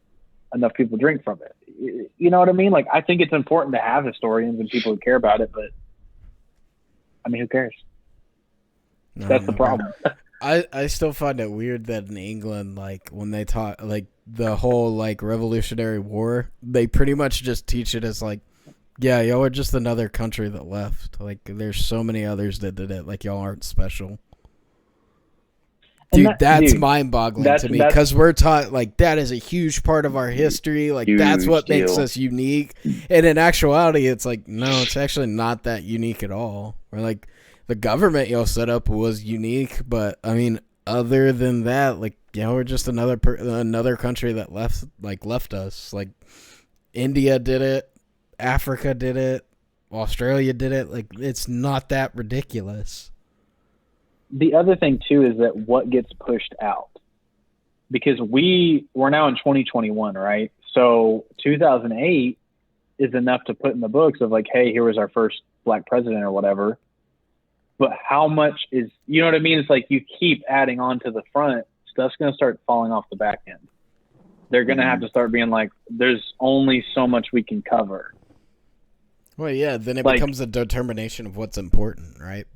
enough people drink from it. You know what I mean? Like, I think it's important to have historians and people who care about it, but I mean, who cares? That's the problem. I still find it weird that in England, like, when they taught, like, the whole, like, Revolutionary War, they pretty much just teach it as, like, yeah, y'all are just another country that left. Like, there's so many others that did it. Like, y'all aren't special. Dude, that's mind-boggling to me, because we're taught, like, that is a huge part of our history. Like, that's what makes us unique. And in actuality, it's like, no, it's actually not that unique at all. Or, like, the government y'all set up was unique, but I mean, other than that, like, yeah, we're just another country that left us. Like, India did it, Africa did it, Australia did it. Like, it's not that ridiculous. The other thing too is that what gets pushed out, because we're now in 2021, right? So 2008 is enough to put in the books of like, hey, here was our first black president or whatever. But how much is, you know what I mean? It's like you keep adding on to the front, stuff's going to start falling off the back end. They're going to have to start being like, there's only so much we can cover. Well, yeah, then it becomes a determination of what's important, right?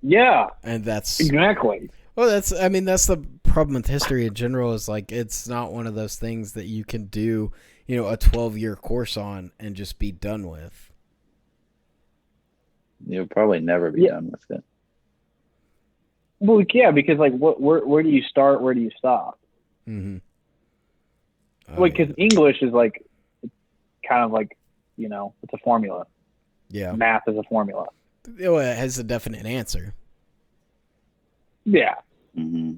Yeah. And that's... Exactly. Well, that's the problem with history in general, is like, it's not one of those things that you can do, you know, a 12-year course on and just be done with. You'll probably never be done with it. Well, yeah, because like, where do you start? Where do you stop? Mm-hmm. Because English is like, kind of like, you know, it's a formula. Yeah. Math is a formula. Well, it has a definite answer. Yeah. Mm-hmm.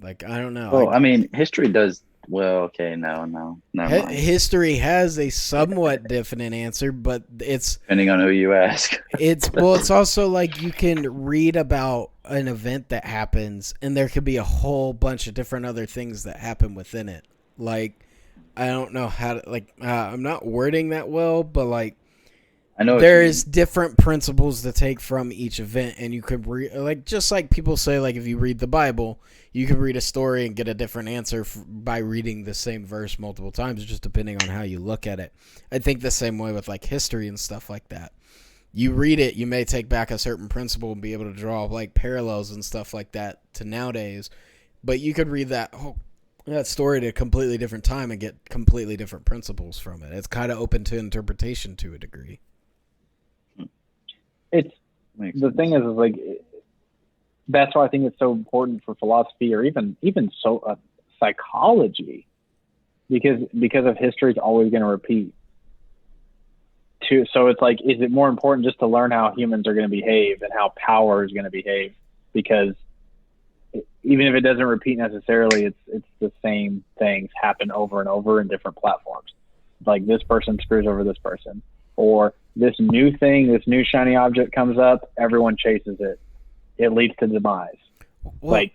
Like, I don't know. Well, I mean, history does... Well, okay, no. History has a somewhat definite answer, but it's... Depending on who you ask. It's also like you can read about an event that happens, and there could be a whole bunch of different other things that happen within it. Like, I don't know how to... Like, I'm not wording that well, but like... I know there is different principles to take from each event, and you could like, just like people say, like, if you read the Bible, you can read a story and get a different answer by reading the same verse multiple times, just depending on how you look at it. I think the same way with like history and stuff like that. You read it, you may take back a certain principle and be able to draw like parallels and stuff like that to nowadays, but you could read that story at a completely different time and get completely different principles from it. It's kind of open to interpretation to a degree. It's the thing is like, that's why I think it's so important for philosophy, or even so psychology, because of history is always going to repeat. So it's like, is it more important just to learn how humans are going to behave and how power is going to behave? Because even if it doesn't repeat necessarily, it's the same things happen over and over in different platforms. Like, this person screws over this person, or this new thing, this new shiny object comes up, everyone chases it. It leads to demise. Well, like,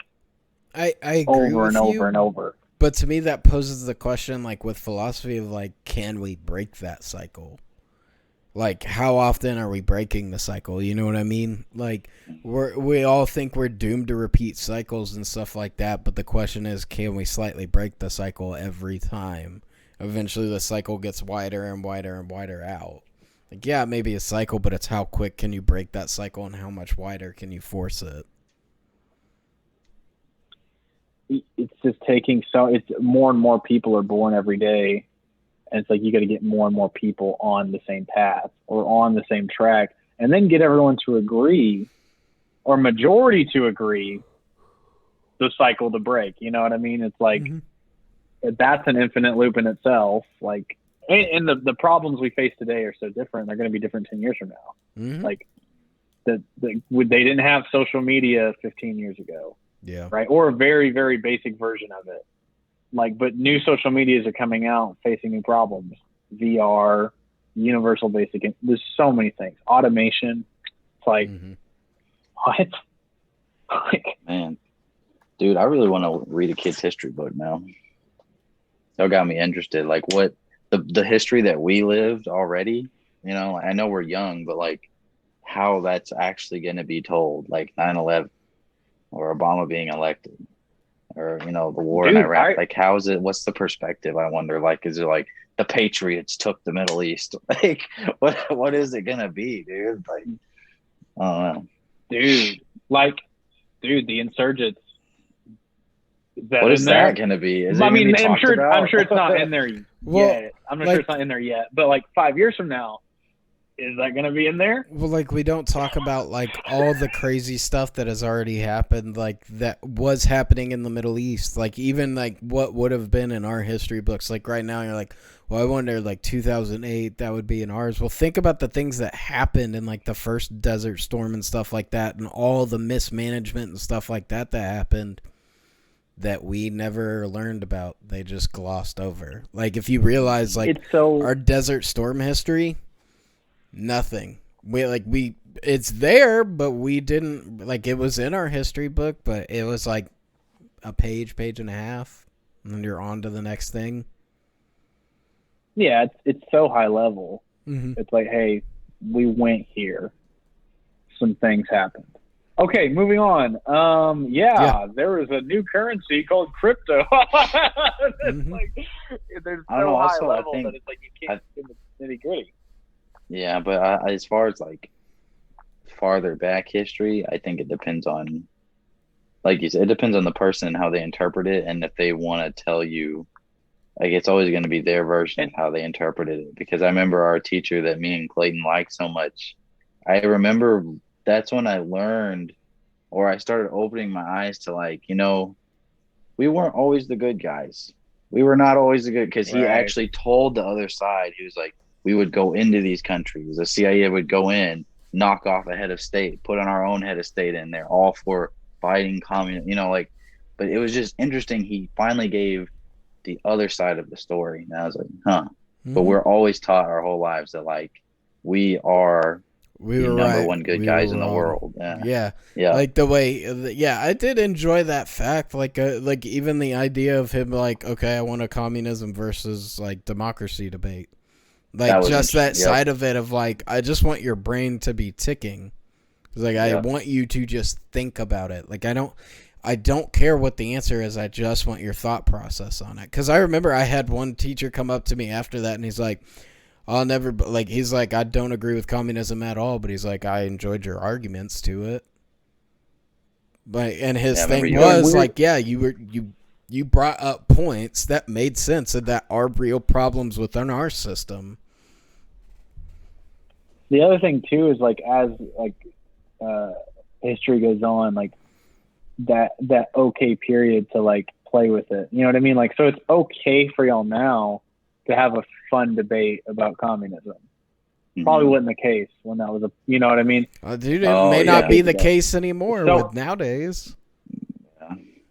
I agree over and with over you, and over. But to me, that poses the question, like with philosophy, of like, can we break that cycle? Like, how often are we breaking the cycle? You know what I mean? Like, we all think we're doomed to repeat cycles and stuff like that, but the question is, can we slightly break the cycle every time? Eventually, the cycle gets wider and wider and wider out. Like, yeah, maybe a cycle, but it's how quick can you break that cycle and how much wider can you force it? It's just it's more and more people are born every day, and it's like you got to get more and more people on the same path or on the same track, and then get everyone to agree, or majority to agree, the cycle to break. You know what I mean? It's like, that's an infinite loop in itself. Like, and the problems we face today are so different. They're going to be different 10 years from now. Mm-hmm. Like, they didn't have social media 15 years ago. Yeah. Right. Or a very, very basic version of it. Like, but new social medias are coming out facing new problems. VR, universal basic. There's so many things. Automation. It's like, what? Like, man, dude, I really want to read a kid's history book now. That got me interested. Like, what the history that we lived already, you know, I know we're young, but like how that's actually going to be told, like 9/11, or Obama being elected, or the war in Dude, Iraq. Like, how is it? What's the perspective? I wonder. Like, is it like the Patriots took the Middle East? Like, what is it gonna be, dude? Like, I don't know, dude, the insurgents. What is that gonna be? I'm sure it's not in there yet. Well, I'm not sure it's not in there yet. But like 5 years from now, is that gonna be in there? Well, like, we don't talk about like all the crazy stuff that has already happened, like that was happening in the Middle East. Like, even like what would have been in our history books. Like right now, you're like, well, I wonder, like 2008, that would be in ours. Well, think about the things that happened in like the first Desert Storm and stuff like that, and all the mismanagement and stuff like that happened, that we never learned about. They just glossed over. Like, if you realize, like, our Desert Storm history, nothing. It's there, but we didn't, like, it was in our history book, but it was like a page and a half, and then you're on to the next thing. Yeah, it's so high level. Mm-hmm. It's like, hey, we went here. Some things happened. Okay, moving on. There was a new currency called crypto. It's like, there's so high level that it's like you can't get the nitty gritty. Yeah, but as far as like farther back history, I think it depends on, like you said, it depends on the person and how they interpret it, and if they want to tell you, like, it's always going to be their version of how they interpreted it. Because I remember our teacher that me and Clayton liked so much. I remember that's when I learned, or I started opening my eyes to, like, we weren't always the good guys. We were not always the good, because he actually told the other side. He was like, we would go into these countries. The CIA would go in, knock off a head of state, put on our own head of state in there, all for fighting communism, but it was just interesting. He finally gave the other side of the story. And I was like, huh. Mm-hmm. But we're always taught our whole lives that, like, we are the number one good guys in the world. Yeah. Like the way, I did enjoy that fact. Like even the idea of him, like, okay, I want a communism versus like democracy debate. Like, just that side of it of, like, I just want your brain to be ticking. Like, I want you to just think about it. Like, I don't care what the answer is. I just want your thought process on it. Because I remember I had one teacher come up to me after that, and he's like, he's like, I don't agree with communism at all, but he's like, I enjoyed your arguments to it. Like, and his thing was, like, you brought up points that made sense and that are real problems within our system. The other thing too is, like, as history goes on, like that okay period to, like, play with it. You know what I mean? Like, so it's okay for y'all now to have a fun debate about communism. Mm-hmm. Probably wasn't the case when that was you know what I mean? Dude, it may not be the case anymore with nowadays.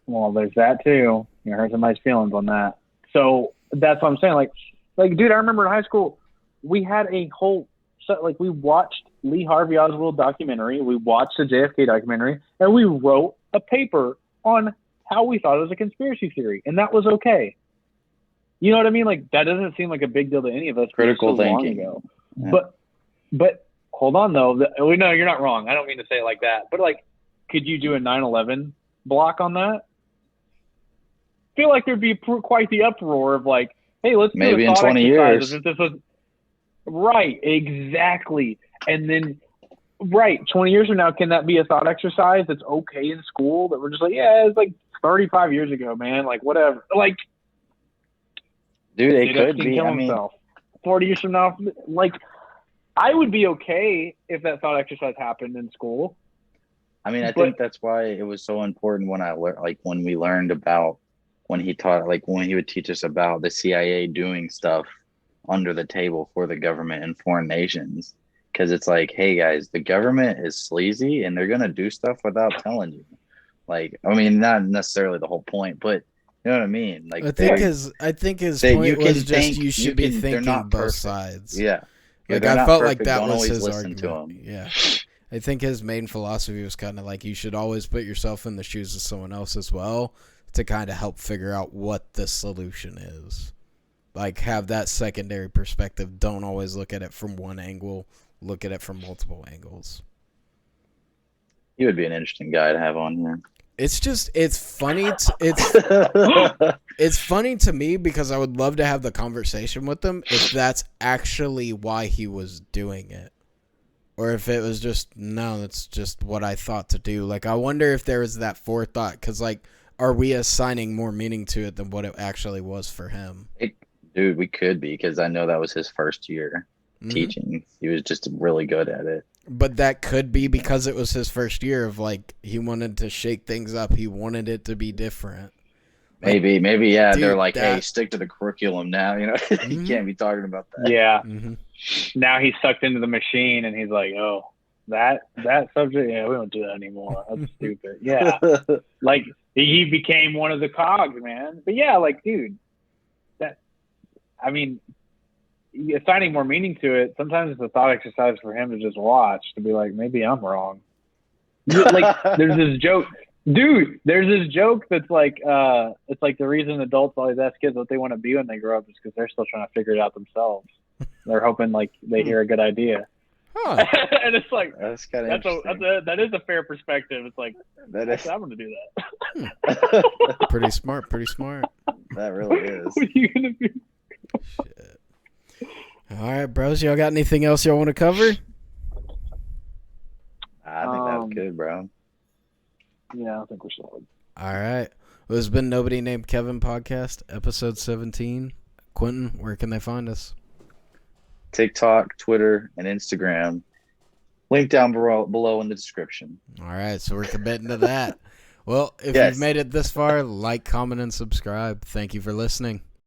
Well, there's that too. You hurt somebody's feelings on that. So that's what I'm saying. Like, dude, I remember in high school, we had a whole set, like, we watched Lee Harvey Oswald documentary, we watched the JFK documentary, and we wrote a paper on how we thought it was a conspiracy theory, and that was okay. You know what I mean? Like, that doesn't seem like a big deal to any of us. Critical so thinking. Long ago. Yeah. But hold on though. No, you're not wrong. I don't mean to say it like that. But, like, could you do a 9/11 block on that? I feel like there'd be quite the uproar of, like, hey, let's maybe do a in 20 years. This was right, exactly. And then 20 years from now, can that be a thought exercise that's okay in school that we're just like, yeah, it's like 35 years ago, man, like, whatever. Like, dude, it could be. I mean, 40 years from now, like, I would be okay if that thought exercise happened in school. I mean, I think that's why it was so important when we learned about, when he taught, like, when he would teach us about the CIA doing stuff under the table for the government and foreign nations. Because it's like, hey, guys, the government is sleazy and they're going to do stuff without telling you. Like, I mean, not necessarily the whole point, but you know what I mean? Like, I think his point was just you should be thinking both sides. Yeah. Like, I felt like that was his argument. Yeah. I think his main philosophy was kind of like, you should always put yourself in the shoes of someone else as well to kind of help figure out what the solution is. Like, have that secondary perspective. Don't always look at it from one angle. Look at it from multiple angles. He would be an interesting guy to have on here. It's funny. It's funny to me because I would love to have the conversation with him if that's actually why he was doing it. Or if it was just, no, that's just what I thought to do. Like, I wonder if there was that forethought. Because, like, are we assigning more meaning to it than what it actually was for him? Dude, we could be, because I know that was his first year teaching. He was just really good at it. But that could be because it was his first year of, like, he wanted to shake things up. He wanted it to be different. Like, maybe, yeah. Dude, they're like, hey, stick to the curriculum now. You know, you can't be talking about that. Yeah. Now he's sucked into the machine, and he's like, oh, that subject, yeah, we don't do that anymore. That's stupid. Yeah. Like, he became one of the cogs, man. But yeah, like, dude, assigning more meaning to it, sometimes it's a thought exercise for him to just watch, to be like, maybe I'm wrong. Like, there's this joke. Dude, there's this joke that's like, it's like the reason adults always ask kids what they want to be when they grow up is because they're still trying to figure it out themselves. They're hoping, like, they hear a good idea. Huh. And it's like, that's kind of interesting. That is a fair perspective. It's like, I'm going to do that. Pretty smart. That really is. What are you going to do? Shit. All right, bros. Y'all got anything else y'all want to cover? I think that was good, bro. Yeah, I think we're solid. All right. Well, it's been Nobody Named Kevin podcast, episode 17. Quentin, where can they find us? TikTok, Twitter, and Instagram. Link down below in the description. All right, so we're committing to that. Well, if you've made it this far, like, comment, and subscribe. Thank you for listening.